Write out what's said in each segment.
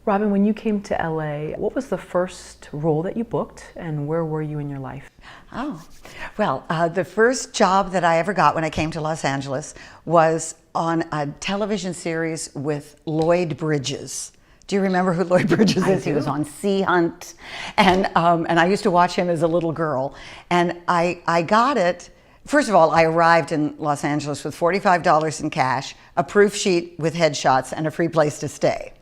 Robin, when you came to LA, what was the first role that you booked and where were you in your life? Oh, well, the first job that I ever got when I came to Los Angeles was on a television series with Lloyd Bridges. Do you remember who Lloyd Bridges is? He was on Sea Hunt, and I used to watch him as a little girl. And I got it. First of all, I arrived in Los Angeles with $45 in cash, a proof sheet with headshots, and a free place to stay.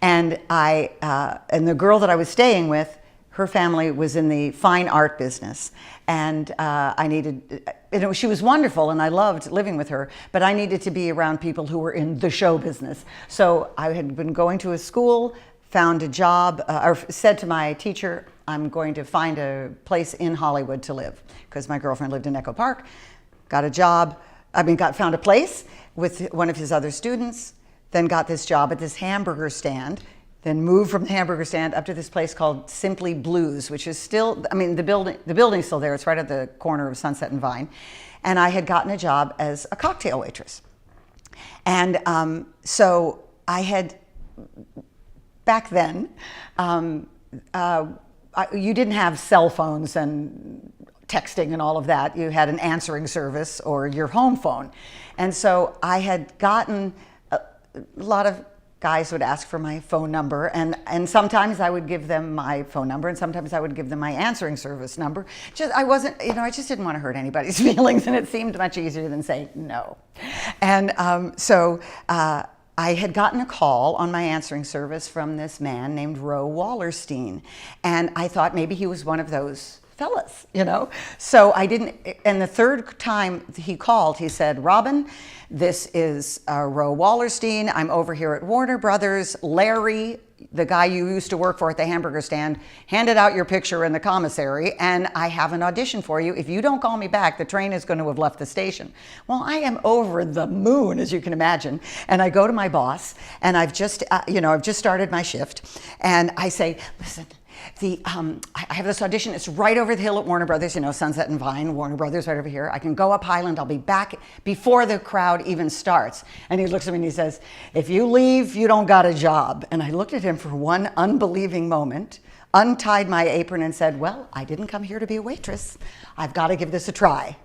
And and the girl that I was staying with, her family was in the fine art business, and I needed, she was wonderful and I loved living with her, but I needed to be around people who were in the show business. So I had been going to a school, found a job, or said to my teacher, I'm going to find a place in Hollywood to live, because my girlfriend lived in Echo Park. Got a job, found a place with one of his other students, then got this job at this hamburger stand, then moved from the hamburger stand up to this place called Simply Blues, which is still, the building's still there. It's right at the corner of Sunset and Vine. And I had gotten a job as a cocktail waitress. And so I had, back then, you didn't have cell phones and texting and all of that. You had an answering service or your home phone. And so I had gotten, a lot of guys would ask for my phone number, and sometimes I would give them my phone number, and sometimes I would give them my answering service number. I just didn't want to hurt anybody's feelings, and it seemed much easier than saying no. And so I had gotten a call on my answering service from this man named Ro Wallerstein, and I thought maybe he was one of those fellas, So I didn't, and the third time he called, he said, Robin, this is Ro Wallerstein. I'm over here at Warner Brothers. Larry, the guy you used to work for at the hamburger stand, handed out your picture in the commissary, and I have an audition for you. If you don't call me back, the train is going to have left the station. Well, I am over the moon, as you can imagine. And I go to my boss, and I've just started my shift, and I say, listen, I have this audition. It's right over the hill at Warner Brothers, Sunset and Vine, Warner Brothers right over here. I can go up Highland. I'll be back before the crowd even starts. And he looks at me and he says, if you leave, you don't got a job. And I looked at him for one unbelieving moment, untied my apron and said, well, I didn't come here to be a waitress. I've got to give this a try,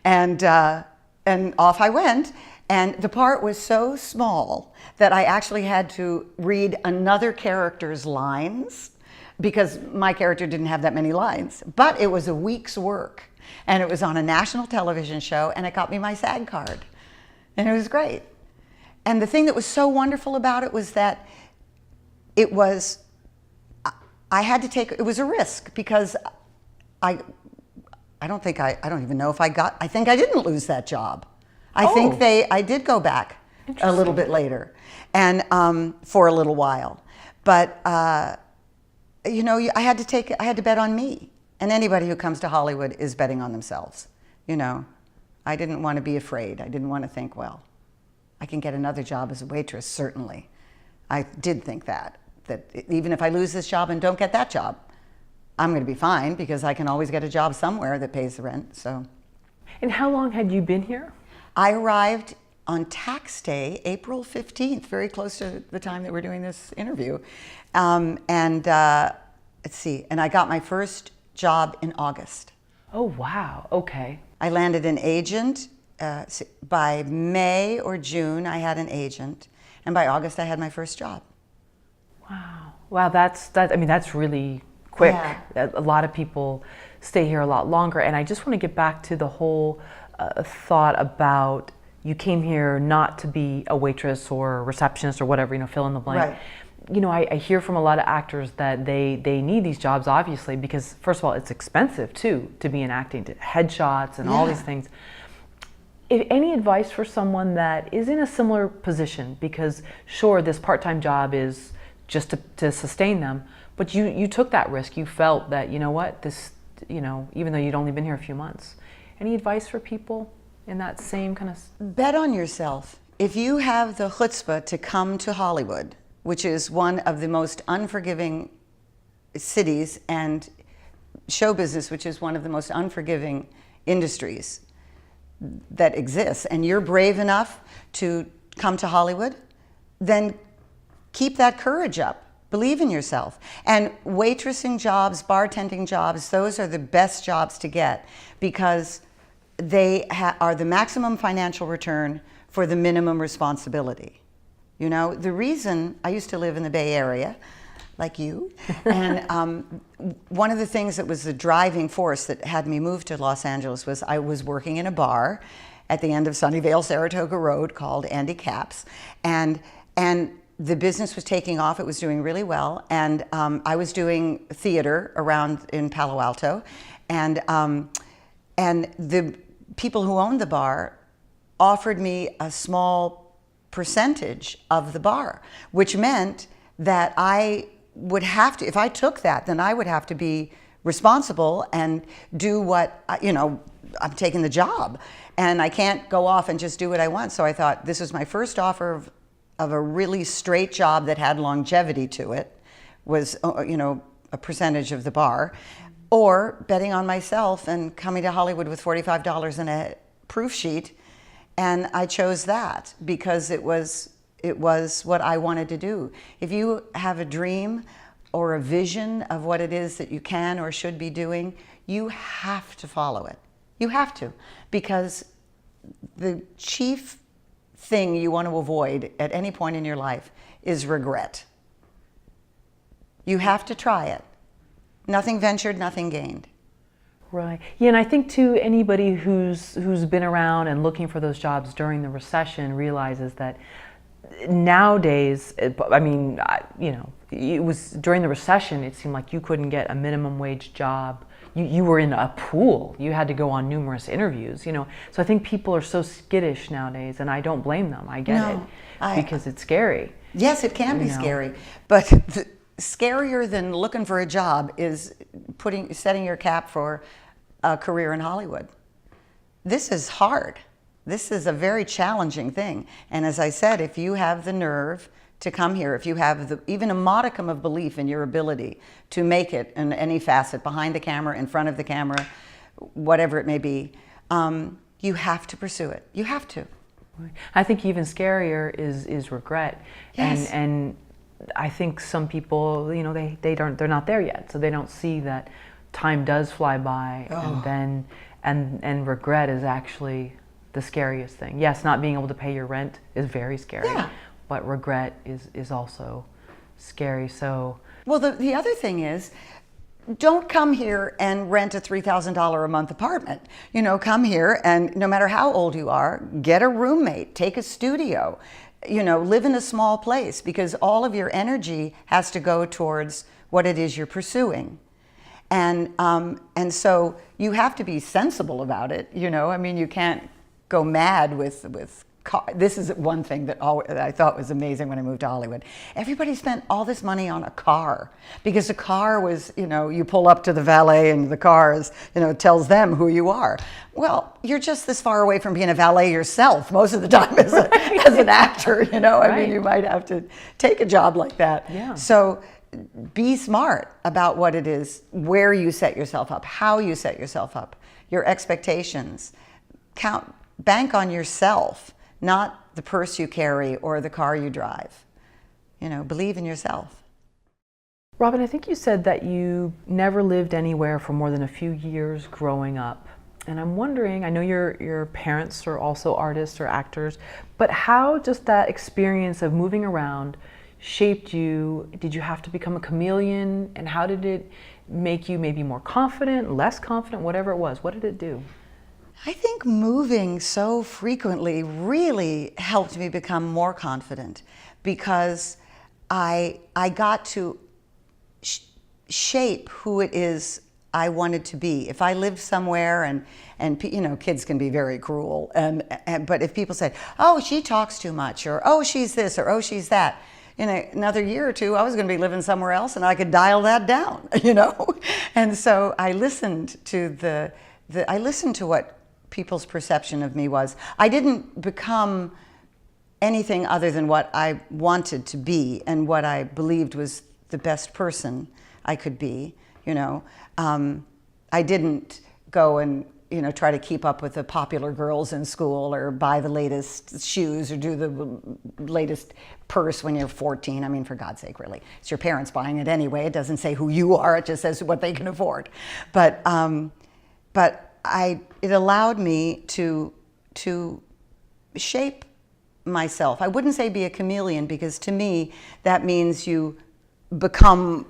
And off I went. And the part was so small that I actually had to read another character's lines, because my character didn't have that many lines. But it was a week's work, and it was on a national television show, and it got me my SAG card. And it was great. And the thing that was so wonderful about it was that it was a risk, because I don't even know if I think I didn't lose that job. I did go back a little bit later, and for a little while. But I had to bet on me. And anybody who comes to Hollywood is betting on themselves. I didn't want to be afraid. I didn't want to think, well, I can get another job as a waitress, certainly. I did think that even if I lose this job and don't get that job, I'm going to be fine, because I can always get a job somewhere that pays the rent, so. And how long had you been here? I arrived on tax day, April 15th, very close to the time that we're doing this interview. Let's see, and I got my first job in August. Oh, wow, okay. I landed an agent. By May or June, I had an agent. And by August, I had my first job. Wow, that's really quick. Yeah. A lot of people stay here a lot longer. And I just want to get back to the whole thought about you came here not to be a waitress or a receptionist or whatever, fill in the blank. Right. I hear from a lot of actors that they need these jobs, obviously, because first of all, it's expensive too to be in acting, to headshots and all these things. Any advice for someone that is in a similar position? Because sure, this part-time job is just to sustain them, but you took that risk. You felt that, even though you'd only been here a few months. Any advice for people in that same kind of... Bet on yourself. If you have the chutzpah to come to Hollywood, which is one of the most unforgiving cities, and show business, which is one of the most unforgiving industries that exists, and you're brave enough to come to Hollywood, then keep that courage up. Believe in yourself. And waitressing jobs, bartending jobs, those are the best jobs to get because they are the maximum financial return for the minimum responsibility. You know, the reason I used to live in the Bay Area, like you, and one of the things that was the driving force that had me move to Los Angeles was I was working in a bar at the end of Sunnyvale, Saratoga Road called Andy Capp's, and the business was taking off. It was doing really well, and I was doing theater around in Palo Alto, and the people who owned the bar offered me a small percentage of the bar, which meant that I would have to, if I took that, then I would have to be responsible and do what, you know, I'm taking the job and I can't go off and just do what I want. So I thought this was my first offer of a really straight job that had longevity to it, was, you know, a percentage of the bar, or betting on myself and coming to Hollywood with $45 in a proof sheet. And I chose that because it was what I wanted to do. If you have a dream or a vision of what it is that you can or should be doing, you have to follow it. You have to, because the chief thing you want to avoid at any point in your life is regret. You have to try it. Nothing ventured, nothing gained. Right. Yeah, and I think too, anybody who's been around and looking for those jobs during the recession realizes that nowadays, I mean, you know, it was during the recession, it seemed like you couldn't get a minimum wage job. You were in a pool. You had to go on numerous interviews, you know. So I think people are so skittish nowadays, and I don't blame them. I get it because it's scary. Yes, it can be scary, but scarier than looking for a job is setting your cap for a career in Hollywood. This is hard. This is a very challenging thing. And as I said, if you have the nerve to come here, if you have even a modicum of belief in your ability to make it in any facet, behind the camera, in front of the camera, whatever it may be, you have to pursue it. You have to. I think even scarier is regret. Yes. And I think some people, you know, they're not there yet, so they don't see that time does fly by, and regret is actually the scariest thing. Yes, not being able to pay your rent is very scary, but regret is also scary. So, well, the other thing is, don't come here and rent a $3,000 a month apartment. You know, come here and no matter how old you are, get a roommate, take a studio. You know, live in a small place, because all of your energy has to go towards what it is you're pursuing. And so you have to be sensible about it. You know, I mean, you can't go mad with this is one thing that I thought was amazing when I moved to Hollywood. Everybody spent all this money on a car, because a car was, you know, you pull up to the valet and the car is, you know, tells them who you are. Well, you're just this far away from being a valet yourself most of the time as an actor, you know. I mean, you might have to take a job like that. Yeah. So be smart about what it is, where you set yourself up, how you set yourself up, your expectations. Bank on yourself, not the purse you carry or the car you drive. You know, believe in yourself. Robin, I think you said that you never lived anywhere for more than a few years growing up. And I'm wondering, I know your parents are also artists or actors, but how just that experience of moving around shaped you? Did you have to become a chameleon? And how did it make you maybe more confident, less confident, whatever it was? What did it do? I think moving so frequently really helped me become more confident, because I got to shape who it is I wanted to be. If I lived somewhere and you know, kids can be very cruel, but if people said, oh, she talks too much, or oh, she's this, or oh, she's that, in another year or two, I was going to be living somewhere else and I could dial that down, you know? And so I listened to I listened to what people's perception of me was. I didn't become anything other than what I wanted to be and what I believed was the best person I could be, you know. I didn't go and you know, try to keep up with the popular girls in school or buy the latest shoes or do the latest purse when you're 14. I mean, for God's sake, really. It's your parents buying it anyway. It doesn't say who you are. It just says what they can afford. But it allowed me to shape myself. I wouldn't say be a chameleon, because to me, that means you become,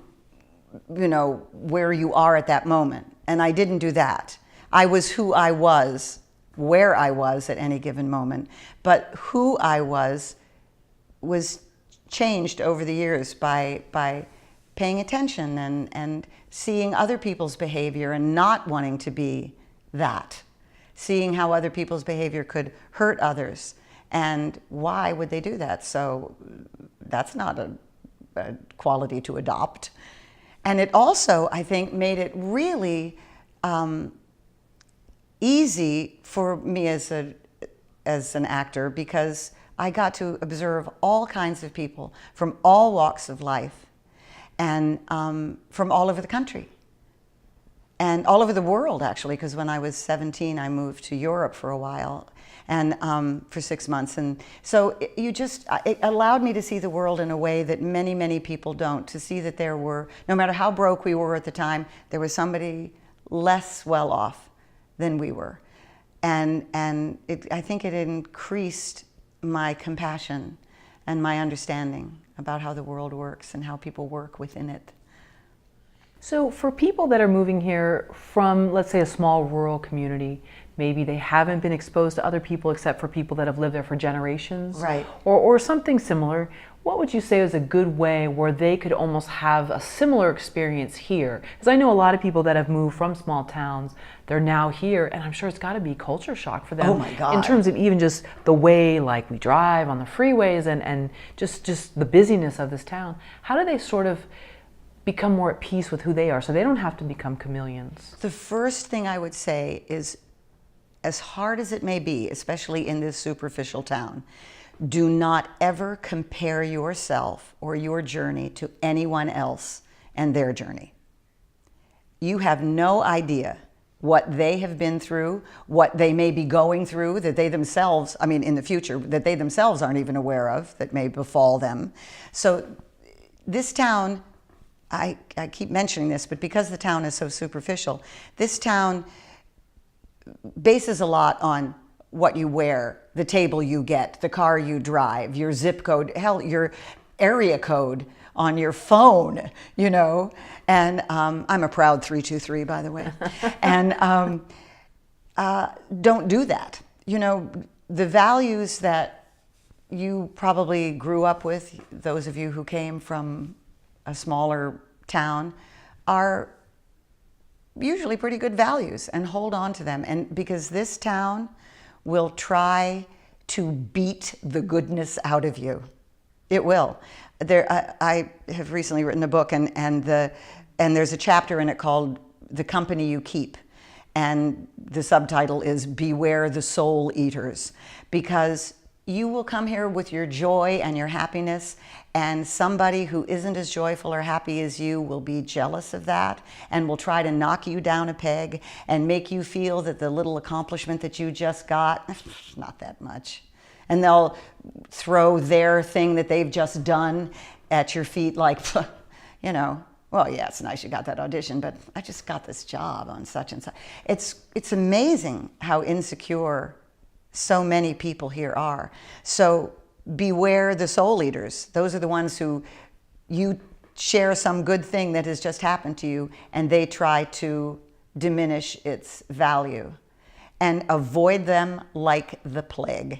you know, where you are at that moment. And I didn't do that. I was who I was, where I was at any given moment. But who I was changed over the years by paying attention and seeing other people's behavior and not wanting to be that. Seeing how other people's behavior could hurt others. And why would they do that? So that's not a quality to adopt. And it also, I think, made it really easy for me as an actor, because I got to observe all kinds of people from all walks of life and from all over the country. And all over the world, actually, because when I was 17, I moved to Europe for a while, and for 6 months. And so it allowed me to see the world in a way that many, many people don't. To see that there were, no matter how broke we were at the time, there was somebody less well off than we were. And I think it increased my compassion and my understanding about how the world works and how people work within it. So for people that are moving here from, let's say, a small rural community, maybe they haven't been exposed to other people except for people that have lived there for generations, right, or something similar, what would you say is a good way where they could almost have a similar experience here? Because I know a lot of people that have moved from small towns, they're now here, and I'm sure it's got to be culture shock for them. Oh my God. In terms of even just the way, like, we drive on the freeways and just the busyness of this town. How do they sort of become more at peace with who they are so they don't have to become chameleons? The first thing I would say is, as hard as it may be, especially in this superficial town, do not ever compare yourself or your journey to anyone else and their journey. You have no idea what they have been through, what they may be going through that they themselves, I mean, in the future, that they themselves aren't even aware of, that may befall them. So this town, I keep mentioning this, but because the town is so superficial, this town bases a lot on what you wear, the table you get, the car you drive, your zip code, hell, your area code on your phone, you know. And I'm a proud 323, by the way. And don't do that. You know, the values that you probably grew up with, those of you who came from a smaller town, are usually pretty good values, and hold on to them. And because this town will try to beat the goodness out of you. It will. I have recently written a book, and there's a chapter in it called "The Company You Keep," and the subtitle is "Beware the Soul Eaters," because you will come here with your joy and your happiness, and somebody who isn't as joyful or happy as you will be jealous of that and will try to knock you down a peg and make you feel that the little accomplishment that you just got, not that much. And they'll throw their thing that they've just done at your feet like, you know, well, yeah, it's nice you got that audition, but I just got this job on such and such. It's amazing how insecure so many people here are. So beware the soul eaters. Those are the ones who you share some good thing that has just happened to you, and they try to diminish its value. And avoid them like the plague.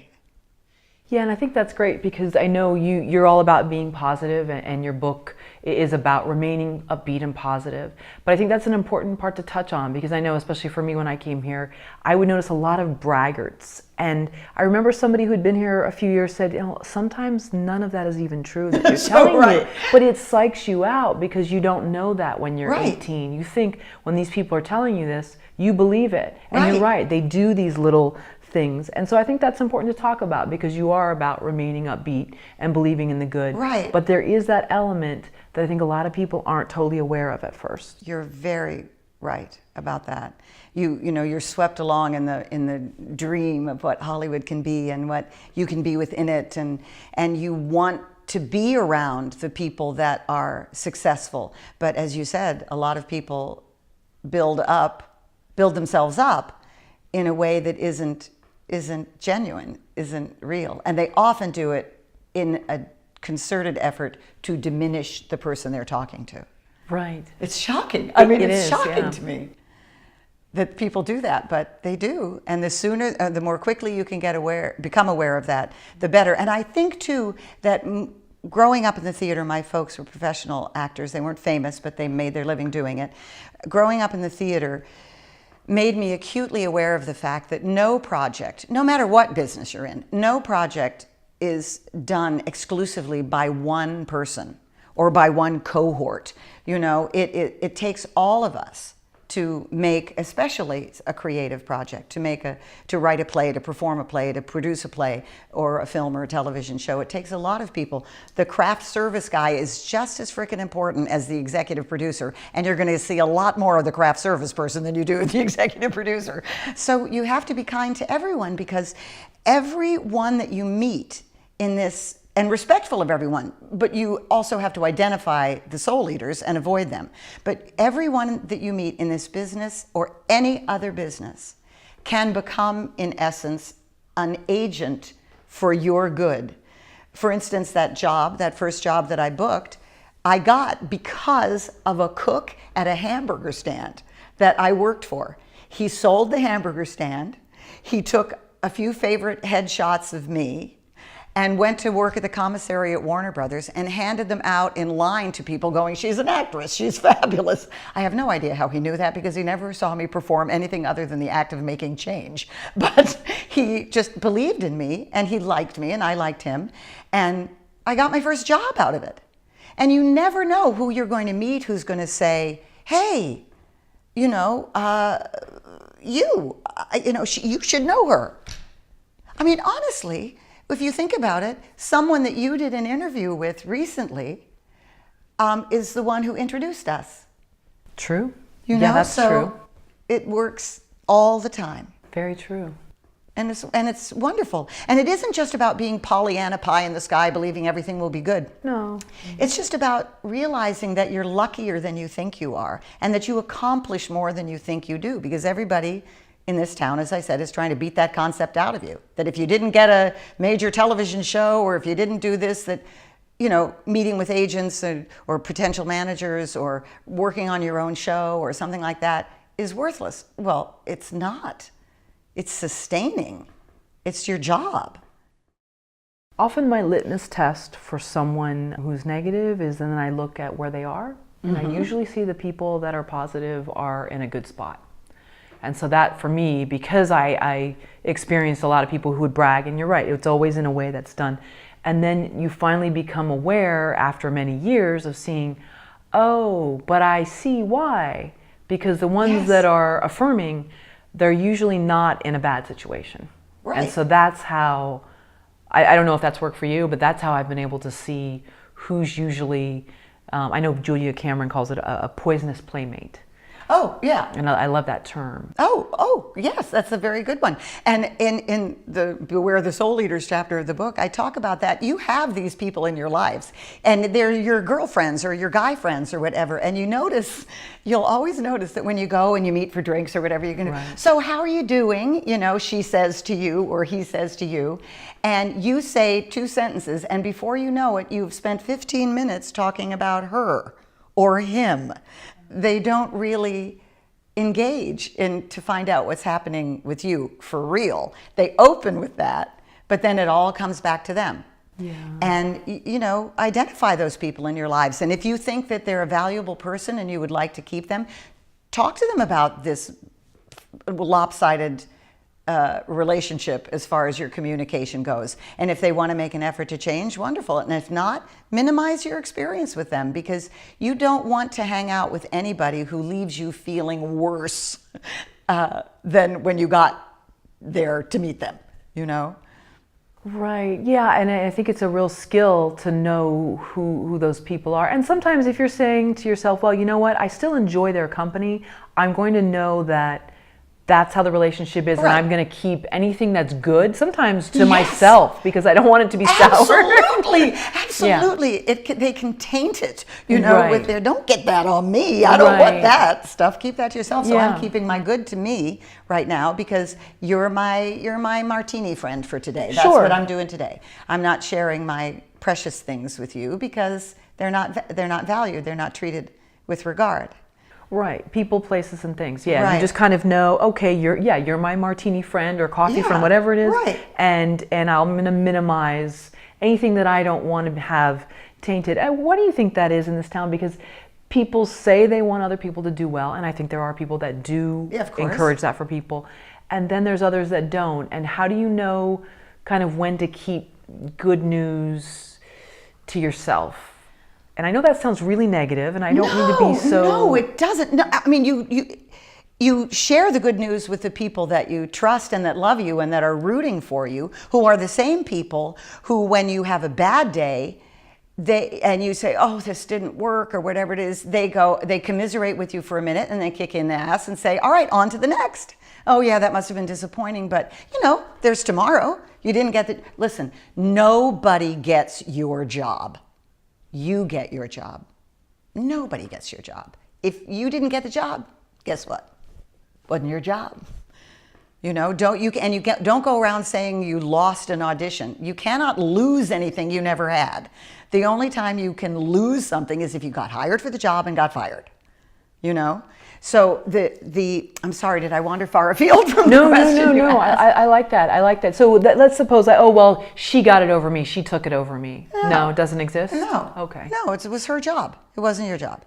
Yeah, and I think that's great, because I know you're all about being positive, and your book is about remaining upbeat and positive. But I think that's an important part to touch on, because I know, especially for me when I came here, I would notice a lot of braggarts. And I remember somebody who'd been here a few years said, you know, sometimes none of that is even true that you're telling me. But it psychs you out, because you don't know that when you're 18. You think when these people are telling you this, you believe it. And you're right, they do these little things. And so I think that's important to talk about, because you are about remaining upbeat and believing in the good. Right. But there is that element that I think a lot of people aren't totally aware of at first. You're very, right about that. You know, you're swept along in the dream of what Hollywood can be and what you can be within it, and you want to be around the people that are successful. But as you said, a lot of people build themselves up in a way that isn't genuine, isn't real. And they often do it in a concerted effort to diminish the person they're talking to. Right. It's shocking. I mean, it's is, shocking yeah. to me that people do that, but they do. And the sooner, the more quickly you can become aware of that, the better. And I think too that growing up in the theater, my folks were professional actors. They weren't famous, but they made their living doing it. Growing up in the theater made me acutely aware of the fact that no project, no matter what business you're in, no project is done exclusively by one person or by one cohort. You know, it takes all of us to make, especially a creative project, to write a play, to perform a play, to produce a play or a film or a television show. It takes a lot of people. The craft service guy is just as freaking important as the executive producer, and you're going to see a lot more of the craft service person than you do with the executive producer. So you have to be kind to everyone, because everyone that you meet in this, and respectful of everyone, but you also have to identify the soul eaters and avoid them. But everyone that you meet in this business or any other business can become, in essence, an agent for your good. For instance, that first job that I booked, I got because of a cook at a hamburger stand that I worked for. He sold the hamburger stand. He took a few favorite headshots of me and went to work at the commissary at Warner Brothers and handed them out in line to people going, "She's an actress, she's fabulous." I have no idea how he knew that, because he never saw me perform anything other than the act of making change. But he just believed in me, and he liked me, and I liked him, and I got my first job out of it. And you never know who you're going to meet who's going to say, "Hey, you know, you should know her." I mean, honestly, if you think about it, someone that you did an interview with recently is the one who introduced us. True. You know, yeah, that's so true. It works all the time. Very true. And it's wonderful. And it isn't just about being Pollyanna pie in the sky, believing everything will be good. No. It's just about realizing that you're luckier than you think you are, and that you accomplish more than you think you do, because everybody in this town, as I said, is trying to beat that concept out of you. That if you didn't get a major television show, or if you didn't do this, that, you know, meeting with agents or potential managers or working on your own show or something like that is worthless. Well, it's not. It's sustaining. It's your job. Often my litmus test for someone who's negative is then I look at where they are, and I usually see the people that are positive are in a good spot. And so that, for me, because I experienced a lot of people who would brag, and you're right, it's always in a way that's done. And then you finally become aware after many years of seeing, oh, but I see why. Because the ones that are affirming, they're usually not in a bad situation. Right. And so that's how, I don't know if that's worked for you, but that's how I've been able to see who's usually, I know Julia Cameron calls it a poisonous playmate. Oh, yeah. And I love that term. Oh, yes, that's a very good one. And in the Beware the Soul Eaters chapter of the book, I talk about that. You have these people in your lives, and they're your girlfriends or your guy friends or whatever, and you'll always notice that when you go and you meet for drinks or whatever, you're going to, "So how are you doing?" You know, she says to you or he says to you, and you say two sentences, and before you know it, you've spent 15 minutes talking about her or him. They don't really engage to find out what's happening with you for real. They open with that, but then it all comes back to them. Yeah. And, you know, identify those people in your lives. And if you think that they're a valuable person and you would like to keep them, talk to them about this lopsided relationship as far as your communication goes. And if they want to make an effort to change, wonderful. And if not, minimize your experience with them, because you don't want to hang out with anybody who leaves you feeling worse than when you got there to meet them, you know? Right. Yeah. And I think it's a real skill to know who those people are. And sometimes if you're saying to yourself, well, you know what, I still enjoy their company, I'm going to know that that's how the relationship is, and Right. I'm going to keep anything that's good, sometimes to Yes. myself, because I don't want it to be sour. Absolutely, absolutely. They can taint it, you know, Right. with their, don't get that on me. I don't want Right. that stuff. Keep that to yourself. So Yeah. I'm keeping my good to me right now because you're my martini friend for today. That's Sure. what I'm doing today. I'm not sharing my precious things with you because they're not valued. They're not treated with regard. Right. People, places, and things. Yeah. Right. You just kind of know, okay, you're my martini friend or coffee friend, Yeah, whatever it is. right. And I'm going to minimize anything that I don't want to have tainted. And what do you think that is in this town? Because people say they want other people to do well, and I think there are people that do Yeah, of course. encourage that for people. And then there's others that don't. And how do you know kind of when to keep good news to yourself? And I know that sounds really negative, and I don't mean to be so... No, it doesn't. No, I mean, you share the good news with the people that you trust and that love you and that are rooting for you, who are the same people who, when you have a bad day, and you say, oh, this didn't work or whatever it is, they commiserate with you for a minute and they kick you in the ass and say, all right, on to the next. Oh yeah, that must have been disappointing, but you know, there's tomorrow. You didn't get the... Listen, nobody gets your job. You get your job. Nobody gets your job. If you didn't get the job, guess what? Wasn't your job. You know, don't go around saying you lost an audition. You cannot lose anything you never had. The only time you can lose something is if you got hired for the job and got fired. You know? So I'm sorry, did I wander far afield from the question? No. I like that. I like that. So let's suppose oh, well, she got it over me. She took it over me. No, it doesn't exist? No. Okay. No, it was her job. It wasn't your job.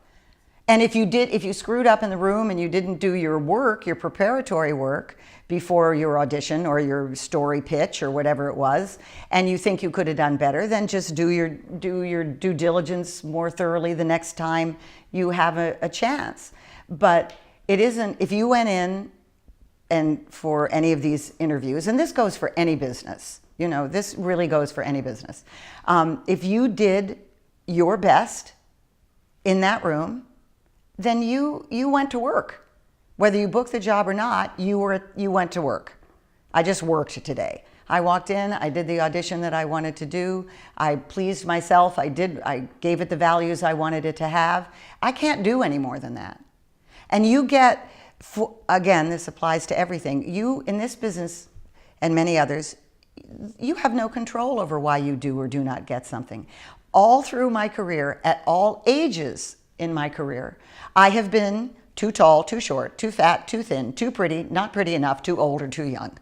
And if you screwed up in the room and you didn't do your work, your preparatory work before your audition or your story pitch or whatever it was, and you think you could have done better, then just do your due diligence more thoroughly the next time you have a chance. But it isn't, if you went in and for any of these interviews, and this goes for any business, you know, this really goes for any business. If you did your best in that room, then you went to work. Whether you booked the job or not, you went to work. I just worked today. I walked in, I did the audition that I wanted to do. I pleased myself. I gave it the values I wanted it to have. I can't do any more than that. And you get, again, this applies to everything. You, in this business and many others, you have no control over why you do or do not get something. All through my career, at all ages in my career, I have been too tall, too short, too fat, too thin, too pretty, not pretty enough, too old, or too young.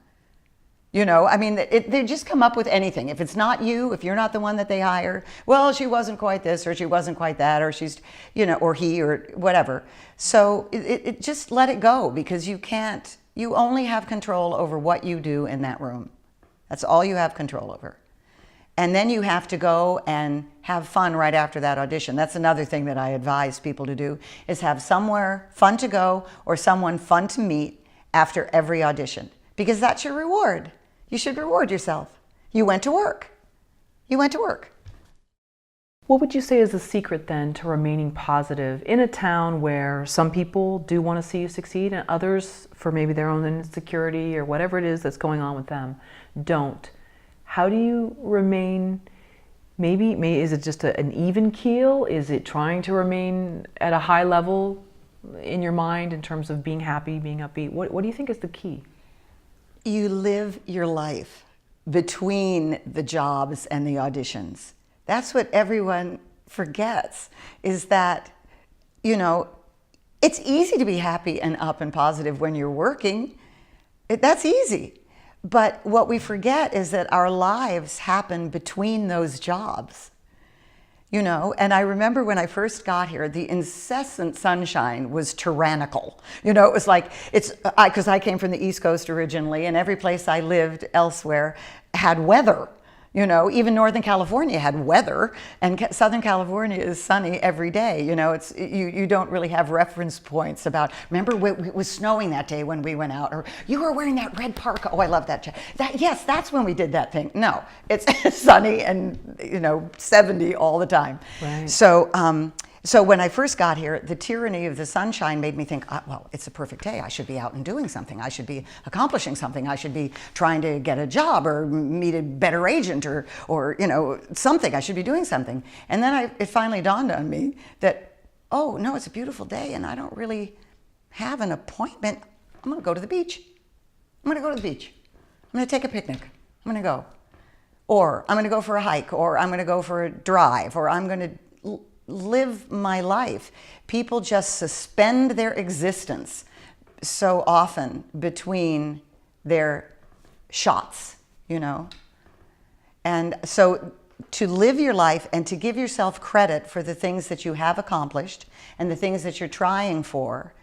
You know, I mean, they just come up with anything. If it's not you, if you're not the one that they hire, well, she wasn't quite this, or she wasn't quite that, or she's, you know, or he, or whatever. So it just let it go, because you only have control over what you do in that room. That's all you have control over. And then you have to go and have fun right after that audition. That's another thing that I advise people to do, is have somewhere fun to go or someone fun to meet after every audition, because that's your reward. You should reward yourself. You went to work. You went to work. What would you say is the secret then to remaining positive in a town where some people do want to see you succeed and others, for maybe their own insecurity or whatever it is that's going on with them, don't? How do you remain, maybe is it just an even keel? Is it trying to remain at a high level in your mind in terms of being happy, being upbeat? What do you think is the key? You live your life between the jobs and the auditions. That's what everyone forgets, is that, you know, it's easy to be happy and up and positive when you're working. That's easy. But what we forget is that our lives happen between those jobs. You know, and I remember when I first got here, the incessant sunshine was tyrannical. You know, it was like, because I came from the East Coast originally, and every place I lived elsewhere had weather. You know, even Northern California had weather, and Southern California is sunny every day. You know, it's you don't really have reference points about, remember it was snowing that day when we went out, or you were wearing that red parka. Oh, I love that. Yes, that's when we did that thing. No, it's sunny and, you know, 70 all the time. Right. So when I first got here, the tyranny of the sunshine made me think, well, it's a perfect day. I should be out and doing something. I should be accomplishing something. I should be trying to get a job or meet a better agent or you know, something. I should be doing something. And then it finally dawned on me that, oh, no, it's a beautiful day and I don't really have an appointment. I'm going to go to the beach. I'm going to go to the beach. I'm going to take a picnic. I'm going to go. Or I'm going to go for a hike, or I'm going to go for a drive, or I'm going to live my life. People just suspend their existence so often between their shots, you know. And so to live your life and to give yourself credit for the things that you have accomplished and the things that you're trying for,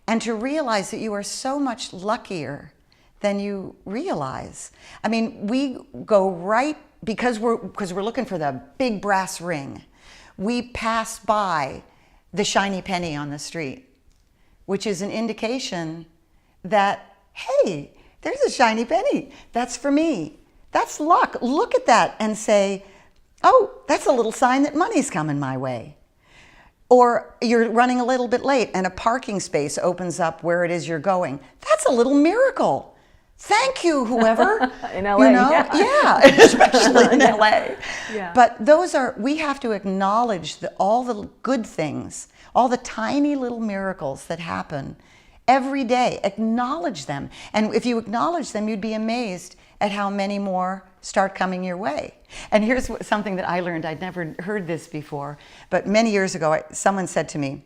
and to realize that you are so much luckier than you realize. I mean, we go right, because we're looking for the big brass ring, we pass by the shiny penny on the street, which is an indication that, hey, there's a shiny penny. That's for me. That's luck. Look at that and say, oh, that's a little sign that money's coming my way. Or you're running a little bit late and a parking space opens up where it is you're going. That's a little miracle. Thank you, whoever. In LA, you know? Yeah, especially in LA. Yeah. But we have to acknowledge all the good things, all the tiny little miracles that happen every day. Acknowledge them. And if you acknowledge them, you'd be amazed at how many more start coming your way. And here's something that I learned. I'd never heard this before, but many years ago, someone said to me,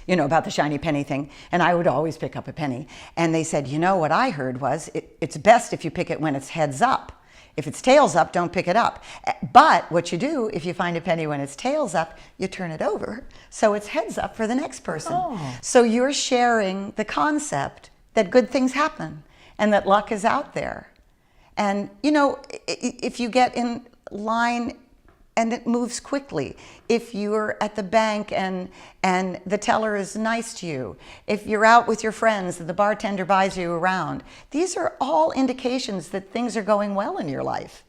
you know, about the shiny penny thing, and I would always pick up a penny. And they said, you know, what I heard was, it's best if you pick it when it's heads up. If it's tails up, don't pick it up. But what you do, if you find a penny when it's tails up, you turn it over so it's heads up for the next person. Oh. So you're sharing the concept that good things happen and that luck is out there. And, you know, if you get in line and it moves quickly, if you're at the bank and the teller is nice to you, if you're out with your friends and the bartender buys you around, these are all indications that things are going well in your life.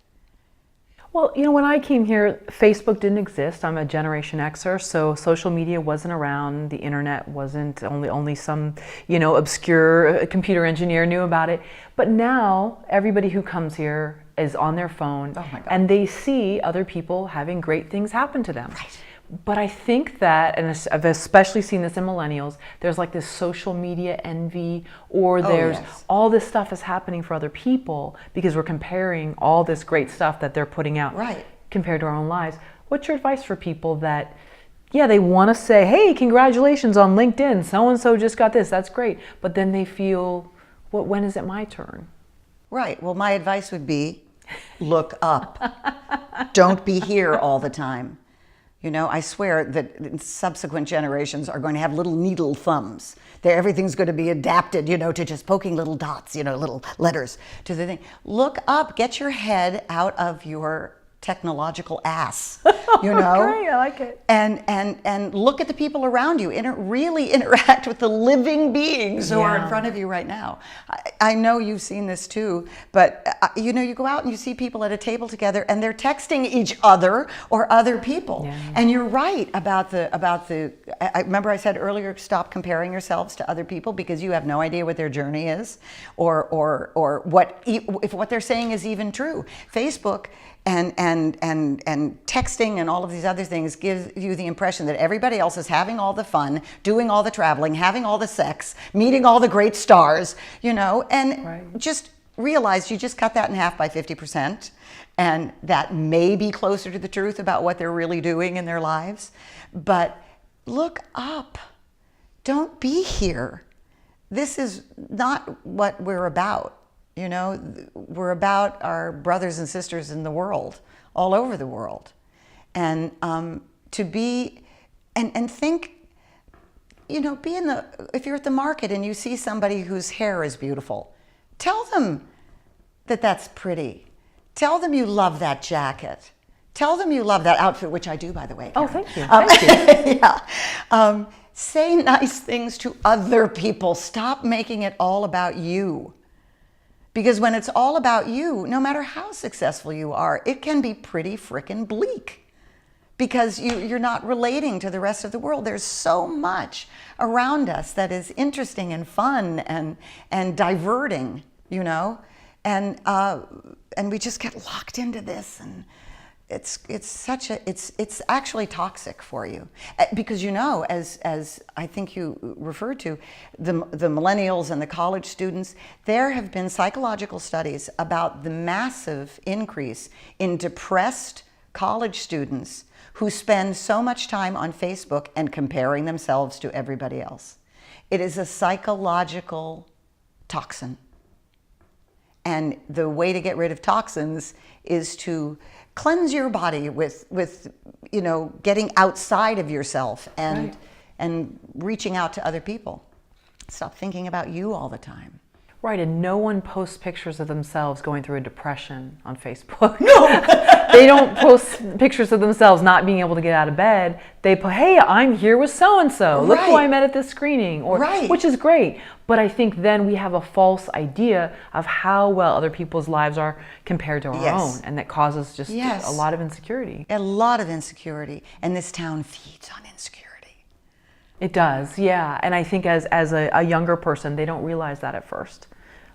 Well, you know, when I came here, Facebook didn't exist. I'm a Generation Xer, so social media wasn't around. The internet wasn't. Only some, you know, obscure computer engineer knew about it. But now everybody who comes here is on their phone, oh my God, and they see other people having great things happen to them. Right. But I think that, and I've especially seen this in millennials, there's like this social media envy, or there's all this stuff is happening for other people because we're comparing all this great stuff that they're putting out compared to our own lives. What's your advice for people that, yeah, they want to say, hey, congratulations on LinkedIn, so-and-so just got this, that's great. But then they feel, well, when is it my turn? Right. Well, my advice would be, look up. Don't be here all the time. You know, I swear that subsequent generations are going to have little needle thumbs. Everything's going to be adapted, you know, to just poking little dots, you know, little letters to the thing. Look up, get your head out of your technological ass, you know? Great, I like it. And look at the people around you. Really interact with the living beings who are in front of you right now. I know you've seen this too, but you know, you go out and you see people at a table together and they're texting each other or other people. Yeah. And you're right about the. I remember I said earlier, stop comparing yourselves to other people because you have no idea what their journey is, or what if what they're saying is even true. Facebook and texting and all of these other things gives you the impression that everybody else is having all the fun, doing all the traveling, having all the sex, meeting all the great stars, you know, and just realize you just cut that in half by 50%, and that may be closer to the truth about what they're really doing in their lives. But look up. Don't be here. This is not what we're about. You know, we're about our brothers and sisters in the world, all over the world. And to be, and think, you know, if you're at the market and you see somebody whose hair is beautiful, tell them that that's pretty. Tell them you love that jacket. Tell them you love that outfit, which I do, by the way. Oh, Karen. thank you. Thank you. Yeah. Say nice things to other people. Stop making it all about you. Because when it's all about you, no matter how successful you are, it can be pretty frickin' bleak. Because you're not relating to the rest of the world. There's so much around us that is interesting and fun and diverting, you know? And we just get locked into this, and it's actually toxic for you, because, you know, as I think you referred to, the millennials and the college students, there have been psychological studies about the massive increase in depressed college students who spend so much time on Facebook and comparing themselves to everybody else. It is a psychological toxin. And the way to get rid of toxins is to cleanse your body with you know, getting outside of yourself and reaching out to other people. Stop thinking about you all the time. Right, and no one posts pictures of themselves going through a depression on Facebook. No! They don't post pictures of themselves not being able to get out of bed. They put, hey, I'm here with so-and-so. Look who I met at this screening, which is great. But I think then we have a false idea of how well other people's lives are compared to our own. And that causes just a lot of insecurity. A lot of insecurity. And this town feeds on insecurity. It does, yeah. And I think as a younger person, they don't realize that at first.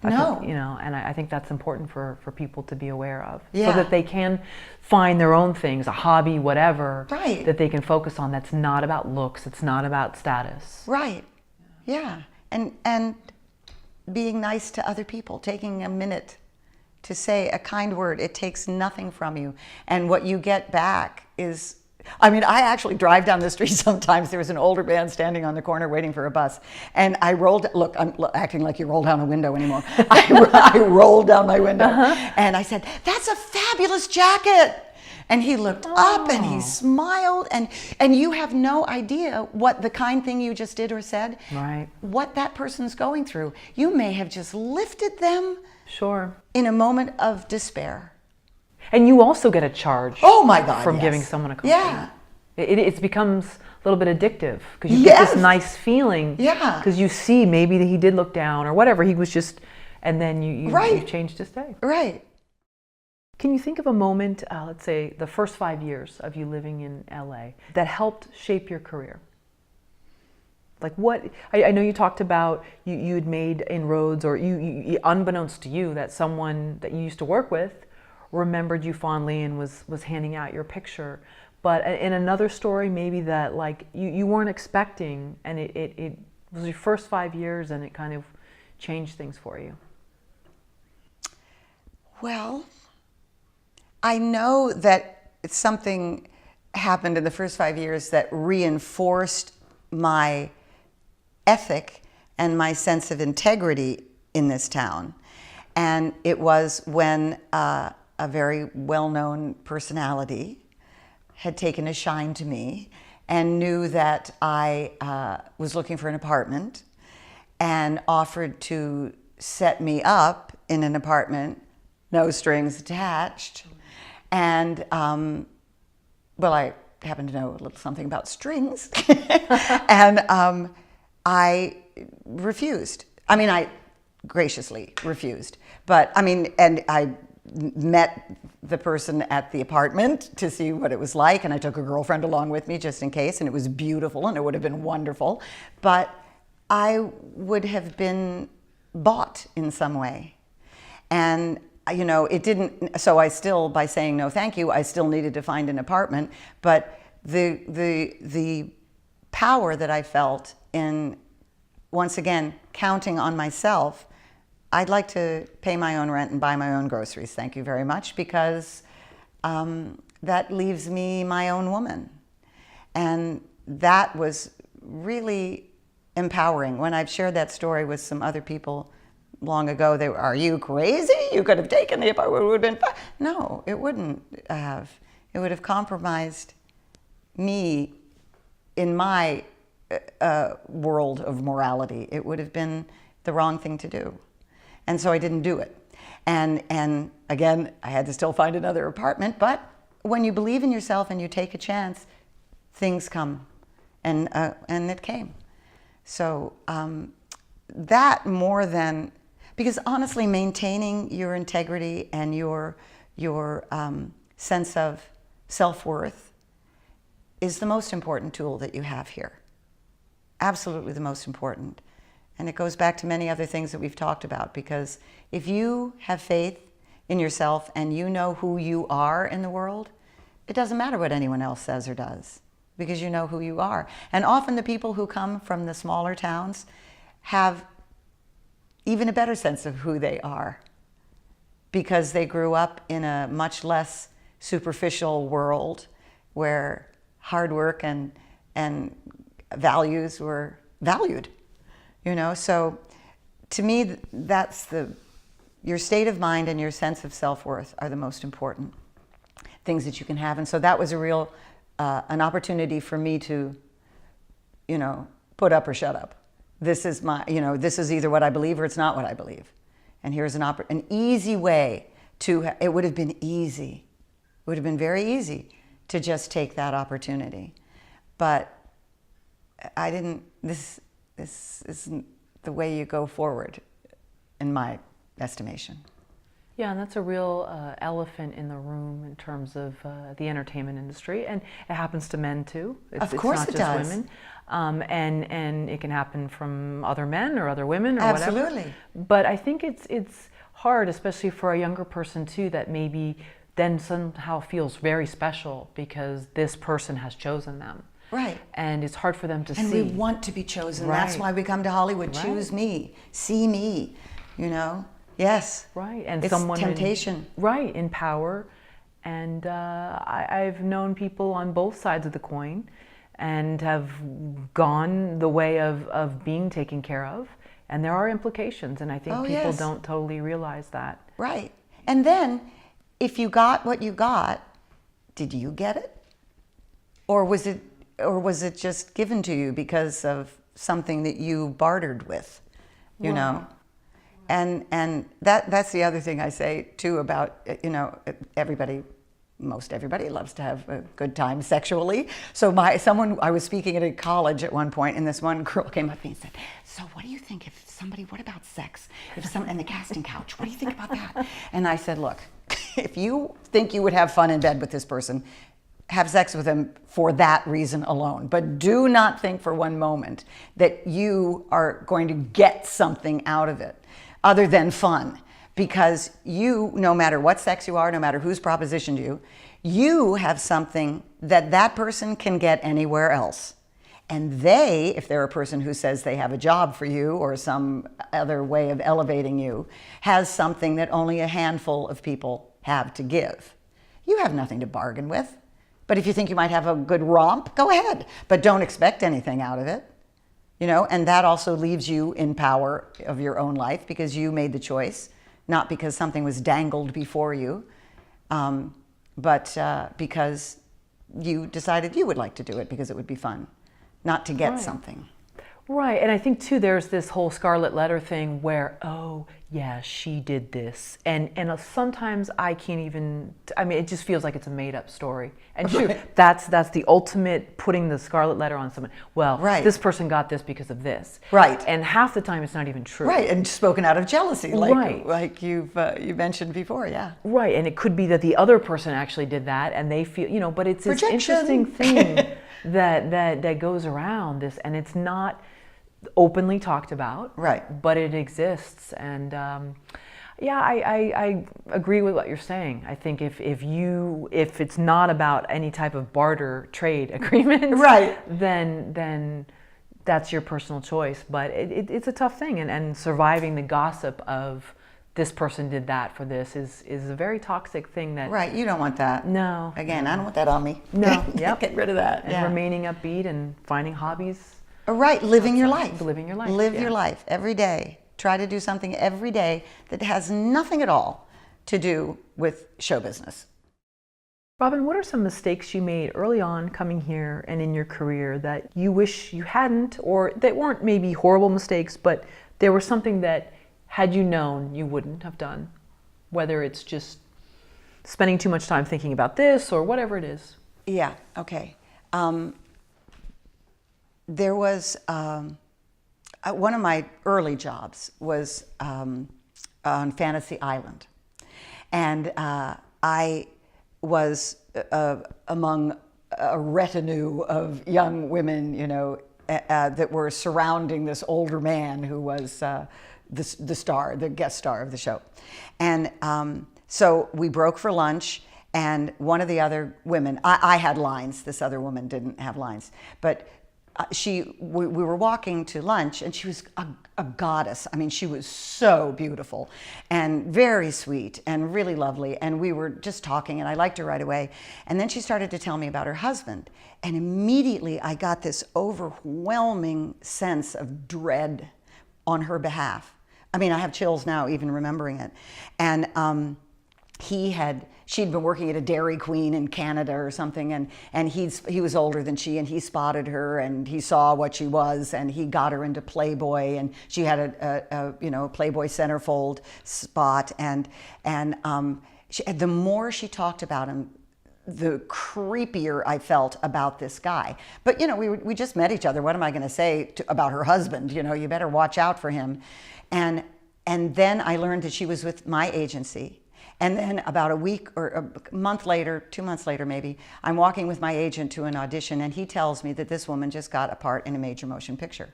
No. You know, and I think that's important for people to be aware of. Yeah. So that they can find their own things, a hobby, whatever, that they can focus on that's not about looks, it's not about status. Right, yeah. And being nice to other people, taking a minute to say a kind word. It takes nothing from you. And what you get back is, I mean, I actually drive down the street sometimes. There was an older man standing on the corner waiting for a bus. And I rolled, look, I'm acting like you roll down a window anymore. I rolled down my window and I said, that's a fabulous jacket. And he looked up and he smiled, and you have no idea what the kind thing you just did or said, what that person's going through. You may have just lifted them in a moment of despair. And you also get a charge from giving someone a compliment. Yeah. It becomes a little bit addictive because you get this nice feeling because you see maybe that he did look down or whatever, he was just, and then you changed his day. Right. Can you think of a moment, let's say the first 5 years of you living in LA, that helped shape your career? Like what, I know you talked about you had made inroads, or you unbeknownst to you, that someone that you used to work with remembered you fondly and was handing out your picture. But in another story, maybe that like you weren't expecting, and it was your first 5 years and it kind of changed things for you. Well, I know that something happened in the first 5 years that reinforced my ethic and my sense of integrity in this town. And it was when a very well-known personality had taken a shine to me and knew that I was looking for an apartment and offered to set me up in an apartment, no strings attached. And, well, I happen to know a little something about strings. And I refused. I mean, I graciously refused. But, I mean, and I met the person at the apartment to see what it was like, and I took a girlfriend along with me just in case, and it was beautiful, and it would have been wonderful. But I would have been bought in some way. And you know, it didn't, so I still, by saying no thank you, I still needed to find an apartment, but the power that I felt in, once again, counting on myself, I'd like to pay my own rent and buy my own groceries, thank you very much, because that leaves me my own woman. And that was really empowering. When I've shared that story with some other people long ago, they were, are you crazy? You could have taken the apartment, it would have been fine. No, it wouldn't have. It would have compromised me in my world of morality. It would have been the wrong thing to do. And so I didn't do it. And again, I had to still find another apartment, but when you believe in yourself and you take a chance, things come, and it came. So that more than, because honestly, maintaining your integrity and your sense of self-worth is the most important tool that you have here. Absolutely the most important. And it goes back to many other things that we've talked about, because if you have faith in yourself and you know who you are in the world, it doesn't matter what anyone else says or does, because you know who you are. And often the people who come from the smaller towns have even a better sense of who they are, because they grew up in a much less superficial world where hard work and values were valued. So to me, that's your state of mind and your sense of self-worth are the most important things that you can have. And so that was a real, an opportunity for me to, put up or shut up. This is this is either what I believe or it's not what I believe. And here's an easy way it would have been easy. It would have been very easy to just take that opportunity. But I didn't, this isn't the way you go forward, in my estimation. Yeah, and that's a real elephant in the room in terms of the entertainment industry, and it happens to men too. Of course it's it not does. just women, and it can happen from other men or other women or Absolutely. whatever. But I think it's hard, especially for a younger person too, that maybe then somehow feels very special because this person has chosen them. Right. And it's hard for them to see. And we want to be chosen. Right. That's why we come to Hollywood. Right. Choose me. See me. Yes. Right. And it's someone temptation. in power. And I've known people on both sides of the coin and have gone the way of being taken care of. And there are implications. And I think people don't totally realize that. Right. And then, if you got what you got, did you get it? Or was it just given to you because of something that you bartered with, you know? And that's the other thing I say too about, most everybody loves to have a good time sexually. So I was speaking at a college at one point, and this one girl came up to me and said, "So what do you think what about sex? And the casting couch, what do you think about that?" And I said, "Look, if you think you would have fun in bed with this person, have sex with him for that reason alone. But do not think for one moment that you are going to get something out of it other than fun. Because no matter what sex you are, no matter who's propositioned you have something that person can get anywhere else. And if they're a person who says they have a job for you or some other way of elevating you, has something that only a handful of people have to give. You have nothing to bargain with. But if you think you might have a good romp, go ahead. But don't expect anything out of it. And that also leaves you in power of your own life because you made the choice, not because something was dangled before you, but because you decided you would like to do it because it would be fun, not to get something. Right, and I think too there's this whole scarlet letter thing where, oh yeah, she did this, and sometimes I can't even, it just feels like it's a made up story. And true, that's the ultimate putting the scarlet letter on someone. Well, this person got this because of this. Right. And half the time it's not even true. Right, and spoken out of jealousy, like you mentioned before, yeah. Right, and it could be that the other person actually did that, and they feel, but it's this interesting thing that goes around this, and it's not openly talked about, right? But it exists, and I agree with what you're saying. I think if it's not about any type of barter trade agreement, right, then that's your personal choice. But it's a tough thing, and surviving the gossip of this person did that for this is a very toxic thing. That right, you don't want that. No, again, I don't want that on me. No, yep. Get rid of that. And remaining upbeat and finding hobbies. Right, living your life. Living your life. Live your life every day. Try to do something every day that has nothing at all to do with show business. Robin, what are some mistakes you made early on coming here and in your career that you wish you hadn't, or that weren't maybe horrible mistakes, but there was something that, had you known, you wouldn't have done? whether it's just spending too much time thinking about this or whatever it is. Yeah, okay. There was one of my early jobs was on Fantasy Island, and I was among a retinue of young women, you know, that were surrounding this older man who was the star, the guest star of the show. And so we broke for lunch, and one of the other women, I had lines, this other woman didn't have lines, but we were walking to lunch, and she was a goddess. I mean, she was so beautiful and very sweet and really lovely. And we were just talking, and I liked her right away. And then she started to tell me about her husband. And immediately I got this overwhelming sense of dread on her behalf. I mean, I have chills now even remembering it. And she'd been working at a Dairy Queen in Canada or something, and he was older than she, and he spotted her, and he saw what she was, and he got her into Playboy, and she had a Playboy centerfold spot, and the more she talked about him, the creepier I felt about this guy. But you know, we just met each other. What am I going to say about her husband? You know, you better watch out for him. And then I learned that she was with my agency. And then about a week or a month later, 2 months later maybe, I'm walking with my agent to an audition, and he tells me that this woman just got a part in a major motion picture.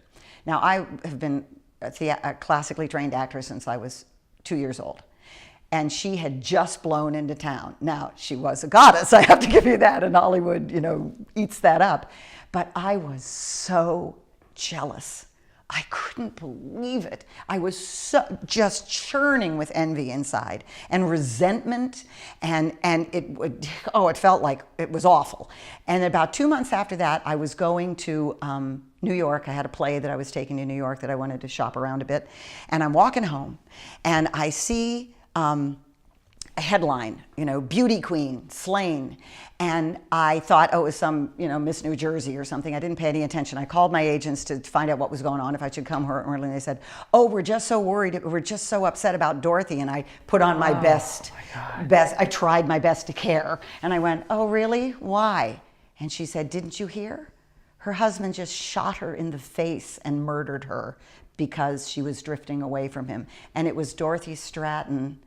Now, I have been a classically trained actress since I was 2 years old. And she had just blown into town. Now, she was a goddess, I have to give you that, and Hollywood, you know, eats that up. But I was so jealous. I couldn't believe it. I was just churning with envy inside and resentment, and it felt like it was awful. And about 2 months after that, I was going to New York. I had a play that I was taking to New York that I wanted to shop around a bit. And I'm walking home, and I see a headline, you know, beauty queen slain. And I thought, oh, it was some, you know, Miss New Jersey or something. I didn't pay any attention. I called my agents to find out what was going on, if I should come early. And they said, oh, we're just so worried. We're just so upset about Dorothy. And I put on my best. I tried my best to care. And I went, oh, really? Why? And she said, didn't you hear? Her husband just shot her in the face and murdered her because she was drifting away from him. And it was Dorothy Stratton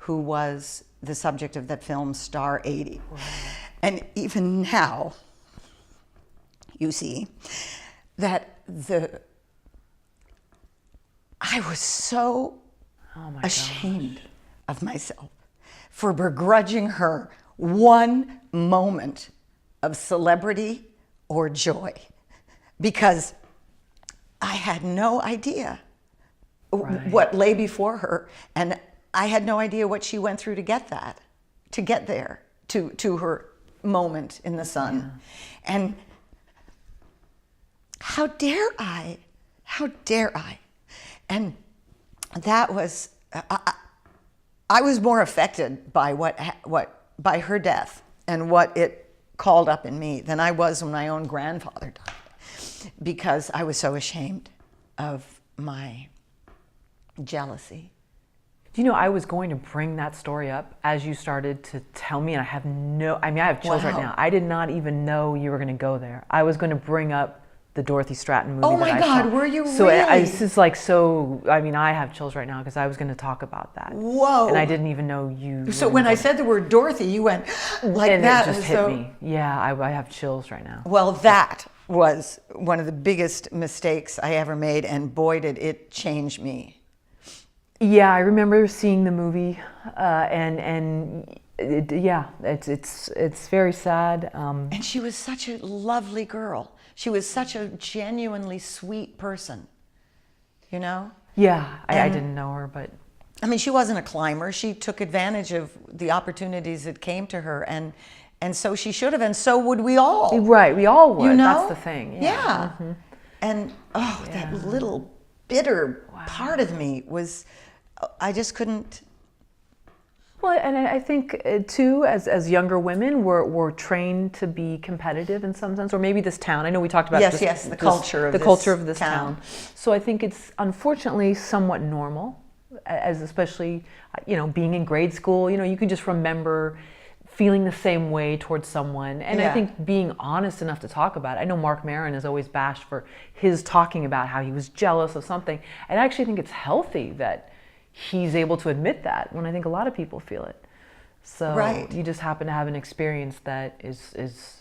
who was the subject of that film Star 80. Wow. And even now, you see, that I was so ashamed of myself for begrudging her one moment of celebrity or joy, because I had no idea what lay before her, and I had no idea what she went through to get there, to her moment in the sun. Yeah. And how dare I? And that was, I was more affected by by her death and what it called up in me than I was when my own grandfather died, because I was so ashamed of my jealousy. Do you know, I was going to bring that story up as you started to tell me, and I have chills right now. I did not even know you were going to go there. I was going to bring up the Dorothy Stratton movie. Oh my God, were you so really? This is like so, I mean, I have chills right now because I was going to talk about that. Whoa. And I didn't even know you. So when I said the word Dorothy, you went like and that. And it just hit me. Yeah, I have chills right now. Well, that was one of the biggest mistakes I ever made, and boy, did it change me. Yeah, I remember seeing the movie, it's very sad. And she was such a lovely girl. She was such a genuinely sweet person, you know? Yeah, I didn't know her, but... I mean, she wasn't a climber. She took advantage of the opportunities that came to her, and so she should have, and so would we all. Right, we all would. You know? That's the thing. Yeah. Mm-hmm. And, that little bitter part of me was... I just couldn't. Well, and I think too, as younger women, we're trained to be competitive in some sense, or maybe this town. I know we talked about the culture of this town. So I think it's unfortunately somewhat normal as especially, being in grade school, you can just remember feeling the same way towards someone. And I think being honest enough to talk about it. I know Mark Maron is always bashed for his talking about how he was jealous of something. And I actually think it's healthy that he's able to admit that, when I think a lot of people feel it. So you just happen to have an experience that is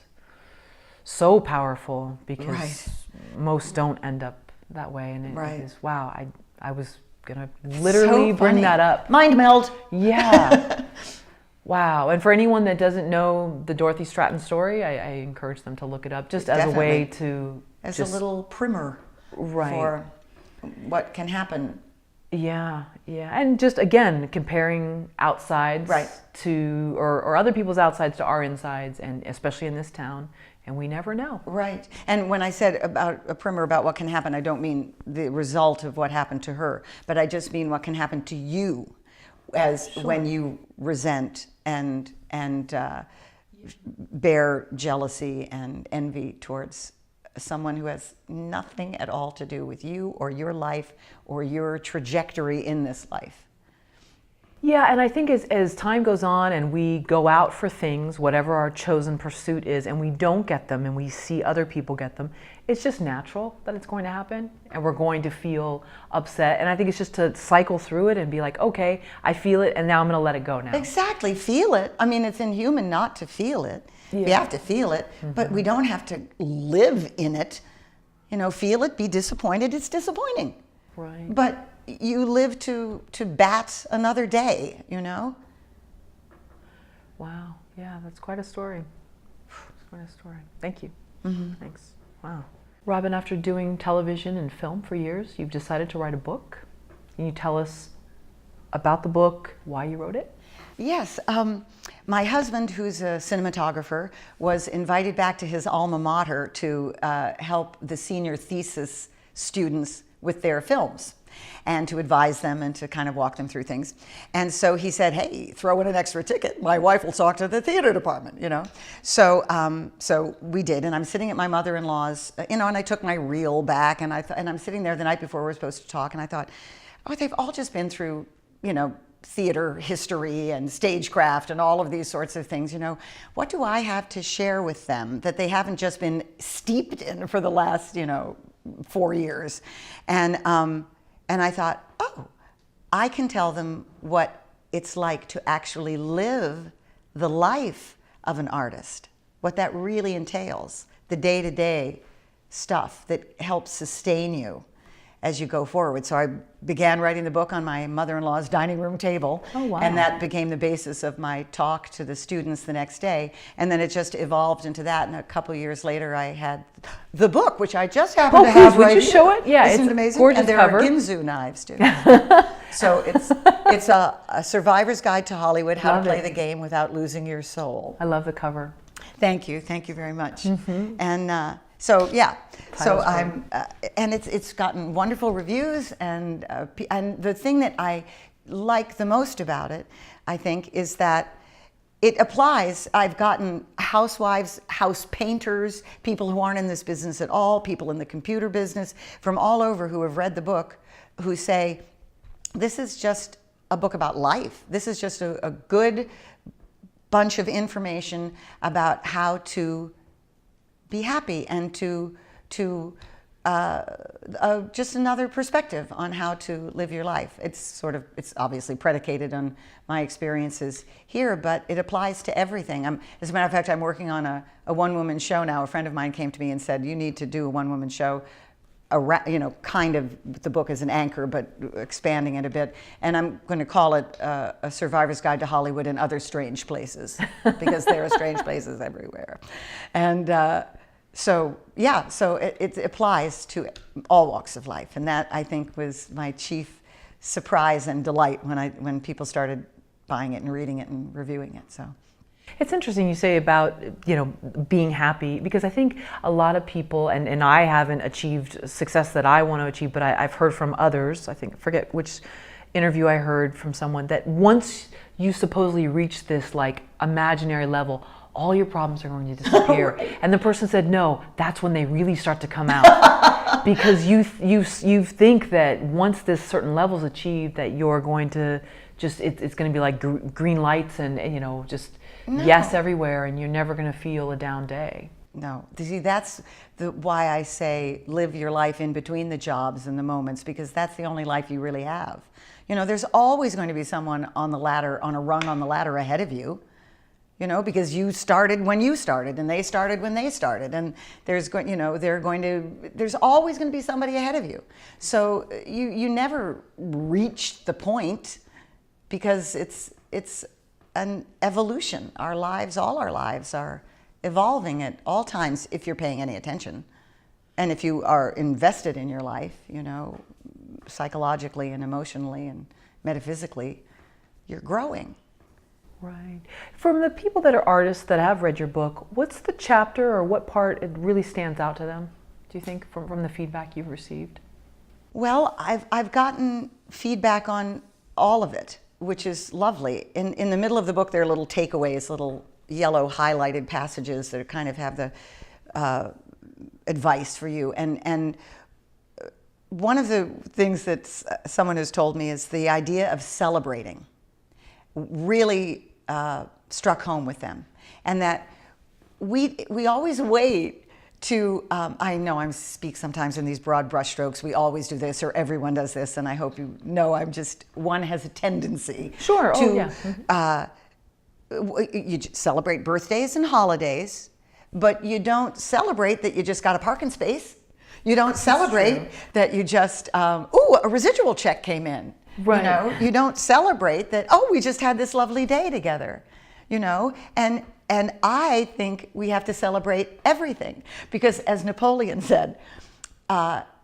so powerful, because most don't end up that way. And it is, wow, I was gonna literally bring that up. Mind meld. Yeah. Wow. And for anyone that doesn't know the Dorothy Stratton story, I encourage them to look it up, just as a way to... As a little primer for what can happen. Yeah, yeah. And just, again, comparing outsides to, or other people's outsides to our insides, and especially in this town, and we never know. Right. And when I said about a primer about what can happen, I don't mean the result of what happened to her, but I just mean what can happen to you as when you resent and bear jealousy and envy towards someone who has nothing at all to do with you or your life or your trajectory in this life. Yeah, and I think as time goes on and we go out for things, whatever our chosen pursuit is, and we don't get them and we see other people get them, it's just natural that it's going to happen, and we're going to feel upset. And I think it's just to cycle through it and be like, okay, I feel it, and now I'm going to let it go now. Exactly, feel it. I mean, it's inhuman not to feel it. Yeah. We have to feel it, but we don't have to live in it. Feel it, be disappointed, it's disappointing. Right. But you live to bat another day, Wow. Yeah, that's quite a story. It's quite a story. Thank you. Thanks. Wow. Robin, after doing television and film for years, you've decided to write a book. Can you tell us about the book, why you wrote it? Yes. My husband, who's a cinematographer, was invited back to his alma mater to help the senior thesis students with their films, and to advise them and to kind of walk them through things. And so he said, hey, throw in an extra ticket. My wife will talk to the theater department, So we did, and I'm sitting at my mother-in-law's, and I took my reel back, and I'm sitting there the night before we were supposed to talk, and I thought, oh, they've all just been through, theater history and stagecraft and all of these sorts of things. What do I have to share with them that they haven't just been steeped in for the last, 4 years? And I thought, oh, I can tell them what it's like to actually live the life of an artist, what that really entails, the day-to-day stuff that helps sustain you as you go forward. So I began writing the book on my mother-in-law's dining room table. Oh, wow. And that became the basis of my talk to the students the next day. And then it just evolved into that. And a couple of years later, I had the book, which I just happened to have right here. Would you show it? Yeah, Isn't it amazing? Gorgeous and there cover. are Ginzu knives, too. So it's a survivor's guide to Hollywood, how to play the game without losing your soul. I love the cover. Thank you very much. And so I'm, and it's gotten wonderful reviews, and the thing that I like the most about it, I think, is that it applies. I've gotten housewives, house painters, people who aren't in this business at all, people in the computer business, from all over who have read the book, who say, this is just a book about life. This is just a good bunch of information about how to be happy, and to just another perspective on how to live your life. It's obviously predicated on my experiences here, but it applies to everything. As a matter of fact, I'm working on a one-woman show now. A friend of mine came to me and said, you need to do a one-woman show, kind of the book as an anchor, but expanding it a bit. And I'm going to call it A Survivor's Guide to Hollywood and Other Strange Places, because there are strange places everywhere. And so it applies to all walks of life. And that, I think, was my chief surprise and delight when people started buying it and reading it and reviewing it. So. It's interesting you say about, being happy, because I think a lot of people, and I haven't achieved success that I want to achieve, but I've heard from others, I forget which interview I heard from someone, that once you supposedly reach this imaginary level, all your problems are going to disappear. Right. And the person said, no, that's when they really start to come out. Because you think that once this certain level is achieved, that you're going to just, it's going to be like green lights and just yes everywhere, and you're never going to feel a down day. No. See, that's why I say live your life in between the jobs and the moments, because that's the only life you really have. There's always going to be someone on the ladder, on a rung on the ladder ahead of you, because you started when you started and they started when they started. And there's always going to be somebody ahead of you. So you never reach the point, because it's an evolution. All our lives are evolving at all times, if you're paying any attention. And if you are invested in your life, psychologically and emotionally and metaphysically, you're growing. Right. From the people that are artists that have read your book, what's the chapter or what part it really stands out to them, do you think, from the feedback you've received? Well, I've gotten feedback on all of it, which is lovely. In the middle of the book, there are little takeaways, little yellow highlighted passages that kind of have the advice for you. And one of the things that someone has told me is the idea of celebrating really struck home with them. And that we always wait to, I know I speak sometimes in these broad brushstrokes, we always do this or everyone does this, and I hope you know one has a tendency sure. to you celebrate birthdays and holidays, but you don't celebrate that you just got a parking space. You don't celebrate that you just, a residual check came in. Right. You don't celebrate that, we just had this lovely day together. And I think we have to celebrate everything, because as Napoleon said,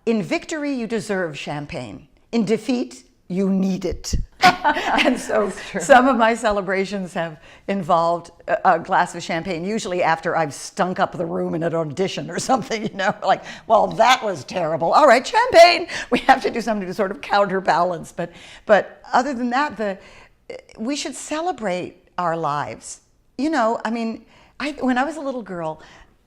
in victory you deserve champagne. In defeat, you need it. And so some of my celebrations have involved a glass of champagne, usually after I've stunk up the room in an audition or something, like, well, that was terrible. All right, champagne. We have to do something to sort of counterbalance. But other than that, we should celebrate our lives. When I was a little girl,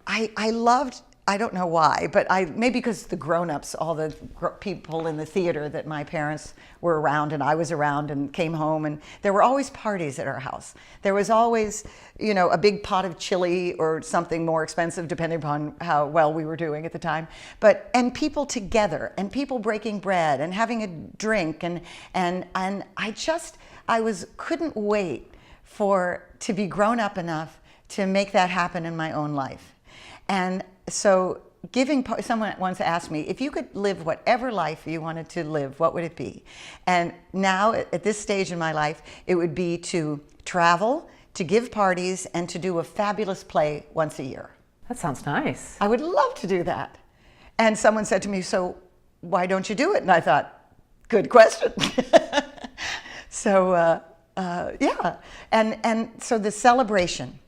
I loved, I don't know why, but maybe because the grown-ups, all the people in the theater that my parents were around and I was around and came home, and there were always parties at our house. There was always, a big pot of chili or something more expensive, depending upon how well we were doing at the time. And people together, and people breaking bread and having a drink, and I couldn't wait to be grown up enough to make that happen in my own life. And so someone once asked me, if you could live whatever life you wanted to live, what would it be? And now at this stage in my life, it would be to travel, to give parties, and to do a fabulous play once a year. That sounds nice. I would love to do that. And someone said to me, so why don't you do it? And I thought, good question. So yeah. And so the celebration,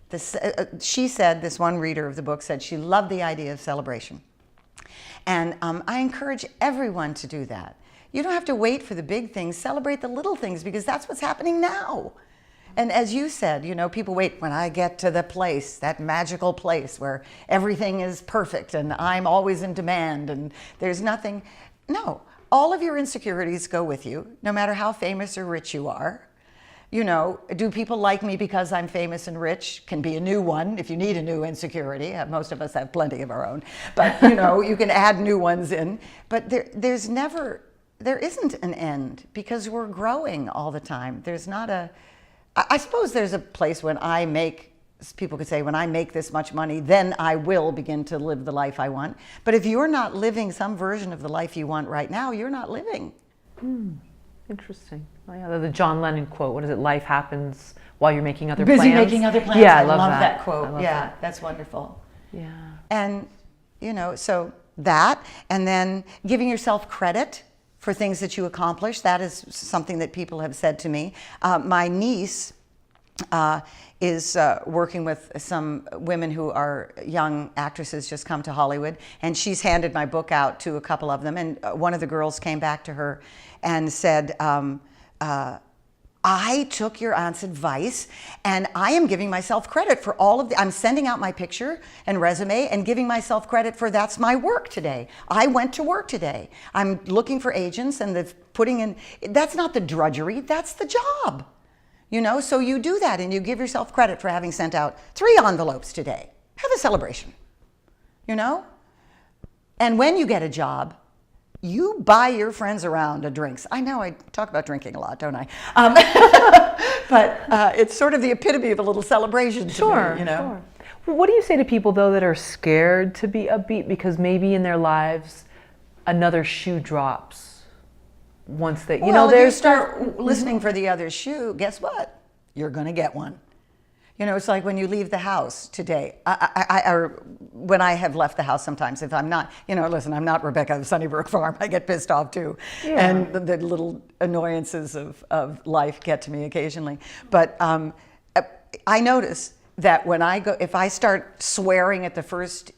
she said, this one reader of the book said she loved the idea of celebration. And I encourage everyone to do that. You don't have to wait for the big things. Celebrate the little things, because that's what's happening now. And as you said, people wait when I get to the place, that magical place where everything is perfect and I'm always in demand and there's nothing. No, all of your insecurities go with you, no matter how famous or rich you are. Do people like me because I'm famous and rich? Can be a new one if you need a new insecurity. Most of us have plenty of our own. But, you can add new ones in. But there isn't an end, because we're growing all the time. There's not I suppose there's a place when people could say, when I make this much money, then I will begin to live the life I want. But if you're not living some version of the life you want right now, you're not living. Interesting. Oh, yeah, the John Lennon quote. What is it? Life happens while you're making other plans. Busy making other plans. Yeah, I love that quote. Yeah, that. That's wonderful. Yeah. And, so that, and then giving yourself credit for things that you accomplish. That is something that people have said to me. My niece is working with some women who are young actresses, just come to Hollywood, and she's handed my book out to a couple of them, and one of the girls came back to her and said, I took your aunt's advice, and I am giving myself credit for all of I'm sending out my picture and resume and giving myself credit for that's my work today. I went to work today. I'm looking for agents and putting in, that's not the drudgery, that's the job. You know, so you do that and you give yourself credit for having sent out 3 envelopes today. Have a celebration, you know? And when you get a job, you buy your friends around a drinks. I know I talk about drinking a lot, don't I? But it's sort of the epitome of a little celebration to me, you know? Sure. Well, what do you say to people, though, that are scared to be upbeat because maybe in their lives another shoe drops once they, you know, if you there's start listening for the other shoe, guess what? You're going to get one. You know, it's like when you leave the house today, or when I have left the house sometimes, if I'm not, you know, listen, I'm not Rebecca of Sunnybrook Farm, I get pissed off too. Yeah. And the little annoyances of life get to me occasionally. But I notice that when I go, if I start swearing at the first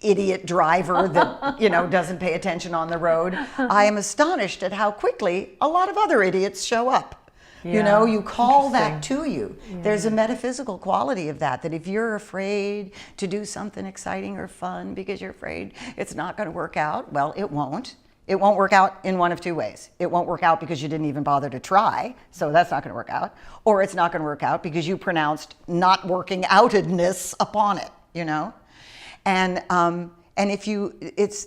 idiot driver that, you know, doesn't pay attention on the road, I am astonished at how quickly a lot of other idiots show up. You know, you call that to you. Yeah. There's a metaphysical quality of that if you're afraid to do something exciting or fun because you're afraid it's not going to work out, well, it won't. It won't work out in one of 2 ways. It won't work out because you didn't even bother to try, so that's not going to work out. Or it's not going to work out because you pronounced not working outedness upon it, you know? And if you,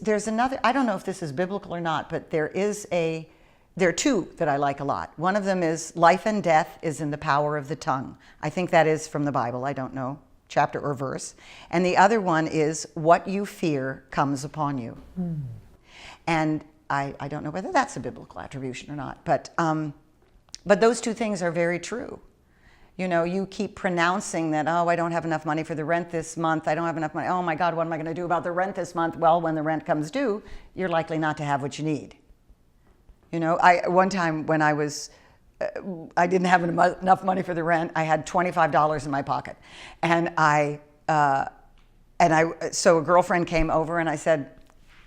there's another, I don't know if this is biblical or not, but there are 2 that I like a lot. One of them is life and death is in the power of the tongue. I think that is from the Bible. I don't know, chapter or verse. And the other one is what you fear comes upon you. And I don't know whether that's a biblical attribution or not, but those 2 things are very true. You know, you keep pronouncing that, oh, I don't have enough money for the rent this month. I don't have enough money. Oh my God, what am I going to do about the rent this month? Well, when the rent comes due, you're likely not to have what you need. You know, one time when I didn't have enough money for the rent. I had $25 in my pocket, and so a girlfriend came over, and I said,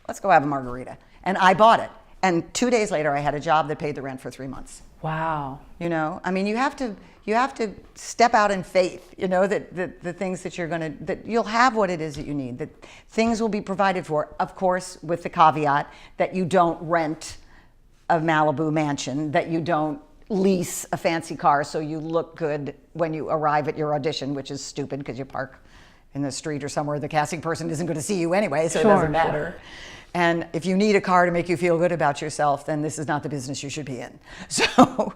"Let's go have a margarita," and I bought it. And 2 days later, I had a job that paid the rent for 3 months. Wow. You know, I mean, you have to step out in faith. You know that the things that that you'll have what it is that you need. That things will be provided for, of course, with the caveat that you don't rent a Malibu mansion, that you don't lease a fancy car so you look good when you arrive at your audition, which is stupid because you park in the street or somewhere the casting person isn't going to see you anyway, so it doesn't matter. And if you need a car to make you feel good about yourself, then this is not the business you should be in. So,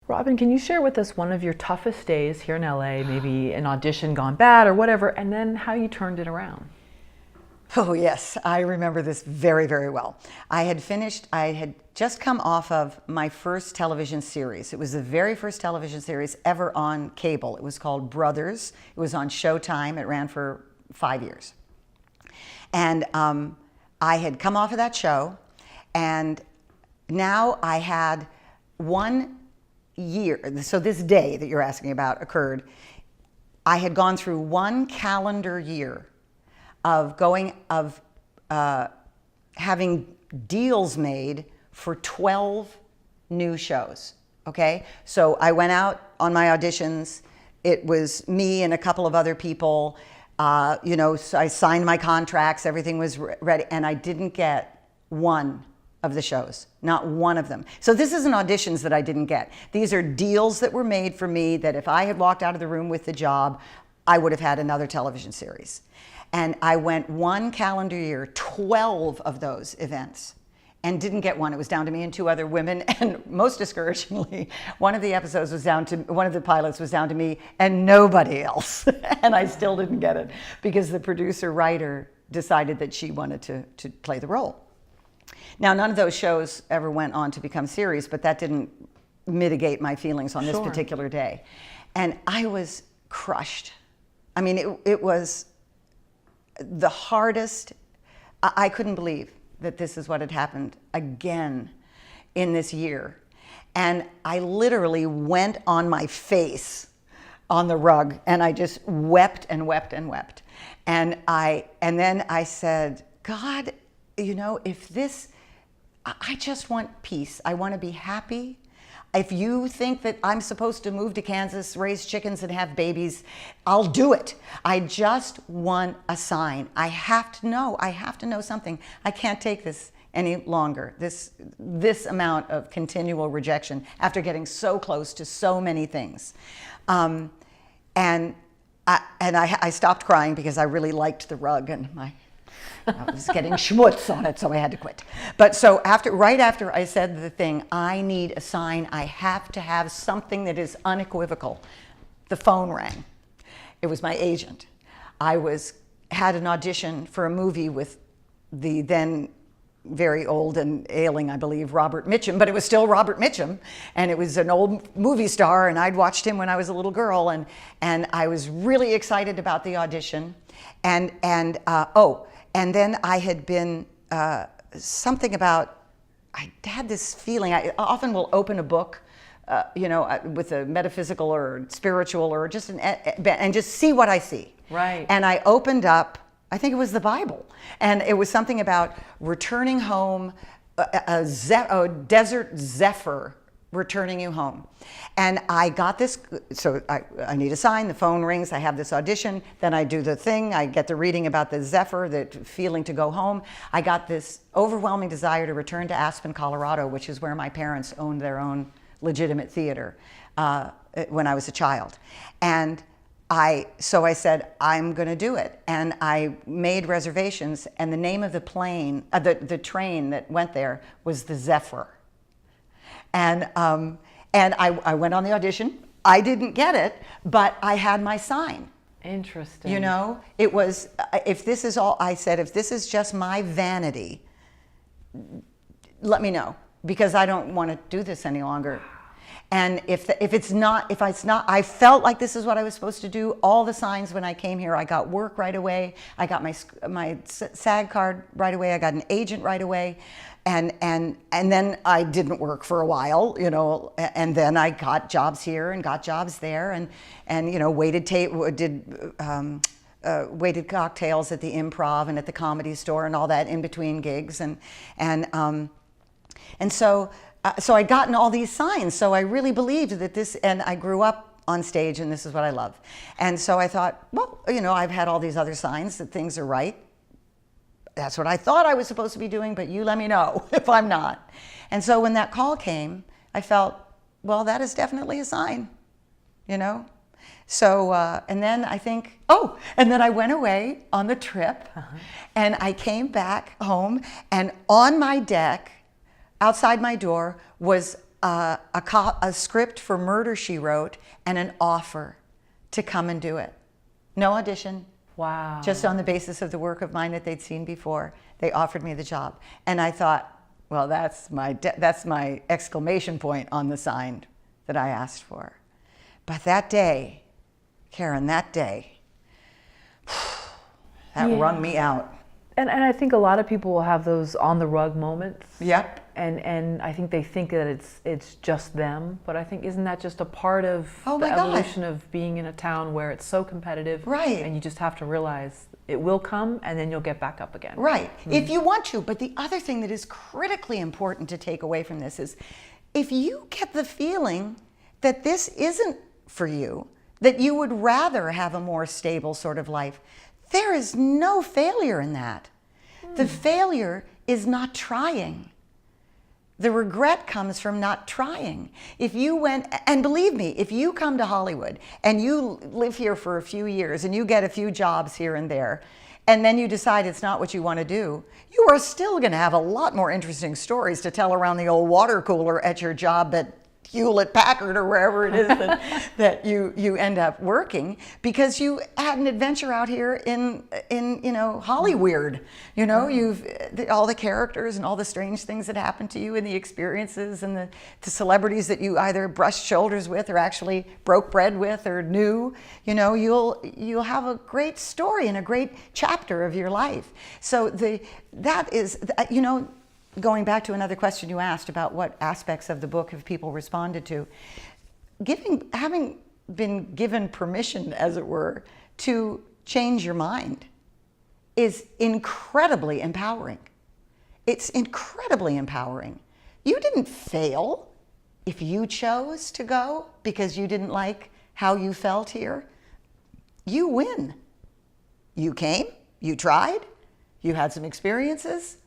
Robin, can you share with us one of your toughest days here in LA, maybe an audition gone bad or whatever, and then how you turned it around? Oh yes, I remember this very, very well. I had just come off of my first television series. It was the very first television series ever on cable. It was called Brothers. It was on Showtime. It ran for 5 years. And I had come off of that show, and now I had 1 year, so this day that you're asking about occurred, I had gone through 1 calendar year of having deals made for 12 new shows, okay? So I went out on my auditions. It was me and a couple of other people. You know, so I signed my contracts, everything was ready, and I didn't get one of the shows, not one of them. So this isn't auditions that I didn't get. These are deals that were made for me that if I had walked out of the room with the job, I would have had another television series. And I went 1 calendar year, 12 of those events, and didn't get one. It was down to me and 2 other women, and most discouragingly, one of the pilots was down to me and nobody else. And I still didn't get it because the producer-writer decided that she wanted to play the role. Now, none of those shows ever went on to become series, but that didn't mitigate my feelings on this particular day. And I was crushed. I mean, it was the hardest. I couldn't believe that this is what had happened again in this year. And I literally went on my face on the rug and I just wept and wept and wept. And then I said, God, you know, I just want peace. I want to be happy. If you think that I'm supposed to move to Kansas, raise chickens and have babies, I'll do it. I just want a sign. I have to know. I have to know something. I can't take this any longer. This amount of continual rejection after getting so close to so many things. And I stopped crying because I really liked the rug, and I was getting schmutz on it, so I had to quit. But so right after I said the thing, I need a sign, I have to have something that is unequivocal, the phone rang. It was my agent. I had an audition for a movie with the then very old and ailing, I believe, Robert Mitchum, but it was still Robert Mitchum, and it was an old movie star, and I'd watched him when I was a little girl, and I was really excited about the audition, and then I had been something about, I had this feeling, I often will open a book, with a metaphysical or spiritual or just and just see what I see. Right. And I opened up, I think it was the Bible, and it was something about returning home, a desert zephyr returning you home. And I got this, so I need a sign, the phone rings, I have this audition, then I do the thing, I get the reading about the zephyr, the feeling to go home. I got this overwhelming desire to return to Aspen, Colorado, which is where my parents owned their own legitimate theater when I was a child. And so I said, I'm going to do it. And I made reservations, and the name of the plane, the train that went there was the Zephyr. And I went on the audition. I didn't get it, but I had my sign. Interesting. You know, it was, if this is all, I said, if this is just my vanity, let me know, because I don't want to do this any longer. And if it's not, I felt like this is what I was supposed to do. All the signs when I came here, I got work right away. I got my SAG card right away. I got an agent right away. And then I didn't work for a while, you know, and then I got jobs here and got jobs there, and you know, waited cocktails at the Improv and at the Comedy Store and all that in between gigs, and so I'd gotten all these signs, so I really believed that this, and I grew up on stage, and this is what I love. And so I thought, well, you know, I've had all these other signs that things are right. That's what I thought I was supposed to be doing, but you let me know if I'm not. And so when that call came, I felt, well, that is definitely a sign, you know? So, and then I think, and then I went away on the trip, and I came back home, and on my deck, outside my door, was a script for Murder, She Wrote, and an offer to come and do it. No audition. Wow. Just on the basis of the work of mine that they'd seen before, they offered me the job. And I thought, well, that's my exclamation point on the sign that I asked for. But that day, Karen, that wrung me out. And I think a lot of people will have those on the rug moments. Yep. And I think they think that it's just them, but I think, isn't that just a part of the evolution of being in a town where it's so competitive? Right. And you just have to realize it will come, and then you'll get back up again. Right. If you want to. But the other thing that is critically important to take away from this is, if you get the feeling that this isn't for you, that you would rather have a more stable sort of life, there is no failure in that. The failure is not trying. The regret comes from not trying. If you went, and believe me, if you come to Hollywood and you live here for a few years and you get a few jobs here and there, and then you decide it's not what you want to do, you are still going to have a lot more interesting stories to tell around the old water cooler at your job at Hewlett-Packard or wherever it is that you end up working, because you had an adventure out here in you know, Hollyweird. You know, you've all the characters and all the strange things that happen to you, and the experiences and the celebrities that you either brushed shoulders with or actually broke bread with or knew. You know, you'll have a great story and a great chapter of your life. So that is, you know, going back to another question you asked about what aspects of the book have people responded to, having been given permission, as it were, to change your mind is incredibly empowering. It's incredibly empowering. You didn't fail. if you chose to go because you didn't like how you felt here, you win. You came, you tried, you had some experiences,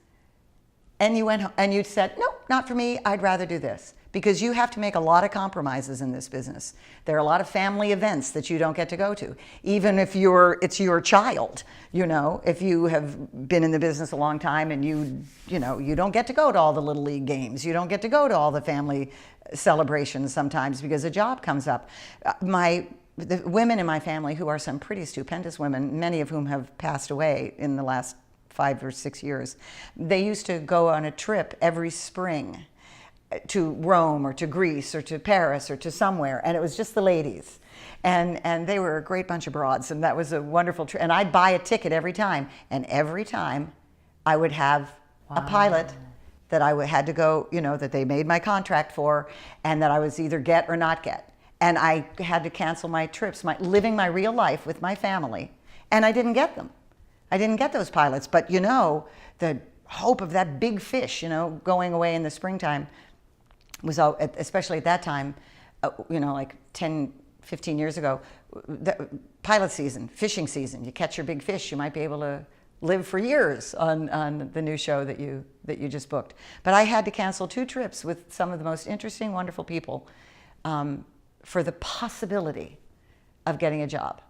and you went home, and you said, no, not for me, I'd rather do this. Because you have to make a lot of compromises in this business. There are a lot of family events that you don't get to go to, even if it's your child. You know, if you have been in the business a long time and you don't get to go to all the Little League games. You don't get to go to all the family celebrations sometimes because a job comes up. The women in my family, who are some pretty stupendous women, many of whom have passed away in the last 5 or 6 years, they used to go on a trip every spring to Rome or to Greece or to Paris or to somewhere, and it was just the ladies, and they were a great bunch of broads, and that was a wonderful trip. And I'd buy a ticket every time, and every time I would have a pilot that I had to go, that they made my contract for, and that I was either get or not get. And I had to cancel my trips, living my real life with my family, and I didn't get them. I didn't get those pilots, but the hope of that big fish, going away in the springtime was, especially at that time, like 10, 15 years ago, the pilot season, fishing season, you catch your big fish, you might be able to live for years on the new show that you just booked. But I had to cancel 2 trips with some of the most interesting, wonderful people for the possibility of getting a job,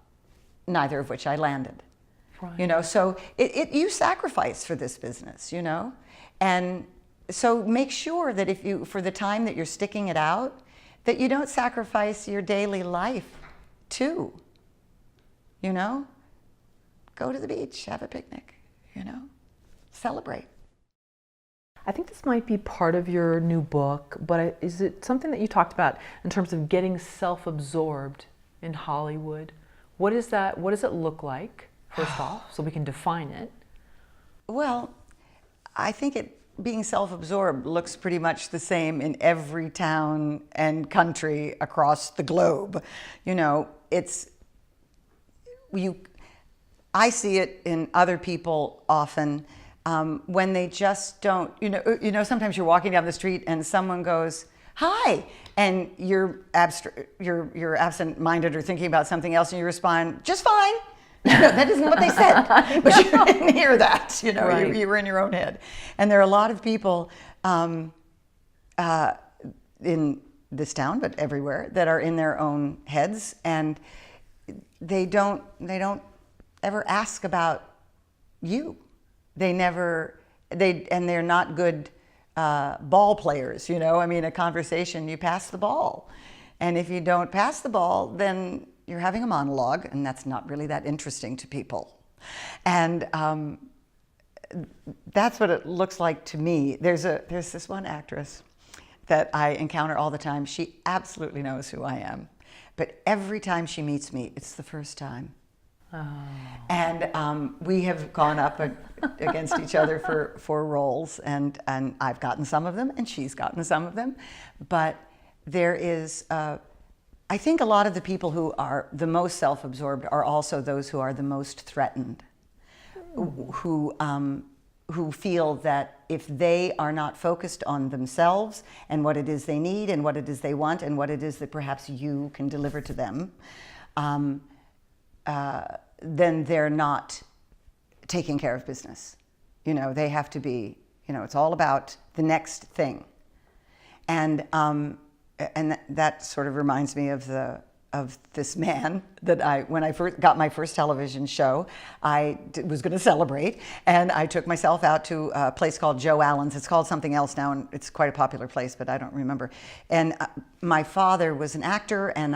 neither of which I landed. Right. So you sacrifice for this business, and so make sure that for the time that you're sticking it out, that you don't sacrifice your daily life too. Go to the beach, have a picnic, celebrate. I think this might be part of your new book, but is it something that you talked about in terms of getting self-absorbed in Hollywood? What is that? What does it look like, first off, so we can define it? Well, I think being self-absorbed looks pretty much the same in every town and country across the globe. I see it in other people often when they just don't, sometimes you're walking down the street and someone goes, hi, and you're absent-minded or thinking about something else, and you respond, just fine. That isn't what they said, but you didn't hear that. Right. You were in your own head. And there are a lot of people in this town, but everywhere, that are in their own heads, and they don't ever ask about you. They're not good ball players. A conversation, you pass the ball, and if you don't pass the ball, then you're having a monologue, and that's not really that interesting to people. And that's what it looks like to me. There's this one actress that I encounter all the time. She absolutely knows who I am. But every time she meets me, it's the first time. Oh. And we have gone up against each other for roles, and I've gotten some of them, and she's gotten some of them. But there is... I think a lot of the people who are the most self-absorbed are also those who are the most threatened, who feel that if they are not focused on themselves and what it is they need and what it is they want and what it is that perhaps you can deliver to them, then they're not taking care of business. They have to be, it's all about the next thing. And that sort of reminds me of this man that when I first got my first television show, I was going to celebrate, and I took myself out to a place called Joe Allen's. It's called something else now, and it's quite a popular place, but I don't remember. And my father was an actor, and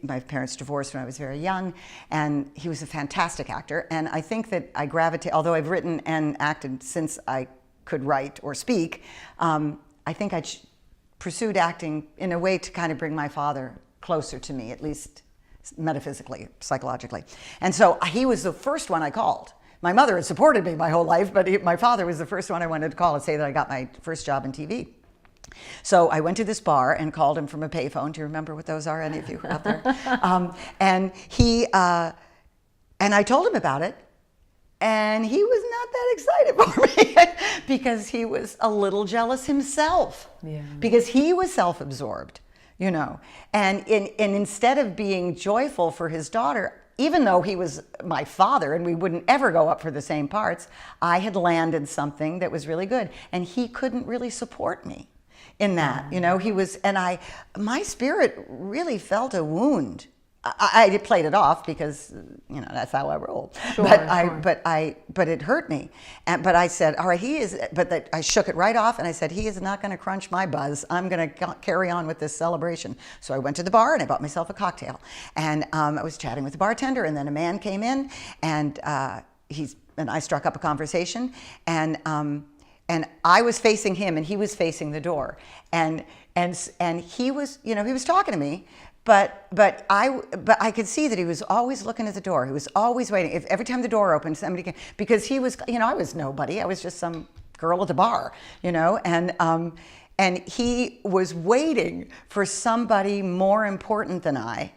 my parents divorced when I was very young, and he was a fantastic actor. And I think that I gravitate, although I've written and acted since I could write or speak, I think I pursued acting in a way to kind of bring my father closer to me, at least metaphysically, psychologically. And so he was the first one I called. My mother had supported me my whole life, but my father was the first one I wanted to call and say that I got my first job in TV. So I went to this bar and called him from a payphone. Do you remember what those are, any of you out there? And I told him about it, and he was not that excited for me because he was a little jealous himself. Yeah. Because he was self-absorbed, you know. And instead of being joyful for his daughter, even though he was my father and we wouldn't ever go up for the same parts, I had landed something that was really good. And he couldn't really support me in that, you know. He was, and my spirit really felt a wound. I played it off because, you know, that's how I roll. Sure, but it hurt me. But I said, all right, I shook it right off and I said, he is not going to crunch my buzz. I'm going to carry on with this celebration. So I went to the bar and I bought myself a cocktail. And I was chatting with the bartender, and then a man came in, and I struck up a conversation, and I was facing him and he was facing the door. And he was, you know, he was talking to me. But I could see that he was always looking at the door. He was always waiting. If every time the door opened, somebody came, because he was, you know, I was nobody. I was just some girl at the bar, you know, and he was waiting for somebody more important than I,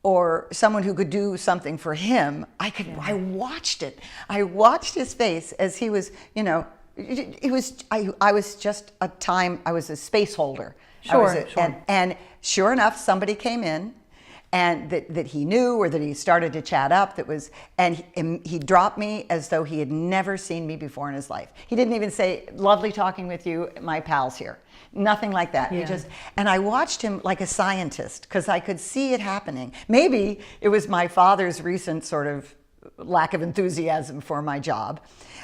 or someone who could do something for him. I watched it. I watched his face as he was, you know, I was just I was a space holder. Sure. And sure enough, somebody came in, and that he knew, or that he started to chat up. And he dropped me as though he had never seen me before in his life. He didn't even say, "Lovely talking with you, my pal's here." Nothing like that. Yeah. And I watched him like a scientist, because I could see it happening. Maybe it was my father's recent sort of lack of enthusiasm for my job.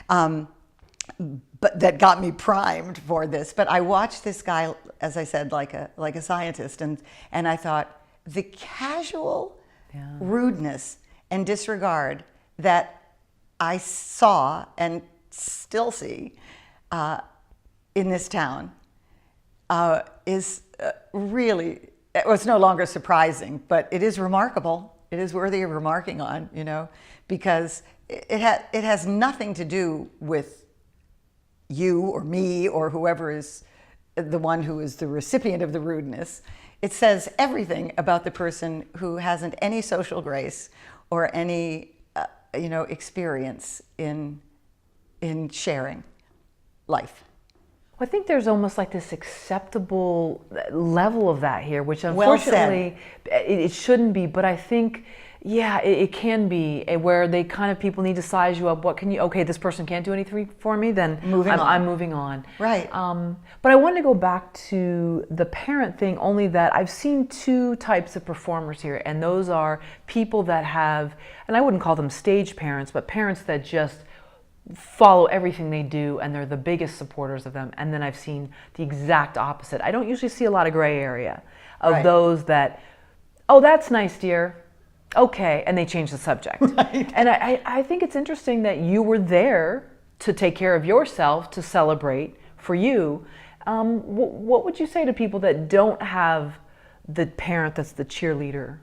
But that got me primed for this. But I watched this guy, as I said, like a scientist, and I thought, the casual rudeness and disregard that I saw and still see in this town is really, it's no longer surprising, but it is remarkable. It is worthy of remarking on, you know, because it has nothing to do with you or me or whoever is the one who is the recipient of the rudeness. It says everything about the person who hasn't any social grace or any you know, experience in sharing life. Well, I think there's almost like this acceptable level of that here, which unfortunately it shouldn't be, but I think, yeah, it can be, where they kind of, people need to size you up. What can you, okay, this person can't do anything for me, then I'm moving on. Right. But I wanted to go back to the parent thing, only that I've seen two types of performers here, and those are people that have, and I wouldn't call them stage parents, but parents that just follow everything they do and they're the biggest supporters of them. And then I've seen the exact opposite. I don't usually see a lot of gray area of those that, oh, that's nice, dear. Okay, and they change the subject. Right. And I think it's interesting that you were there to take care of yourself, to celebrate for you. What would you say to people that don't have the parent that's the cheerleader?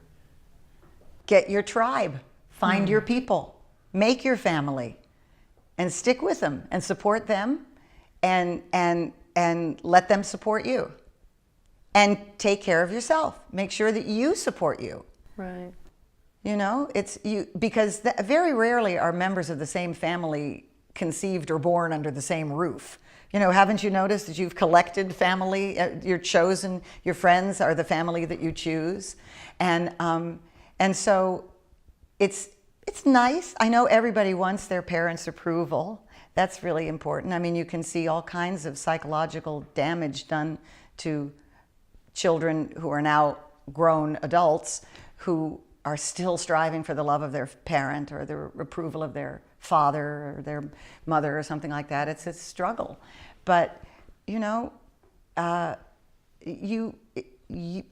Get your tribe, find your people, make your family, and stick with them and support them, and let them support you. And take care of yourself. Make sure that you support you. Right. You know, it's you, because very rarely are members of the same family conceived or born under the same roof. You know, haven't you noticed that you've collected family? Your friends are the family that you choose, and so it's nice. I know everybody wants their parents' approval. That's really important. I mean, you can see all kinds of psychological damage done to children who are now grown adults who are still striving for the love of their parent or the approval of their father or their mother or something like that. It's a struggle. But, you know, you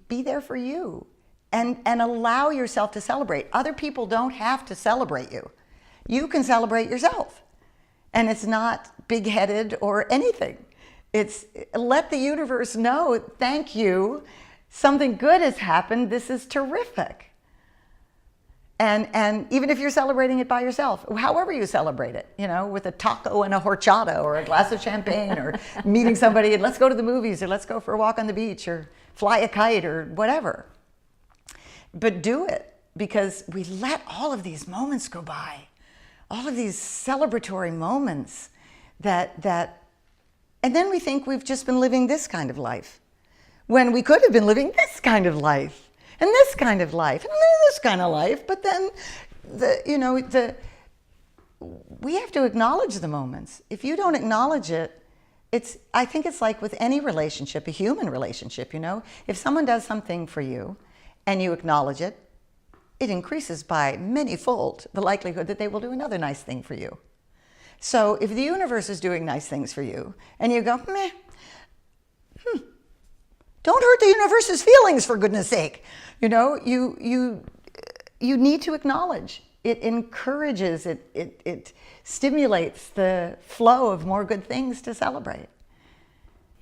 be there for you and allow yourself to celebrate. Other people don't have to celebrate you. You can celebrate yourself. And it's not big-headed or anything. It's let the universe know, thank you, something good has happened, this is terrific. And even if you're celebrating it by yourself, however you celebrate it, you know, with a taco and a horchata or a glass of champagne or meeting somebody and let's go to the movies or let's go for a walk on the beach or fly a kite or whatever. But do it, because we let all of these moments go by. all of these celebratory moments that, and then we think we've just been living this kind of life, when we could have been living this kind of life, and this kind of life, and this kind of life. But then, we have to acknowledge the moments. If you don't acknowledge it, I think it's like with any relationship, a human relationship, if someone does something for you and you acknowledge it, it increases by many-fold the likelihood that they will do another nice thing for you. So if the universe is doing nice things for you and you go, meh, don't hurt the universe's feelings, for goodness sake. You need to acknowledge. It encourages, it stimulates the flow of more good things to celebrate.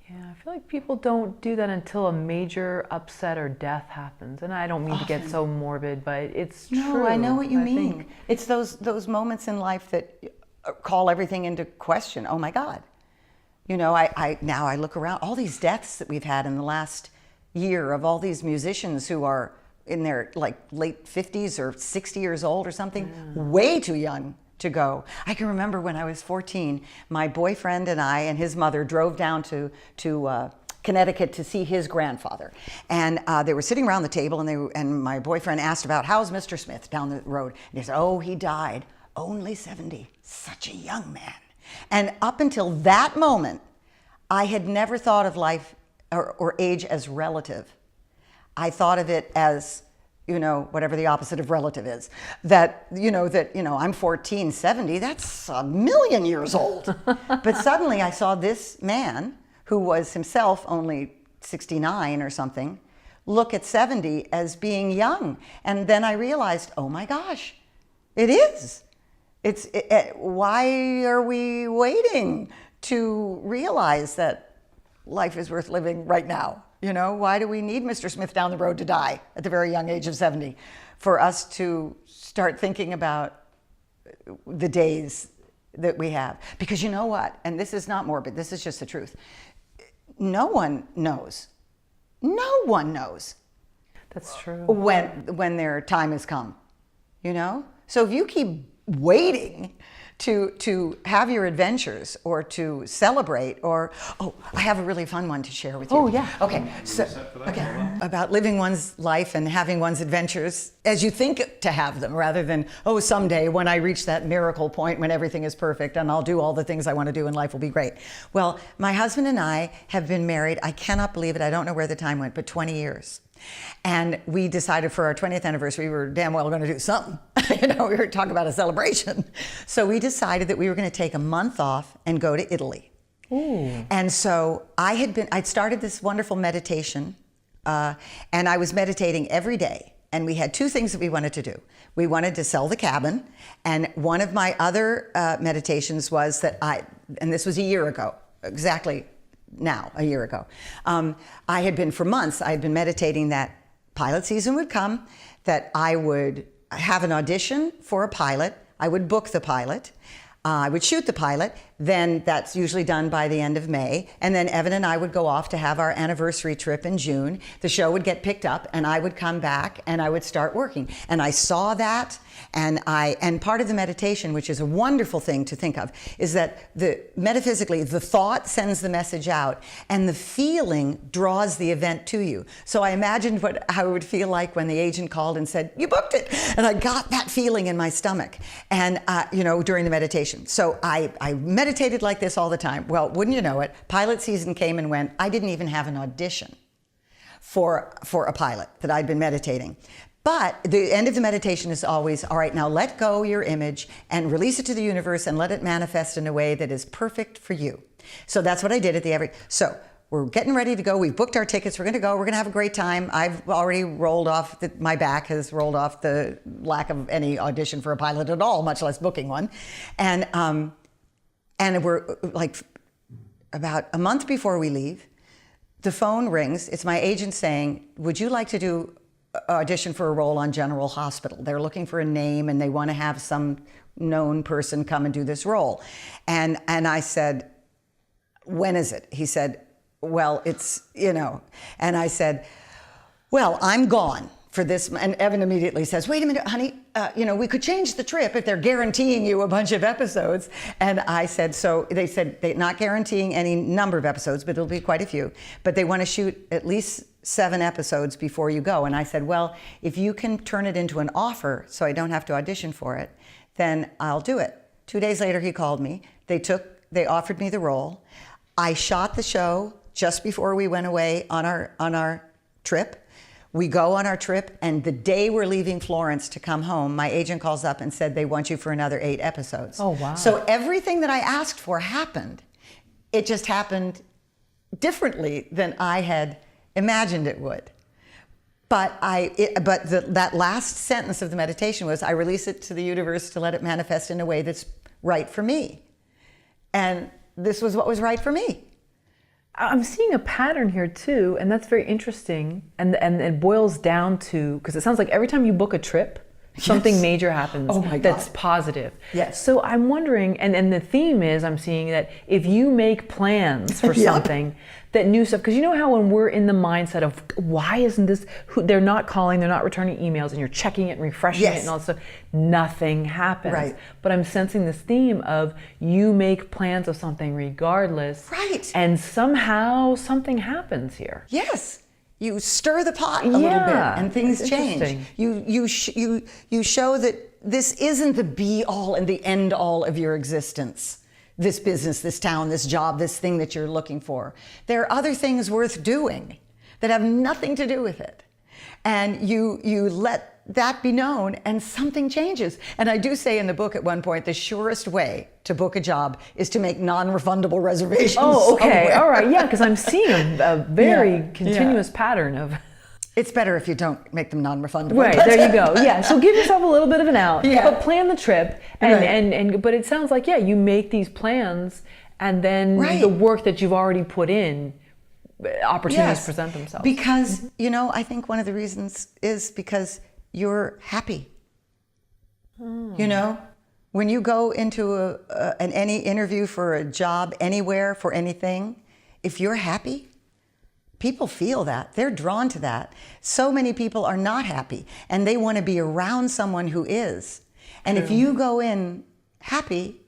Yeah, I feel like people don't do that until a major upset or death happens. And I don't mean to get so morbid, but it's true. No, I know what you mean. It's those moments in life that call everything into question. Oh my God. Now I look around, all these deaths that we've had in the last year of all these musicians who are in their late 50s or 60 years old or something, way too young to go. I can remember when I was 14, my boyfriend and I and his mother drove down to Connecticut to see his grandfather. And they were sitting around the table, and my boyfriend asked about, how's Mr. Smith down the road? And he said, oh, he died, only 70, such a young man. And up until that moment, I had never thought of life or age as relative. I thought of it as, whatever the opposite of relative is. I'm 14, 70, that's a million years old. But suddenly I saw this man, who was himself only 69 or something, look at 70 as being young. And then I realized, oh my gosh, it is. Why are we waiting to realize that life is worth living right now? Why do we need Mr. Smith down the road to die at the very young age of 70 for us to start thinking about the days that we have? Because you know what? And this is not morbid. This is just the truth. No one knows. No one knows. That's true. When their time has come, So if you keep waiting to have your adventures or to celebrate, or I have a really fun one to share with you. Oh yeah. Okay. So about living one's life and having one's adventures as you think to have them, rather than someday when I reach that miracle point when everything is perfect and I'll do all the things I want to do and life will be great. Well, my husband and I have been married, I cannot believe it, I don't know where the time went, but 20 years. And we decided for our 20th anniversary, we were damn well going to do something. We were talking about a celebration. So we decided that we were going to take a month off and go to Italy. Ooh. And so I'd started this wonderful meditation, and I was meditating every day. And we had two things that we wanted to do. We wanted to sell the cabin. And one of my other meditations was that and this was a year ago, exactly now, a year ago. For months, I had been meditating that pilot season would come, that I would have an audition for a pilot, I would book the pilot, I would shoot the pilot, then that's usually done by the end of May, and then Evan and I would go off to have our anniversary trip in June. The show would get picked up, and I would come back, and I would start working. And I saw that, and part of the meditation, which is a wonderful thing to think of, is that metaphysically, the thought sends the message out, and the feeling draws the event to you. So I imagined how it would feel like when the agent called and said, "You booked it," and I got that feeling in my stomach, and during the meditation. So I meditated like this all the time. Well, wouldn't you know it, pilot season came and went. I didn't even have an audition for a pilot that I'd been meditating. But the end of the meditation is always, all right, now let go your image and release it to the universe and let it manifest in a way that is perfect for you. So that's what I did at the every. So we're getting ready to go. We've booked our tickets. We're going to go. We're going to have a great time. I've already rolled off, my back has rolled off the lack of any audition for a pilot at all, much less booking one. And we're like about a month before we leave, the phone rings. It's my agent saying, would you like to do audition for a role on General Hospital? They're looking for a name and they want to have some known person come and do this role. And I said, when is it? He said, well, it's, and I said, well, I'm gone for this. And Evan immediately says, wait a minute, honey, we could change the trip if they're guaranteeing you a bunch of episodes. And I said, so they said they're not guaranteeing any number of episodes, but it'll be quite a few. But they want to shoot at least 7 episodes before you go. And I said, well, if you can turn it into an offer so I don't have to audition for it, then I'll do it. 2 days later, he called me. They offered me the role. I shot the show just before we went away on our trip. We go on our trip, and the day we're leaving Florence to come home, my agent calls up and said they want you for another 8 episodes. Oh, wow. So everything that I asked for happened. It just happened differently than I had imagined it would. But that last sentence of the meditation was, I release it to the universe to let it manifest in a way that's right for me. And this was what was right for me. I'm seeing a pattern here too, and that's very interesting. And it boils down to, because it sounds like every time you book a trip, something major happens that's positive. Yes. So I'm wondering, and the theme is, I'm seeing that if you make plans for something, that new stuff, because you know how when we're in the mindset of why isn't this, they're not calling, they're not returning emails, and you're checking it and refreshing it and all that stuff, nothing happens. Right. But I'm sensing this theme of you make plans of something regardless. Right. And somehow something happens here. Yes. You stir the pot a little bit, and things change. You show that this isn't the be all and the end all of your existence. This business, this town, this job, this thing that you're looking for. There are other things worth doing that have nothing to do with it. And you let that be known, and something changes. And I do say in the book at one point, the surest way to book a job is to make non-refundable reservations. Oh, okay. Somewhere. All right. Yeah, because I'm seeing a very continuous pattern of... It's better if you don't make them non-refundable. Right, there you go. Yeah, so give yourself a little bit of an out, but plan the trip. But it sounds like, you make these plans, and then the work that you've already put in, opportunities present themselves. Because, I think one of the reasons is because you're happy. When you go into any interview for a job anywhere, for anything, if you're happy, people feel that. They're drawn to that. So many people are not happy, and they want to be around someone who is. And if you go in happy,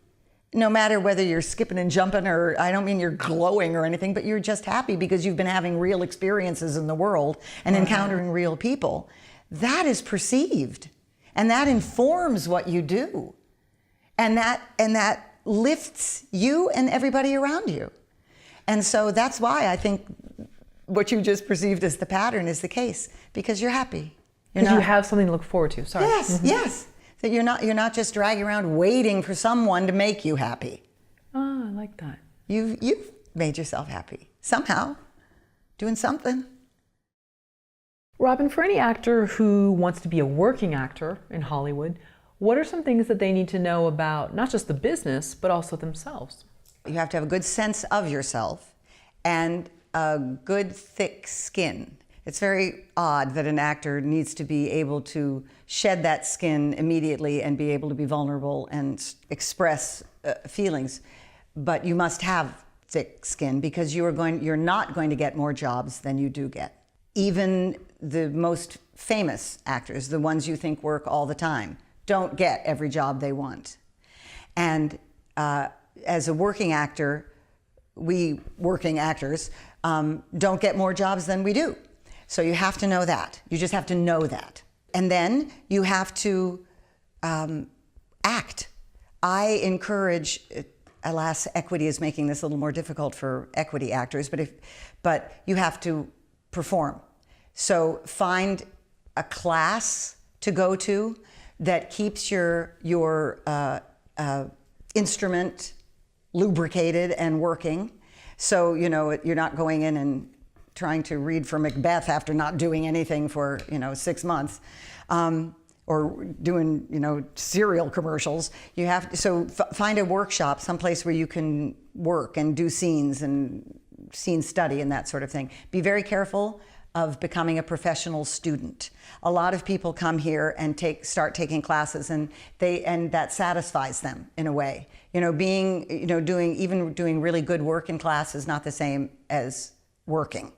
no matter whether you're skipping and jumping, or I don't mean you're glowing or anything, but you're just happy because you've been having real experiences in the world and encountering real people, that is perceived. And that informs what you do. And that lifts you and everybody around you. And so that's why I think what you just perceived as the pattern is the case, because you're happy. Because you have something to look forward to. Sorry. Yes, yes. That you're not just dragging around waiting for someone to make you happy. Oh, I like that. You've made yourself happy somehow, doing something. Robin, for any actor who wants to be a working actor in Hollywood, what are some things that they need to know about not just the business, but also themselves? You have to have a good sense of yourself and a good thick skin. It's very odd that an actor needs to be able to shed that skin immediately and be able to be vulnerable and express feelings. But you must have thick skin, because you're not going to get more jobs than you do get. Even the most famous actors, the ones you think work all the time, don't get every job they want. And as a working actor, we working actors don't get more jobs than we do. So you have to know that. You just have to know that. And then you have to act. I encourage, alas, equity is making this a little more difficult for equity actors, but you have to perform. So find a class to go to that keeps your instrument lubricated and working. So, you're not going in and trying to read for Macbeth after not doing anything for, 6 months, or doing, cereal commercials. You have to, find a workshop, someplace where you can work and do scenes and scene study and that sort of thing. Be very careful of becoming a professional student. A lot of people come here and start taking classes, and that satisfies them in a way. Doing really good work in class is not the same as working.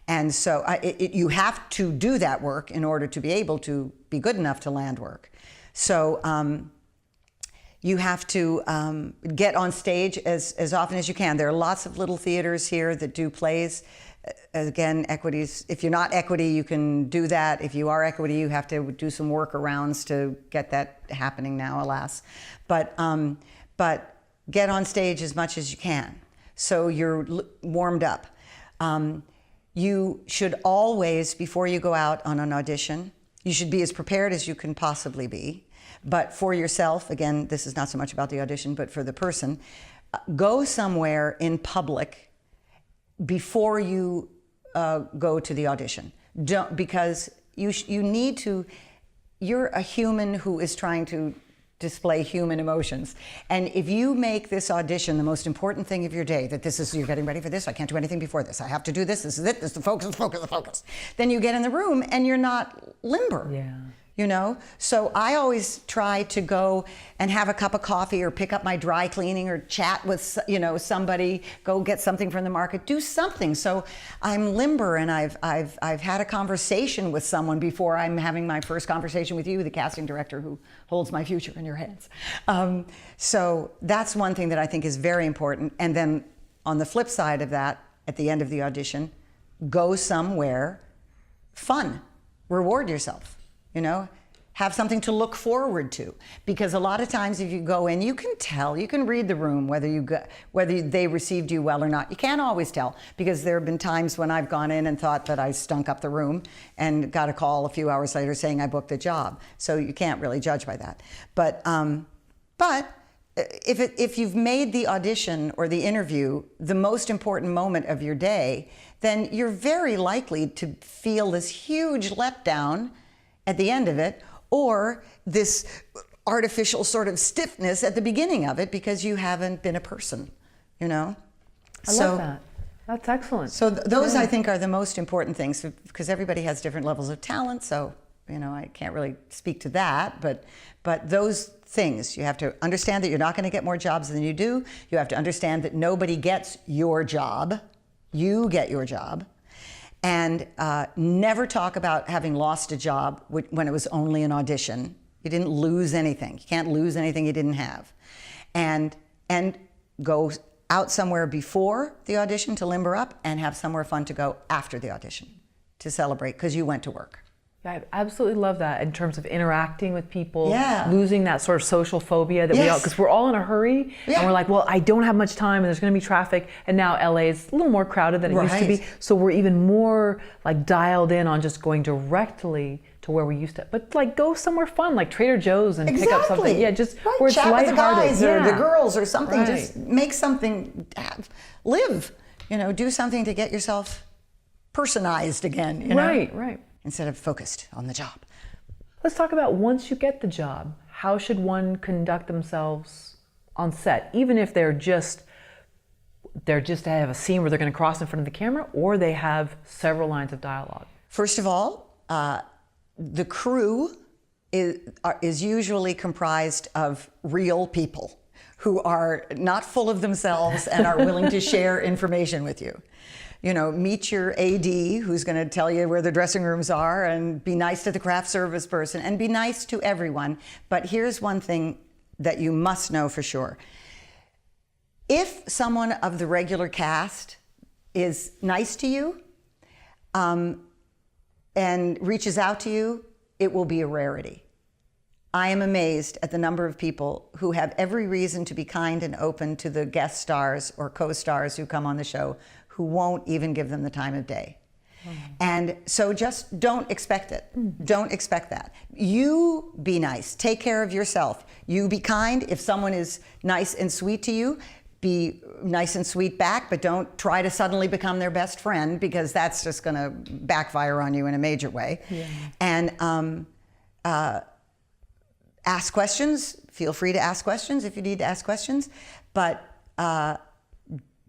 And so you have to do that work in order to be able to be good enough to land work. So you have to get on stage as often as you can. There are lots of little theaters here that do plays. Again, equities. If you're not equity, you can do that. If you are equity, you have to do some workarounds to get that happening now, alas. But get on stage as much as you can, so you're warmed up. You should always, before you go out on an audition, you should be as prepared as you can possibly be. But for yourself, again, this is not so much about the audition, but for the person, go somewhere in public before you go to the audition. Because you need to, you're a human who is trying to display human emotions. And if you make this audition the most important thing of your day, that this is, you're getting ready for this, I can't do anything before this, I have to do this is it, this is the focus. Then you get in the room and you're not limber. Yeah. You know, so I always try to go and have a cup of coffee or pick up my dry cleaning or chat with, you know, somebody, go get something from the market, do something. So I'm limber, and I've had a conversation with someone before I'm having my first conversation with you, the casting director who holds my future in your hands. So that's one thing that I think is very important. And then on the flip side of that, at the end of the audition, go somewhere fun, reward yourself. You know, have something to look forward to, because a lot of times if you go in, you can tell, you can read the room whether they received you well or not. You can't always tell, because there have been times when I've gone in and thought that I stunk up the room and got a call a few hours later saying I booked the job. So you can't really judge by that. But if you've made the audition or the interview the most important moment of your day, then you're very likely to feel this huge letdown at the end of it, or this artificial sort of stiffness at the beginning of it, because you haven't been a person, you know? I love that. That's excellent. So those, I think, are the most important things, because everybody has different levels of talent, so, you know, I can't really speak to that, but those things, you have to understand that you're not going to get more jobs than you do. You have to understand that nobody gets your job. You get your job. And never talk about having lost a job when it was only an audition. You didn't lose anything. You can't lose anything you didn't have. And go out somewhere before the audition to limber up, and have somewhere fun to go after the audition to celebrate, because you went to work. I absolutely love that, in terms of interacting with people, Yeah. losing that sort of social phobia that we all, because we're all in a hurry, Yeah. and we're like, well, I don't have much time, and there's going to be traffic, and now LA is a little more crowded than it used to be, Right. so we're even more like dialed in on just going directly to where we used to. But like, go somewhere fun, like Trader Joe's, and pick up something. Yeah, just right. where it's Chat with the lighthearted. guys or the girls or something. Right. Just make something, live. You know, do something to get yourself personized again. You know? Right. Instead of focused on the job. Let's talk about, once you get the job, how should one conduct themselves on set, even if they're just have a scene where they're going to cross in front of the camera, or they have several lines of dialogue. First of all, the crew is usually comprised of real people who are not full of themselves and are willing to share information with you. You know, meet your AD, who's going to tell you where the dressing rooms are, and be nice to the craft service person, and be nice to everyone. But here's one thing that you must know for sure. If someone of the regular cast is nice to you and reaches out to you, it will be a rarity. I am amazed at the number of people who have every reason to be kind and open to the guest stars or co-stars who come on the show, who won't even give them the time of day. And so just don't expect it. Don't expect that. You be nice. Take care of yourself. You be kind. If someone is nice and sweet to you, be nice and sweet back, but don't try to suddenly become their best friend, because that's just going to backfire on you in a major way. Yeah. And ask questions. Feel free to ask questions if you need to ask questions, but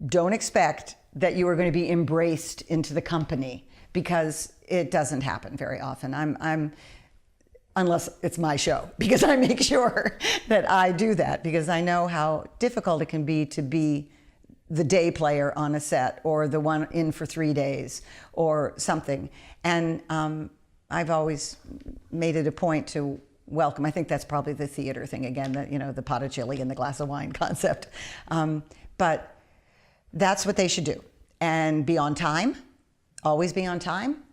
don't expect that you are going to be embraced into the company, because it doesn't happen very often. Unless it's my show, because I make sure that I do that, because I know how difficult it can be to be the day player on a set, or the one in for 3 days, or something. And I've always made it a point to welcome. I think that's probably the theater thing again, that, you know, the pot of chili and the glass of wine concept. But that's what they should do. And be on time, always be on time.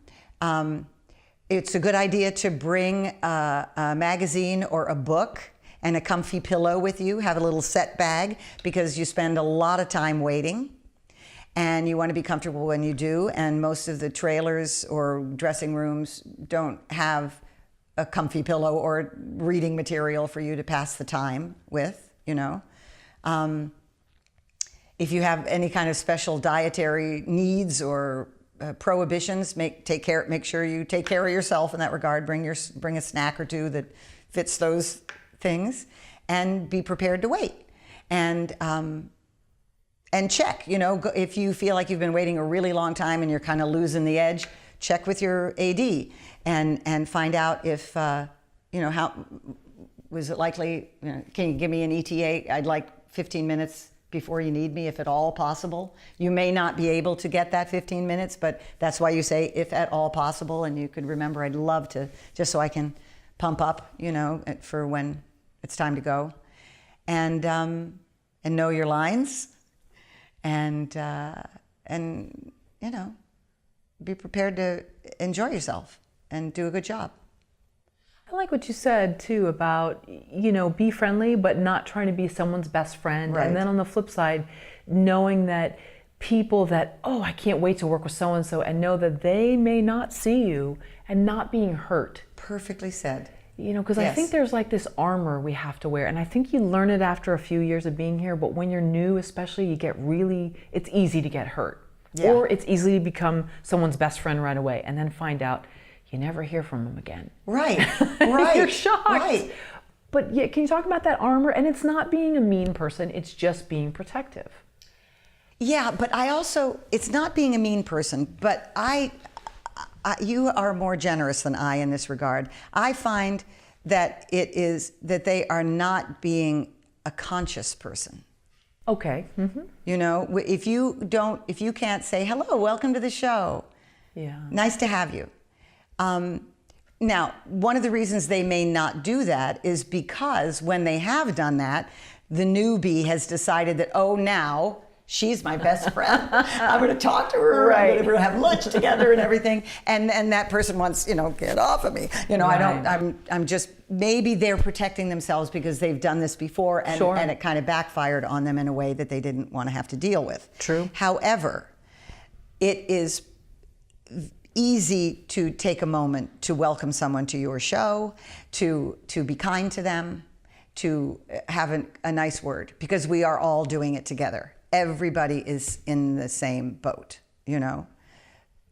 It's a good idea to bring a magazine or a book and a comfy pillow with you. Have a little set bag, because you spend a lot of time waiting and you want to be comfortable when you do. And most of the trailers or dressing rooms don't have a comfy pillow or reading material for you to pass the time with, you know. If you have any kind of special dietary needs or prohibitions, make sure you take care of yourself in that regard. Bring a snack or two that fits those things, and be prepared to wait. And check, you know, if you feel like you've been waiting a really long time and you're kind of losing the edge, check with your AD and find out if, you know, how was it likely, you know, can you give me an ETA? I'd like 15 minutes before you need me, if at all possible. You may not be able to get that 15 minutes, but that's why you say, if at all possible. And you could remember, I'd love to, just so I can pump up, you know, for when it's time to go. And know your lines, and you know, be prepared to enjoy yourself and do a good job. I like what you said too about, you know, be friendly, but not trying to be someone's best friend. Right. And then on the flip side, knowing that people that, oh, I can't wait to work with so-and-so, and know that they may not see you, and not being hurt. Perfectly said. You know, because Yes. I think there's like this armor we have to wear. And I think you learn it after a few years of being here, but when you're new especially, it's easy to get hurt. Yeah. Or it's easy to become someone's best friend right away, and then find out you never hear from them again. Right, right. You're shocked. Right. But yeah, can you talk about that armor? And it's not being a mean person, it's just being protective. Yeah, but it's not being a mean person, but you are more generous than I in this regard. I find that that they are not being a conscious person. Okay. Mm-hmm. You know, if you can't say, hello, welcome to the show. Yeah. Nice to have you. Now, one of the reasons they may not do that is because when they have done that, the newbie has decided that, oh, now she's my best friend. I'm going to talk to her. Right. We're going to have lunch together and everything. And that person wants, you know, get off of me. You know, Right. I'm just, maybe they're protecting themselves because they've done this before, and, Sure. and it kind of backfired on them in a way that they didn't want to have to deal with. True. However, it is easy to take a moment to welcome someone to your show, to be kind to them, to have a nice word, because we are all doing it together. Everybody is in the same boat, you know.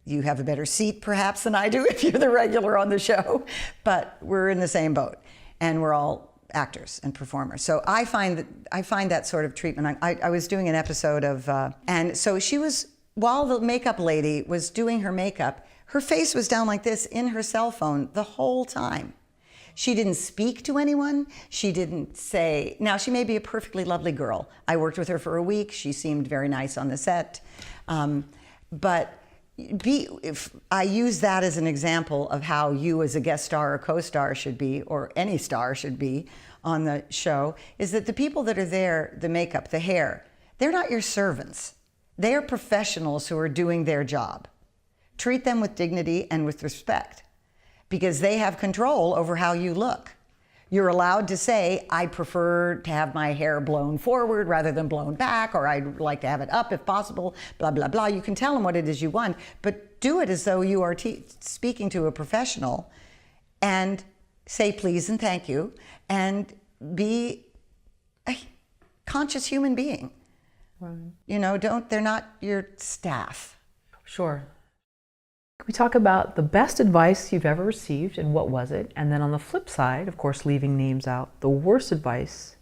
You have a better seat perhaps than I do if you're the regular on the show, but we're in the same boat, and we're all actors and performers. So I find that sort of treatment. I was doing an episode of, and so she was, while the makeup lady was doing her makeup, her face was down like this in her cell phone the whole time. She didn't speak to anyone. She didn't say, now she may be a perfectly lovely girl. I worked with her for a week. She seemed very nice on the set. But if I use that as an example of how you as a guest star or co-star should be, or any star should be on the show, is that the people that are there, the makeup, the hair, they're not your servants. They are professionals who are doing their job. Treat them with dignity and with respect, because they have control over how you look. You're allowed to say, I prefer to have my hair blown forward rather than blown back, or I'd like to have it up if possible, blah, blah, blah. You can tell them what it is you want, but do it as though you are speaking to a professional, and say please and thank you, and be a conscious human being. Right. You know, they're not your staff. Sure. We talk about the best advice you've ever received and what was it, and then on the flip side, of course, leaving names out, the worst advice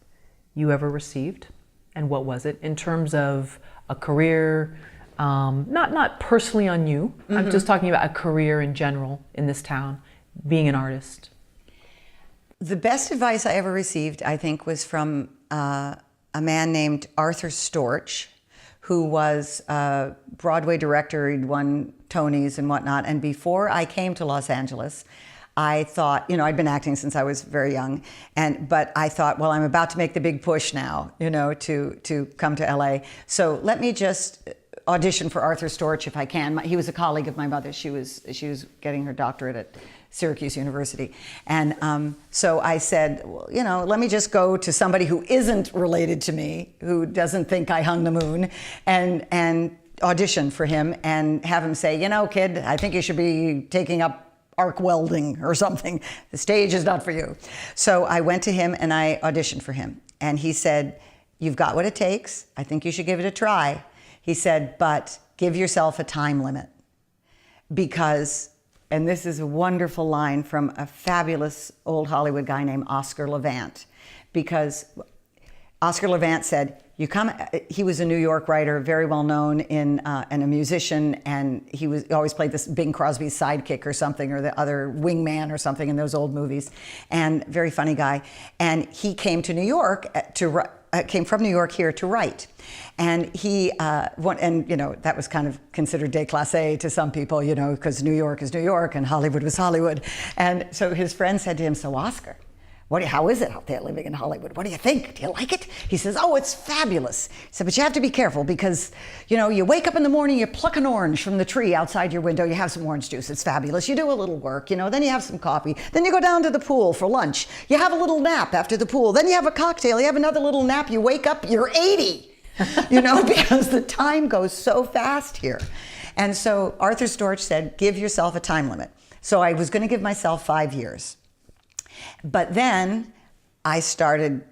you ever received and what was it, in terms of a career, not personally on you. Mm-hmm. I'm just talking about a career in general in this town, being an artist. The best advice I ever received, I think, was from a man named Arthur Storch, who was a Broadway director. He'd won Tonys and whatnot. And before I came to Los Angeles, I thought, I'd been acting since I was very young, but I thought, well, I'm about to make the big push now, to come to LA. So let me just audition for Arthur Storch if I can. He was a colleague of my mother. She was getting her doctorate at Syracuse University. And so I said, well, let me just go to somebody who isn't related to me, who doesn't think I hung the moon, and audition for him and have him say, kid, I think you should be taking up arc welding or something. The stage is not for you. So I went to him and I auditioned for him. And he said, you've got what it takes. I think you should give it a try. He said, but give yourself a time limit. Because, and this is a wonderful line from a fabulous old Hollywood guy named Oscar Levant, because Oscar Levant said, he was a New York writer, very well known and a musician, and he always played this Bing Crosby's sidekick or something, or the other wingman or something in those old movies, and very funny guy. And he came to New York came from New York here to write. And he, that was kind of considered déclassé to some people, because New York is New York and Hollywood was Hollywood. And so his friend said to him, so Oscar, how is it out there living in Hollywood? What do you think? Do you like it? He says, oh, it's fabulous. He said, but you have to be careful because, you wake up in the morning, you pluck an orange from the tree outside your window, you have some orange juice, it's fabulous. You do a little work, then you have some coffee. Then you go down to the pool for lunch. You have a little nap after the pool. Then you have a cocktail, you have another little nap, you wake up, you're 80, because the time goes so fast here. And so Arthur Storch said, give yourself a time limit. So I was going to give myself 5 years. But then I started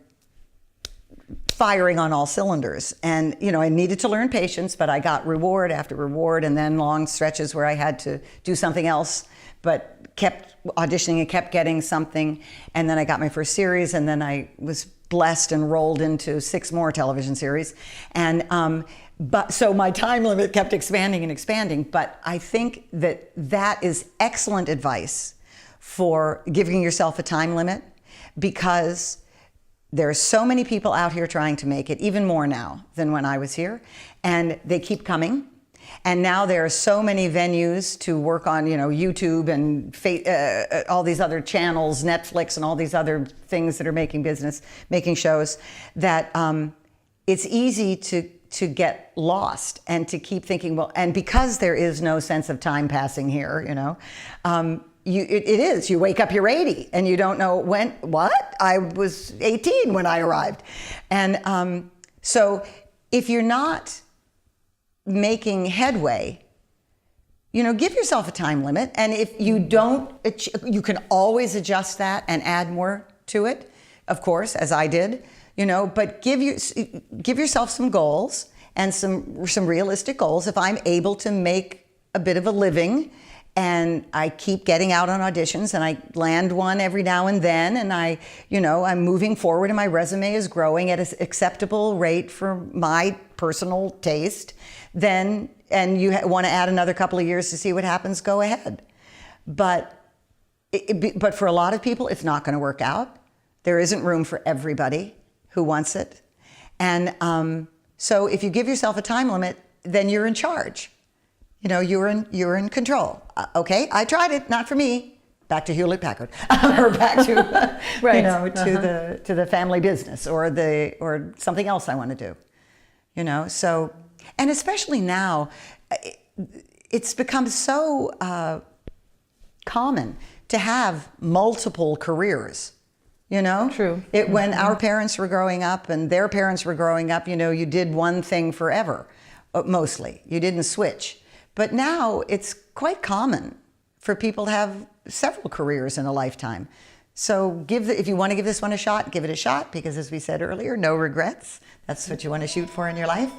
firing on all cylinders. And, I needed to learn patience, but I got reward after reward, and then long stretches where I had to do something else, but kept auditioning and kept getting something. And then I got my first series, and then I was blessed and rolled into 6 more television series. And so my time limit kept expanding and expanding. But I think that is excellent advice for giving yourself a time limit, because there are so many people out here trying to make it, even more now than when I was here, and they keep coming. And now there are so many venues to work on, YouTube and all these other channels, Netflix and all these other things that are making shows, that it's easy to get lost and to keep thinking, well, and because there is no sense of time passing here, it is. You wake up, you're 80, and you don't know when, what? I was 18 when I arrived. And so if you're not making headway, give yourself a time limit. And if you don't, you can always adjust that and add more to it, of course, as I did, but give yourself some goals and some realistic goals. If I'm able to make a bit of a living, and I keep getting out on auditions, and I land one every now and then, and I'm moving forward, and my resume is growing at an acceptable rate for my personal taste, and you want to add another couple of years to see what happens, go ahead. But for a lot of people, it's not going to work out. There isn't room for everybody who wants it. And so if you give yourself a time limit, then you're in charge. You're in control. Okay, I tried it, not for me. Back to Hewlett Packard, or back to right. to the family business, or something else I want to do. So, and especially now, it's become so common to have multiple careers. True. When our parents were growing up and their parents were growing up, you did one thing forever, mostly. You didn't switch. But now it's quite common for people to have several careers in a lifetime. So if you want to give this one a shot, give it a shot, because as we said earlier, no regrets. That's what you want to shoot for in your life.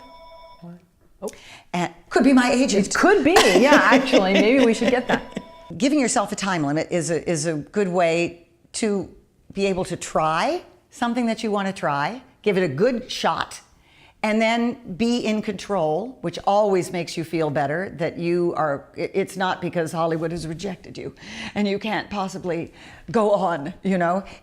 Oh. And could be my agent. It could be, yeah, actually. Maybe we should get that. Giving yourself a time limit is a good way to be able to try something that you want to try, give it a good shot, and then be in control, which always makes you feel better that it's not because Hollywood has rejected you and you can't possibly go on,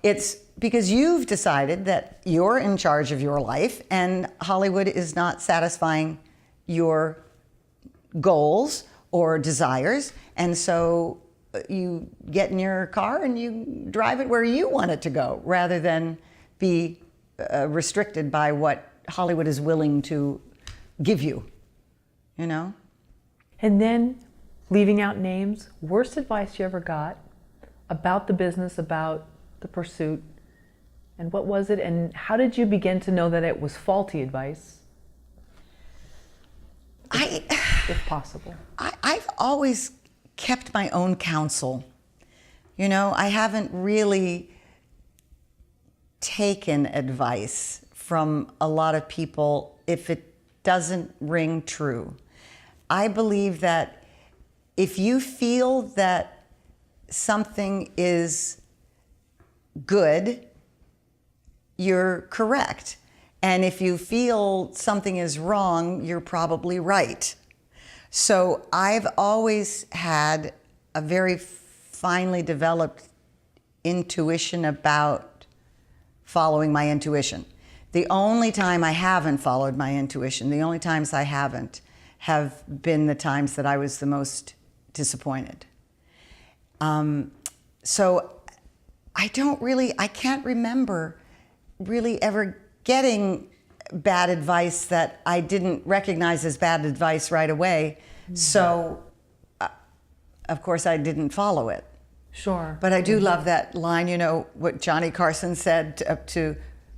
It's because you've decided that you're in charge of your life and Hollywood is not satisfying your goals or desires. And so you get in your car and you drive it where you want it to go, rather than be restricted by what Hollywood is willing to give you, you know? And then, leaving out names, worst advice you ever got about the business, about the pursuit, and what was it, and how did you begin to know that it was faulty advice? If possible. I've always kept my own counsel. You know, I haven't really taken advice from a lot of people if it doesn't ring true. I believe that if you feel that something is good, you're correct. And if you feel something is wrong, you're probably right. So I've always had a very finely developed intuition about following my intuition. The only time I haven't followed my intuition, the only times I haven't, have been the times that I was the most disappointed. So I can't remember really ever getting bad advice that I didn't recognize as bad advice right away. So, of course, I didn't follow it. Sure. But I do love that line, you know, what Johnny Carson said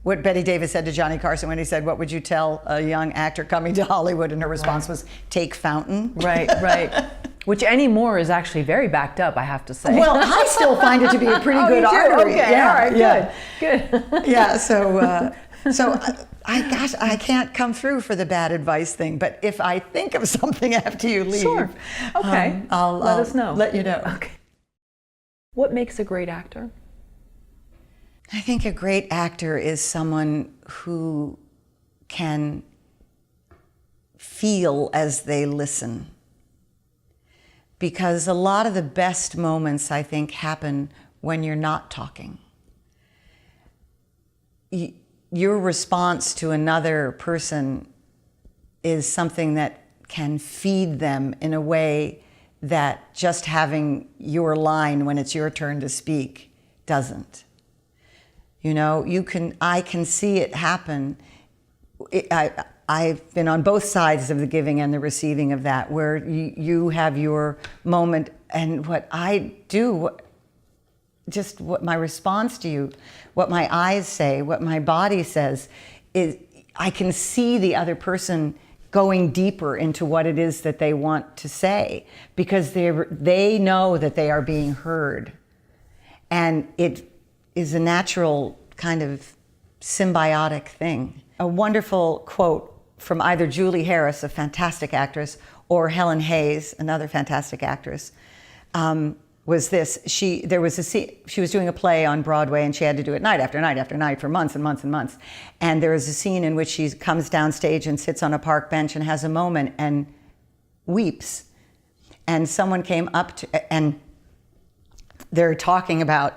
what Betty Davis said to Johnny Carson when he said, "What would you tell a young actor coming to Hollywood?" And her response was, "Take Fountain." Right, right. Which anymore is actually very backed up, I have to say. Well, I still find it to be a pretty good you do? artery. Okay, Yeah, all right, yeah. good. Yeah, so I can't come through for the bad advice thing, but if I think of something after you leave, Sure. Okay. I'll let us know. Let you know. Okay. What makes a great actor? I think a great actor is someone who can feel as they listen. Because a lot of the best moments, I think, happen when you're not talking. Your response to another person is something that can feed them in a way that just having your line when it's your turn to speak doesn't. You know, I can see it happen. I've been on both sides of the giving and the receiving of that, where you have your moment, and what I do, just what my response to you, what my eyes say, what my body says, is I can see the other person going deeper into what it is that they want to say, because they know that they are being heard. And it is a natural kind of symbiotic thing. A wonderful quote from either Julie Harris, a fantastic actress, or Helen Hayes, another fantastic actress, was this. She was doing a play on Broadway, and she had to do it night after night after night for months and months and months. And there is a scene in which she comes downstage and sits on a park bench and has a moment and weeps. And someone came up to, and they're talking about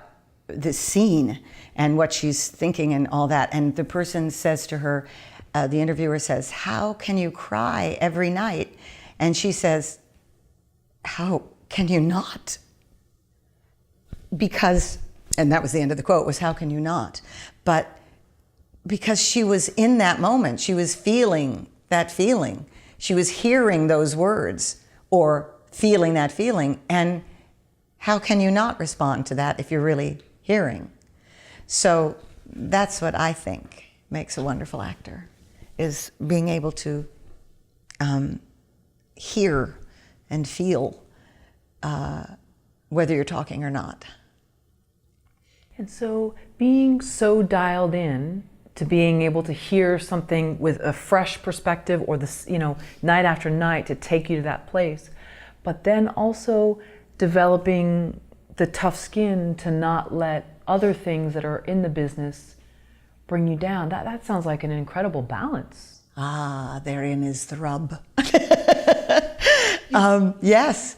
the scene and what she's thinking and all that. And the person says to her, the interviewer says, "How can you cry every night?" And she says, "How can you not?" Because, and that was the end of the quote, was "How can you not?" But because she was in that moment, she was feeling that feeling. She was hearing those words or feeling that feeling. And how can you not respond to that if you're really hearing? So that's what I think makes a wonderful actor, is being able to hear and feel whether you're talking or not. And so being so dialed in to being able to hear something with a fresh perspective, or this, night after night, to take you to that place, but then also developing the tough skin to not let other things that are in the business bring you down. That sounds like an incredible balance. Ah, therein is the rub. Yes,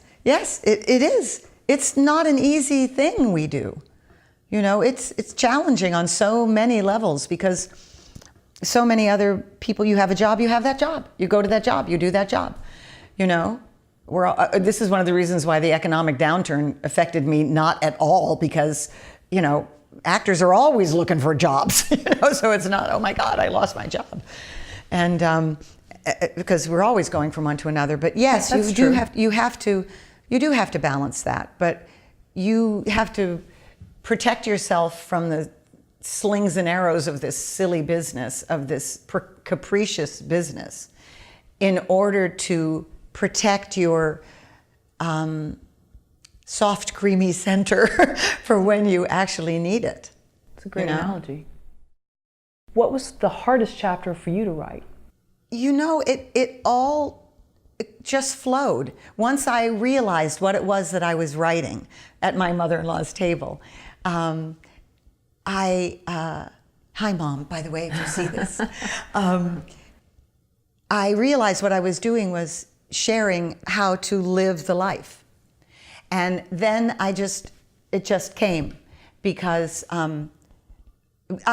it is. It's not an easy thing we do. It's challenging on so many levels, because so many other people, you have a job, you have that job. You go to that job, you do that job. You know, this is one of the reasons why the economic downturn affected me not at all, because, you know, actors are always looking for jobs, you know, so it's not, oh my God, I lost my job. And because we're always going from one to another. But yes, you do have to balance that. But you have to protect yourself from the slings and arrows of this silly business, of this capricious business, in order to protect your soft, creamy center for when you actually need it. It's a great analogy. What was the hardest chapter for you to write? You know, it just flowed. Once I realized what it was that I was writing at my mother-in-law's table, hi Mom, by the way, if you see this. I realized what I was doing was sharing how to live the life. And then it just came, because I'll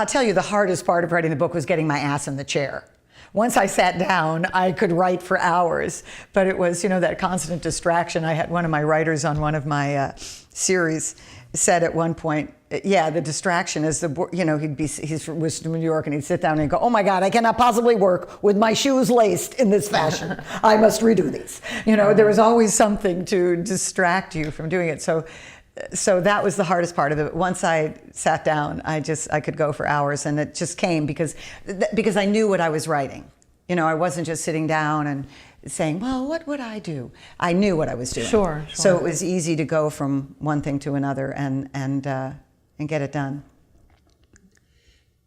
tell you, the hardest part of writing the book was getting my ass in the chair. Once I sat down, I could write for hours, but it was, you know, that constant distraction. I had one of my writers on one of my series said at one point, yeah, the distraction is you know, he was from New York, and he'd sit down and he'd go, oh my God, I cannot possibly work with my shoes laced in this fashion. I must redo these. You know, there was always something to distract you from doing it. So that was the hardest part of it. Once I sat down, I could go for hours, and it just came because I knew what I was writing. You know, I wasn't just sitting down and saying, well, what would I do? I knew what I was doing. Sure. So it was easy to go from one thing to another and get it done.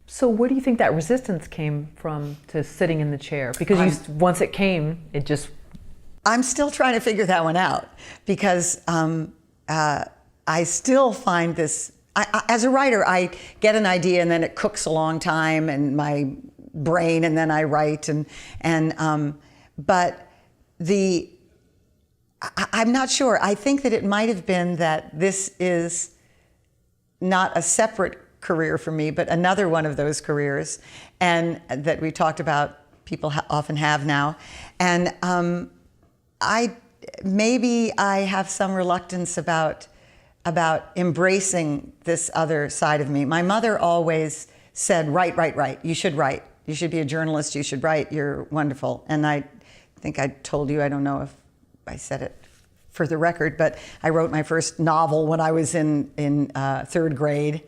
So where do you think that resistance came from to sitting in the chair? Because once it came, it just... I'm still trying to figure that one out, because I still find this, as a writer, I get an idea and then it cooks a long time in my brain, and then I write, but I'm not sure. I think that it might have been that this is not a separate career for me, but another one of those careers, and that we talked about people often have now. And maybe I have some reluctance about embracing this other side of me. My mother always said, write, write, write. You should write. You should be a journalist. You should write. You're wonderful. And I think I told you, I don't know if I said it for the record, but I wrote my first novel when I was in third grade.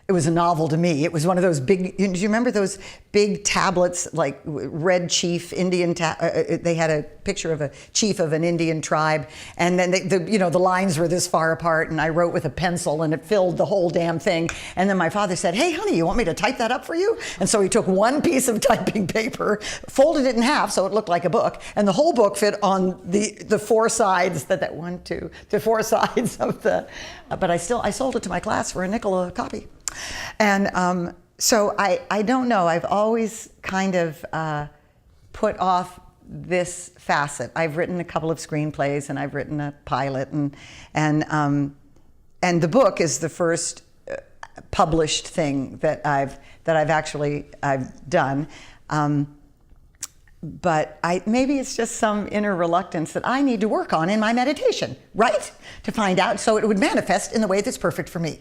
It was a novel to me. It was one of those big, do you remember those big tablets, like Red Chief Indian, they had a picture of a chief of an Indian tribe, and then the lines were this far apart, and I wrote with a pencil, and it filled the whole damn thing. And then my father said, hey honey, you want me to type that up for you? And so he took one piece of typing paper, folded it in half so it looked like a book, and the whole book fit on the four sides, the four sides of the, but I sold it to my class for $0.05 a copy. And so I don't know. I've always kind of put off this facet. I've written a couple of screenplays, and I've written a pilot, and the book is the first published thing that I've done. But maybe it's just some inner reluctance that I need to work on in my meditation, right? To find out, so it would manifest in the way that's perfect for me.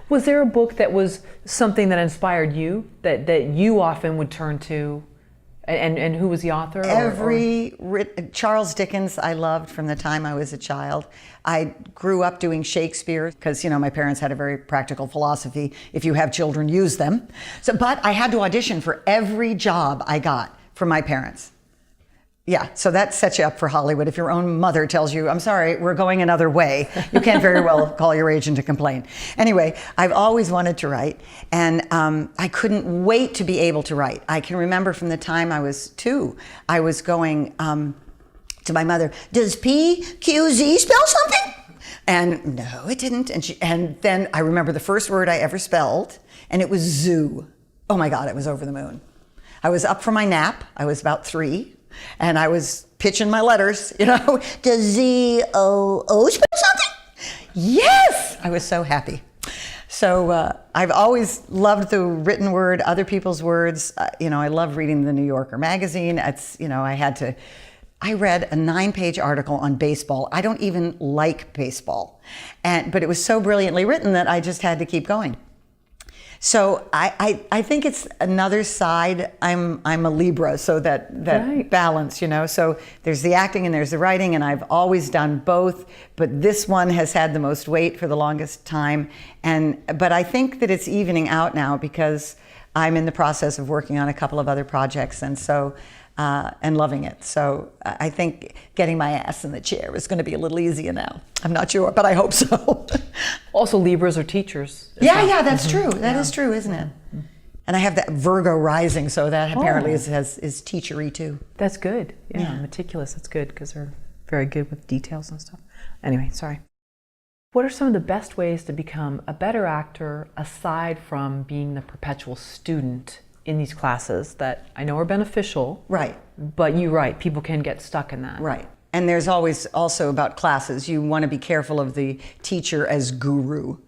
Was there a book that was something that inspired you, that you often would turn to, and who was the author? Charles Dickens I loved from the time I was a child. I grew up doing Shakespeare because, you know, my parents had a very practical philosophy. If you have children, use them. But I had to audition for every job I got from my parents. Yeah, so that sets you up for Hollywood. If your own mother tells you, I'm sorry, we're going another way, you can't very well call your agent to complain. Anyway, I've always wanted to write, and I couldn't wait to be able to write. I can remember from the time I was 2, I was going to my mother, does PQZ spell something? And no, it didn't. And then I remember the first word I ever spelled, and it was zoo. Oh my God, it was over the moon. I was up from my nap. I was about 3. And I was pitching my letters, you know, does Z-O-O spell something? Yes! I was so happy. So I've always loved the written word, other people's words. I love reading the New Yorker magazine. I read a 9-page article on baseball. I don't even like baseball, but it was so brilliantly written that I just had to keep going. So I think it's another side. I'm a Libra, so that Right. balance, So there's the acting and there's the writing, and I've always done both. But this one has had the most weight for the longest time. But I think that it's evening out now because I'm in the process of working on a couple of other projects, and so and loving it. So I think getting my ass in the chair is going to be a little easier now. I'm not sure, but I hope so. Also, Libras are teachers. Yeah, that's true. That is true, isn't it? And I have that Virgo rising, so that apparently is teachery too. That's good. Yeah, meticulous. That's good because they're very good with details and stuff. Anyway, sorry. What are some of the best ways to become a better actor aside from being the perpetual student in these classes that I know are beneficial? Right. But you're right, people can get stuck in that. Right. And there's always also about classes, you want to be careful of the teacher as guru.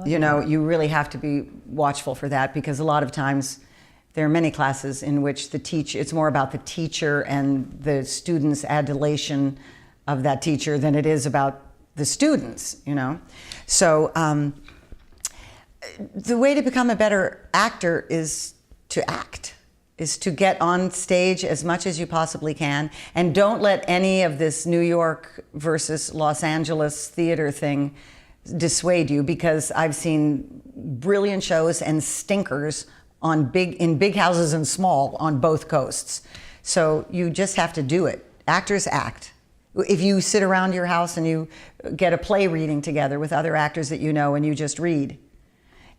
You really have to be watchful for that, because a lot of times there are many classes in which it's more about the teacher and the students' adulation of that teacher than it is about the students, So the way to become a better actor is to act, is to get on stage as much as you possibly can, and don't let any of this New York versus Los Angeles theater thing dissuade you, because I've seen brilliant shows and stinkers in big houses and small on both coasts. So you just have to do it. Actors act. If you sit around your house and you get a play reading together with other actors that you know and you just read,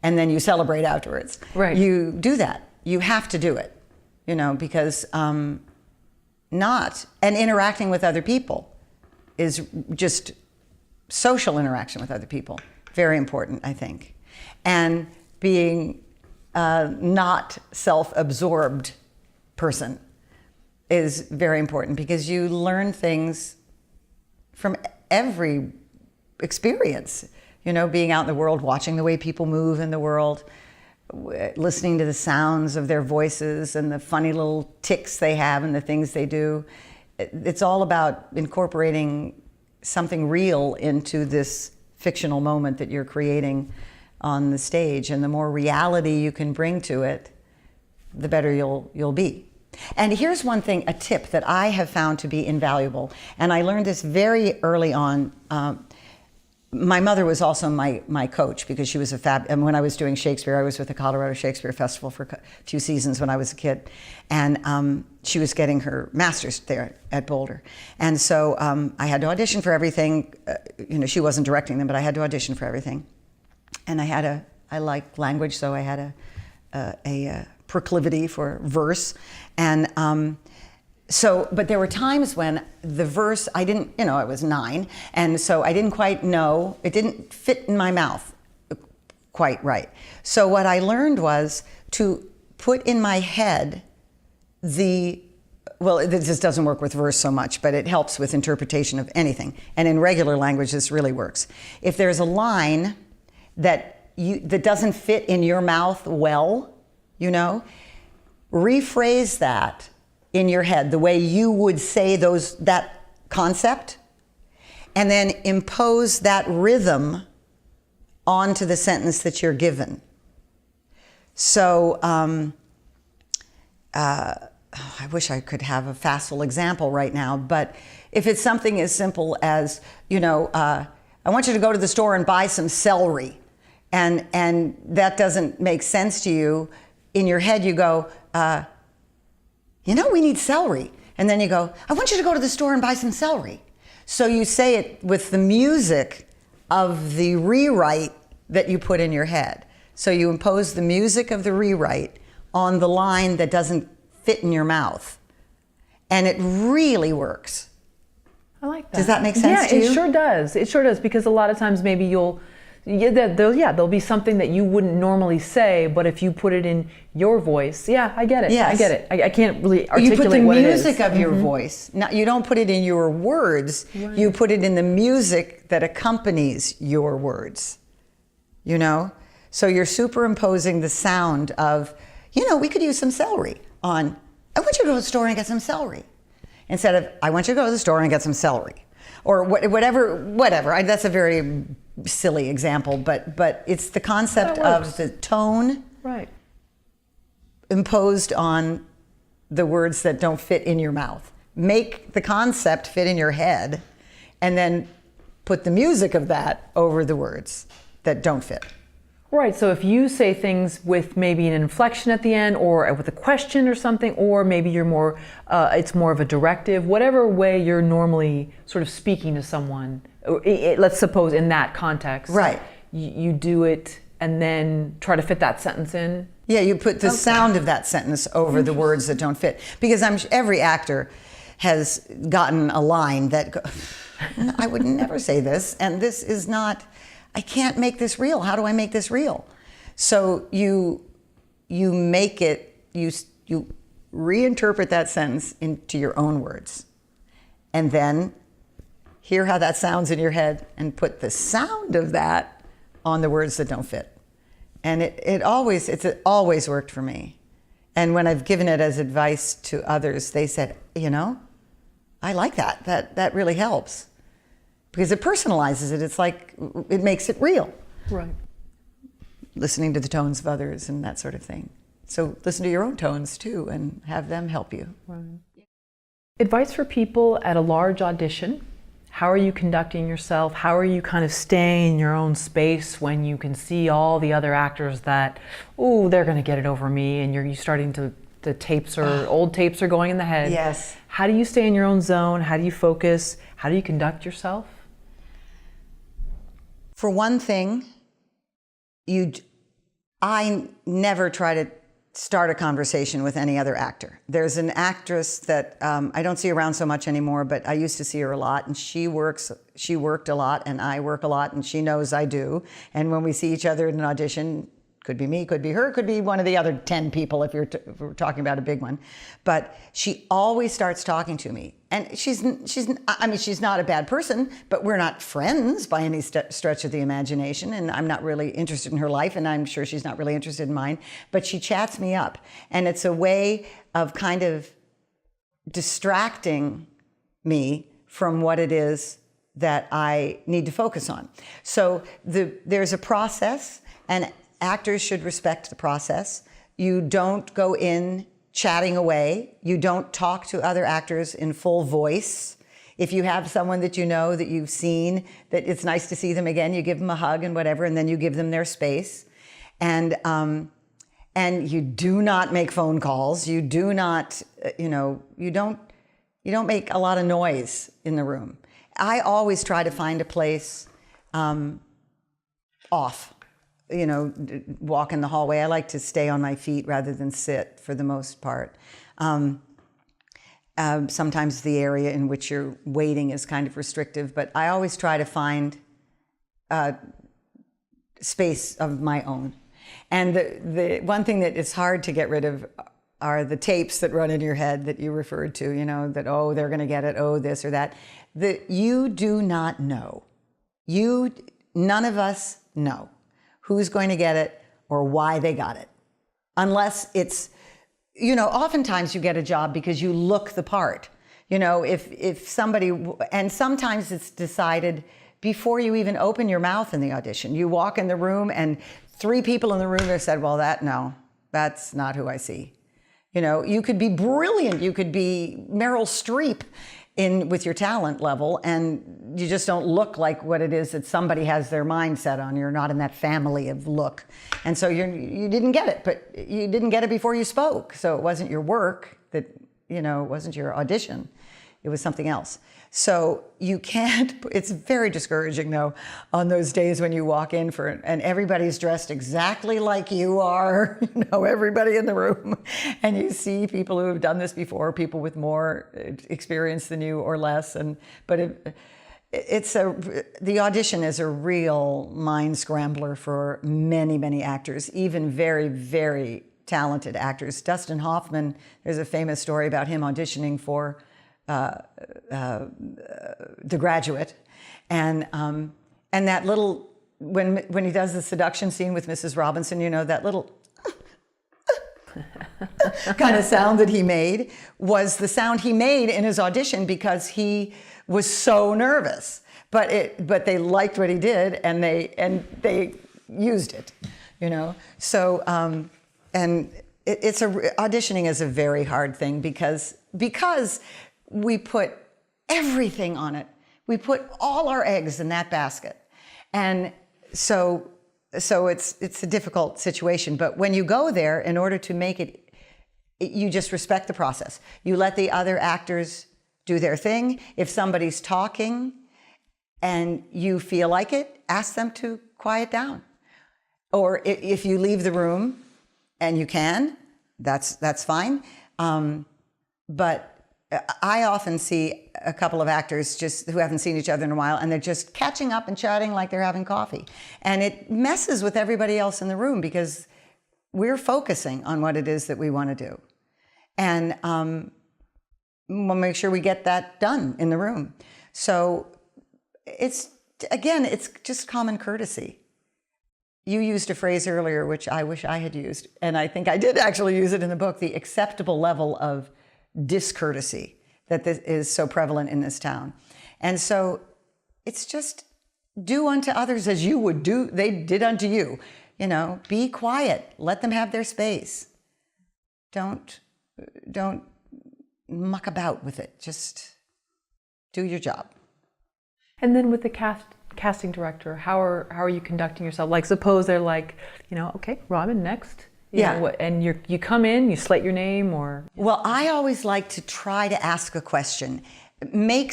and then you celebrate afterwards. Right. You do that. You have to do it, because and interacting with other people is just social interaction with other people. Very important, I think. And being not self-absorbed person is very important, because you learn things from every experience. Being out in the world, watching the way people move in the world, listening to the sounds of their voices and the funny little tics they have and the things they do. It's all about incorporating something real into this fictional moment that you're creating on the stage. And the more reality you can bring to it, the better you'll be. And here's one thing, a tip that I have found to be invaluable. And I learned this very early on. My mother was also my coach, because she was and when I was doing Shakespeare, I was with the Colorado Shakespeare Festival for a few seasons when I was a kid. And she was getting her master's there at Boulder. And so I had to audition for everything. She wasn't directing them, but I had to audition for everything. And I liked language, so I had a proclivity for verse. And but there were times when the verse, I didn't, I was 9, and so I didn't quite know, it didn't fit in my mouth quite right. So what I learned was to put in my head this doesn't work with verse so much, but it helps with interpretation of anything. And in regular language, this really works. If there's a line that doesn't fit in your mouth well, rephrase that in your head the way you would say that concept, and then impose that rhythm onto the sentence that you're given. So I wish I could have a facile example right now, but if it's something as simple as, I want you to go to the store and buy some celery, and that doesn't make sense to you, in your head you go, we need celery. And then you go, I want you to go to the store and buy some celery. So you say it with the music of the rewrite that you put in your head. So you impose the music of the rewrite on the line that doesn't fit in your mouth. And it really works. I like that. Does that make sense to you? Yeah, it sure does. It sure does, because a lot of times maybe there'll be something that you wouldn't normally say, but if you put it in your voice, I get it. Yes. I get it. I can't really articulate what it is. You put the music of your voice. Now, you don't put it in your words. Right. You put it in the music that accompanies your words. you know? So you're superimposing the sound of, we could use some celery on, I want you to go to the store and get some celery. Instead of, I want you to go to the store and get some celery. Or whatever. That's a very silly example, but it's the concept of the tone right. imposed on the words that don't fit in your mouth. Make the concept fit in your head, and then put the music of that over the words that don't fit. Right, so if you say things with maybe an inflection at the end, or with a question or something, or maybe you're more, it's more of a directive, whatever way you're normally sort of speaking to someone, let's suppose in that context. Right. You do it and then try to fit that sentence in. Yeah, you put the sound of that sentence over the words that don't fit. Because every actor has gotten a line that, I would never say this, and this is not, I can't make this real. How do I make this real? So you make it, you reinterpret that sentence into your own words, and then hear how that sounds in your head and put the sound of that on the words that don't fit. And it always worked for me. And when I've given it as advice to others, they said, I like that. That really helps. Because it personalizes it. It's like, it makes it real. Right. Listening to the tones of others and that sort of thing. So listen to your own tones too and have them help you. Right. Advice for people at a large audition. How are you conducting yourself? How are you kind of staying in your own space when you can see all the other actors that, they're going to get it over me, and you're starting to, the tapes are, old tapes are going in the head. Yes. How do you stay in your own zone? How do you focus? How do you conduct yourself? For one thing, I never try to start a conversation with any other actor. There's an actress that I don't see around so much anymore, but I used to see her a lot, and she worked a lot, and I work a lot, and she knows I do. And when we see each other in an audition, could be me, could be her, could be one of the other 10 people if we're talking about a big one. But she always starts talking to me. And she's not a bad person, but we're not friends by any stretch of the imagination. And I'm not really interested in her life, and I'm sure she's not really interested in mine. But she chats me up. And it's a way of kind of distracting me from what it is that I need to focus on. So there's a process, and actors should respect the process. You don't go in chatting away. You don't talk to other actors in full voice. If you have someone that you know, that you've seen, that it's nice to see them again, you give them a hug and whatever, and then you give them their space. And you do not make phone calls. You do not, you don't make a lot of noise in the room. I always try to find a place off. Walk in the hallway. I like to stay on my feet rather than sit for the most part. Sometimes the area in which you're waiting is kind of restrictive, but I always try to find space of my own. And the one thing that is hard to get rid of are the tapes that run in your head that you referred to, that, they're going to get it, this or that. You do not know. None of us know who's going to get it or why they got it. Unless it's, oftentimes you get a job because you look the part. If somebody, and sometimes it's decided before you even open your mouth in the audition. You walk in the room and 3 people in the room have said, that's not who I see. You could be brilliant. You could be Meryl Streep with your talent level, and you just don't look like what it is that somebody has their mind set on. You're not in that family of look. And so you didn't get it, but you didn't get it before you spoke. So it wasn't your work it wasn't your audition. It was something else. So you can't, it's very discouraging though, on those days when you walk in and everybody's dressed exactly like you are, everybody in the room, and you see people who have done this before, people with more experience than you or less, but the audition is a real mind scrambler for many, many actors, even very, very talented actors. Dustin Hoffman, there's a famous story about him auditioning for The Graduate, and that little when he does the seduction scene with Mrs. Robinson, you know, that little kind of sound that he made was the sound he made in his audition because he was so nervous. But they liked what he did, and they used it, you know. So auditioning is a very hard thing because we put everything on it. We put all our eggs in that basket, and so it's a difficult situation. But when you go there, in order to make it, you just respect the process. You let the other actors do their thing. If somebody's talking and you feel like it, ask them to quiet down. Or if you leave the room and you can, that's fine. But I often see a couple of actors just who haven't seen each other in a while, and they're just catching up and chatting like they're having coffee. And it messes with everybody else in the room because we're focusing on what it is that we want to do. And we'll make sure we get that done in the room. So it's just common courtesy. You used a phrase earlier, which I wish I had used, and I think I did actually use it in the book, the acceptable level of discourtesy that this is so prevalent in this town. And so it's just do unto others as you would do, they did unto you. You know, be quiet, let them have their space. Don't muck about with it, just do your job. And then with the casting director, how are you conducting yourself? Like, suppose they're like, you know, okay, Robin, next. You know, and you come in, you slate your name, or... Well, I always like to try to ask a question. Even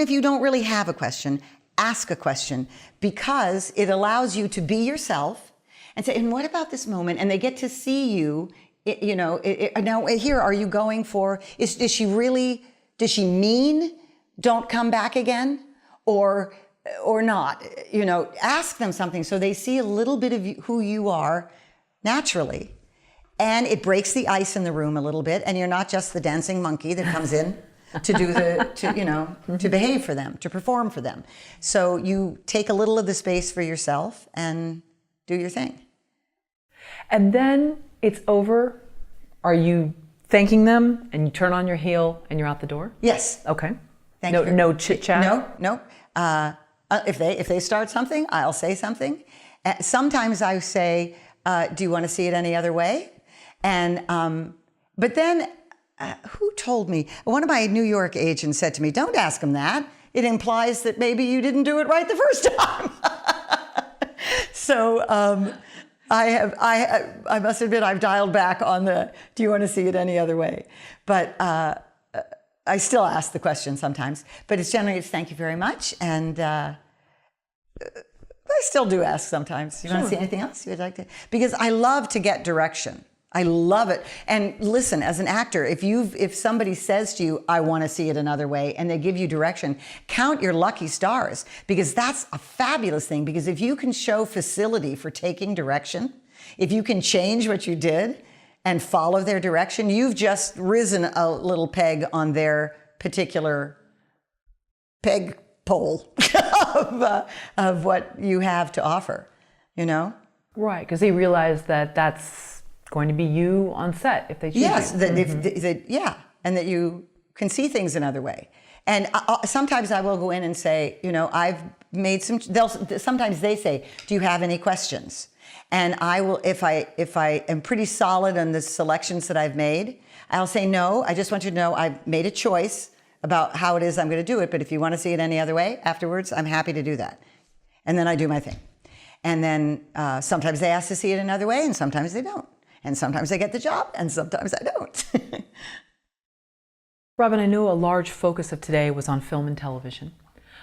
if you don't really have a question, ask a question, because it allows you to be yourself and say, and what about this moment? And they get to see you, you know, now here, are you going for, does she mean don't come back again? Or not, you know, ask them something so they see a little bit of who you are naturally. And it breaks the ice in the room a little bit, and you're not just the dancing monkey that comes in to behave for them, to perform for them. So you take a little of the space for yourself and do your thing. And then it's over. Are you thanking them and you turn on your heel and you're out the door? Yes. Okay. Thank you. No chit chat? No. If they start something, I'll say something. Sometimes I say, do you want to see it any other way? And but then, who told me? One of my New York agents said to me, don't ask them that. It implies that maybe you didn't do it right the first time. So I must admit I've dialed back on the, do you want to see it any other way? But I still ask the question sometimes, but it's generally thank you very much. And I still do ask sometimes. You want to see anything else you would like to? Because I love to get direction. I love it. And listen, as an actor, if somebody says to you, I want to see it another way, and they give you direction, count your lucky stars, because that's a fabulous thing. Because if you can show facility for taking direction, if you can change what you did and follow their direction, you've just risen a little peg on their particular peg pole of what you have to offer, you know? Right, because they realize that that's going to be you on set if they choose yes, you. And that you can see things another way. And sometimes I will go in and say, you know, I've made sometimes they say, do you have any questions? And I will, if I am pretty solid on the selections that I've made, I'll say, no, I just want you to know I've made a choice about how it is I'm going to do it, but if you want to see it any other way afterwards, I'm happy to do that. And then I do my thing. And then sometimes they ask to see it another way, and sometimes they don't. And sometimes I get the job, and sometimes I don't. Robin, I know a large focus of today was on film and television,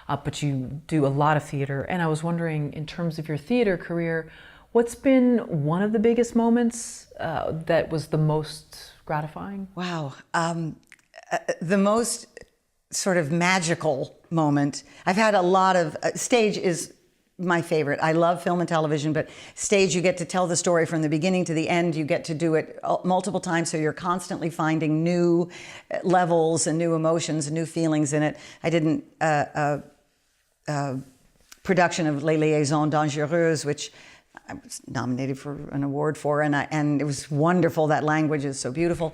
but you do a lot of theater. And I was wondering, in terms of your theater career, what's been one of the biggest moments that was the most gratifying? Wow. The most sort of magical moment. I've had a lot of, stage is my favorite. I love film and television, but stage, you get to tell the story from the beginning to the end. You get to do it multiple times, so you're constantly finding new levels and new emotions and new feelings in it. I did production of Les Liaisons Dangereuses, which I was nominated for an award for, and it was wonderful. That language is so beautiful.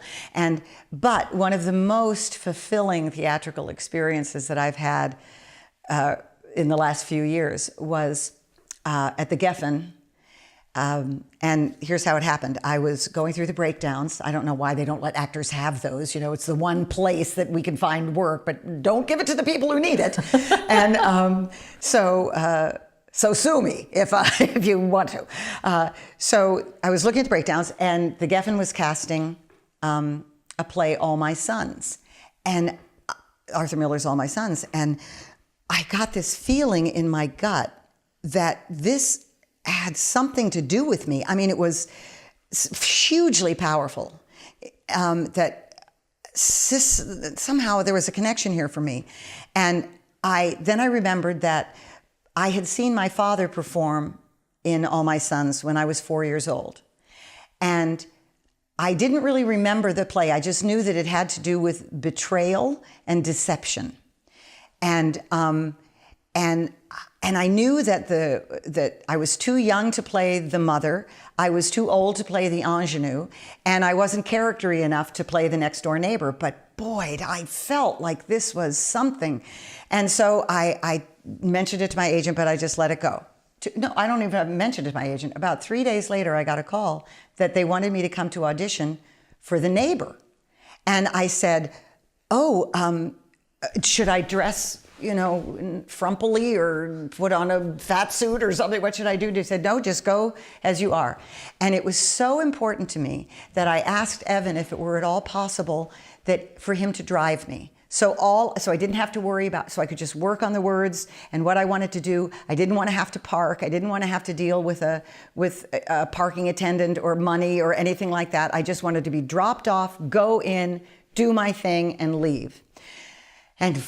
But one of the most fulfilling theatrical experiences that I've had in the last few years was at the Geffen. And here's how it happened. I was going through the breakdowns. I don't know why they don't let actors have those. You know, it's the one place that we can find work, but don't give it to the people who need it. And so sue me if you want to. So I was looking at the breakdowns, and the Geffen was casting a play, All My Sons, and Arthur Miller's All My Sons. And I got this feeling in my gut that this had something to do with me. I mean, it was hugely powerful, that somehow there was a connection here for me. And then I remembered that I had seen my father perform in All My Sons when I was 4 years old. And I didn't really remember the play. I just knew that it had to do with betrayal and deception. And I knew that I was too young to play the mother, I was too old to play the ingenue, and I wasn't charactery enough to play the next door neighbor. But boy, I felt like this was something. And so I mentioned it to my agent, but I just let it go. No, I don't even have mentioned it to my agent. About 3 days later, I got a call that they wanted me to come to audition for the neighbor. And I said, should I dress, frumpily or put on a fat suit or something? What should I do? They said, no, just go as you are. And it was so important to me that I asked Evan if it were at all possible for him to drive me. So I didn't have to worry so I could just work on the words and what I wanted to do. I didn't want to have to park. I didn't want to have to deal with a parking attendant or money or anything like that. I just wanted to be dropped off, go in, do my thing, and leave. And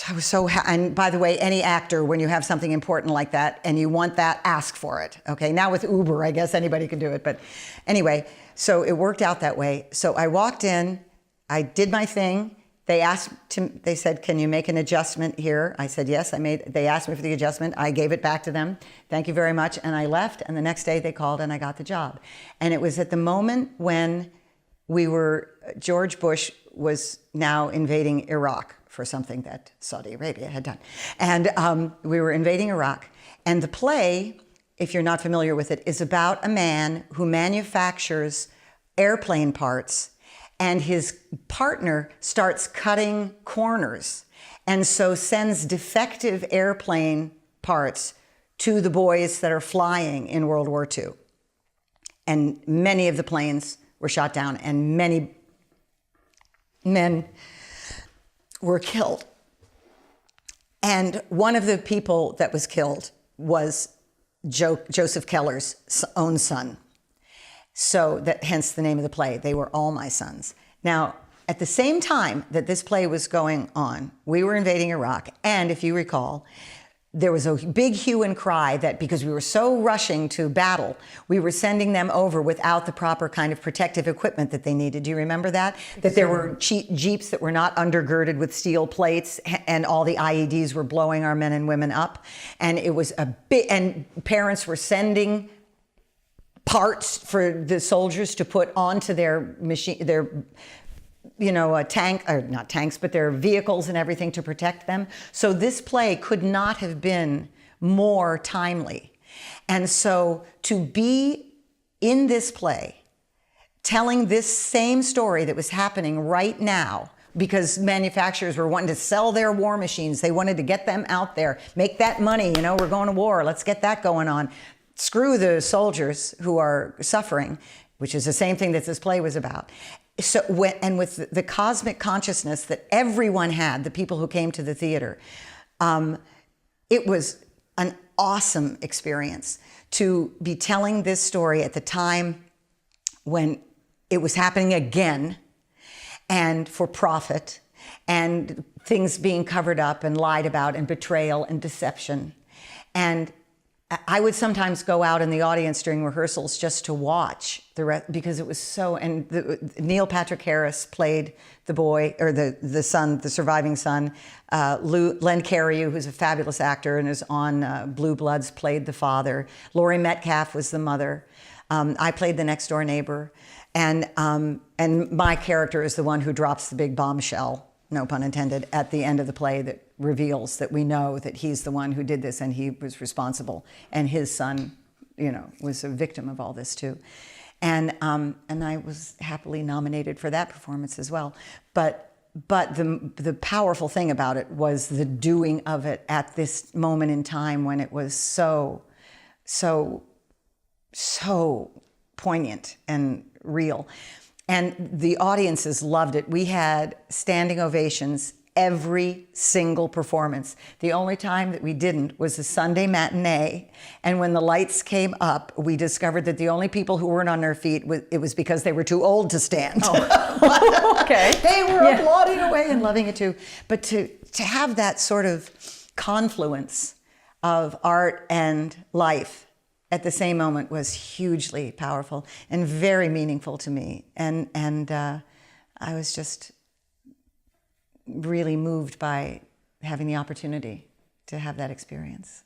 I was so and by the way, any actor, when you have something important like that and you want that, ask for it. Okay, now with Uber, I guess anybody can do it. But anyway, so it worked out that way. So I walked in, I did my thing. They said, can you make an adjustment here? I said, yes, they asked me for the adjustment. I gave it back to them. Thank you very much. And I left. And the next day they called and I got the job. And it was at the moment when George Bush was now invading Iraq for something that Saudi Arabia had done. And we were invading Iraq. And the play, if you're not familiar with it, is about a man who manufactures airplane parts, and his partner starts cutting corners, and so sends defective airplane parts to the boys that are flying in World War II. And many of the planes were shot down, and many men were killed. And one of the people that was killed was Joseph Keller's own son. So hence the name of the play. They were All My Sons. Now, at the same time that this play was going on, we were invading Iraq. And if you recall, there was a big hue and cry that because we were so rushing to battle, we were sending them over without the proper kind of protective equipment that they needed. Do you remember that? That there were Jeeps that were not undergirded with steel plates, and all the IEDs were blowing our men and women up. And it was and parents were sending parts for the soldiers to put onto their machine, tank, or not tanks, but their vehicles and everything to protect them. So this play could not have been more timely. And so to be in this play, telling this same story that was happening right now, because manufacturers were wanting to sell their war machines, they wanted to get them out there, make that money, we're going to war, let's get that going on. Screw the soldiers who are suffering, which is the same thing that this play was about. So, with the cosmic consciousness that everyone had, the people who came to the theater, it was an awesome experience to be telling this story at the time when it was happening again, and for profit, and things being covered up and lied about, and betrayal and deception. And I would sometimes go out in the audience during rehearsals just to watch the rest, because it was so. And Neil Patrick Harris played the boy, or the son, the surviving son. Len Cariou, who's a fabulous actor and is on Blue Bloods, played the father. Laurie Metcalf was the mother. I played the next door neighbor, and my character is the one who drops the big bombshell, no pun intended, at the end of the play that reveals that we know that he's the one who did this and he was responsible, and his son, was a victim of all this too. And I was happily nominated for that performance as well. But the powerful thing about it was the doing of it at this moment in time when it was so poignant and real. And the audiences loved it. We had standing ovations every single performance. The only time that we didn't was the Sunday matinee. And when the lights came up, we discovered that the only people who weren't on their feet, it was because they were too old to stand. Oh. Okay. They were applauding away and loving it too. But to have that sort of confluence of art and life at the same moment was hugely powerful and very meaningful to me. And I was just really moved by having the opportunity to have that experience.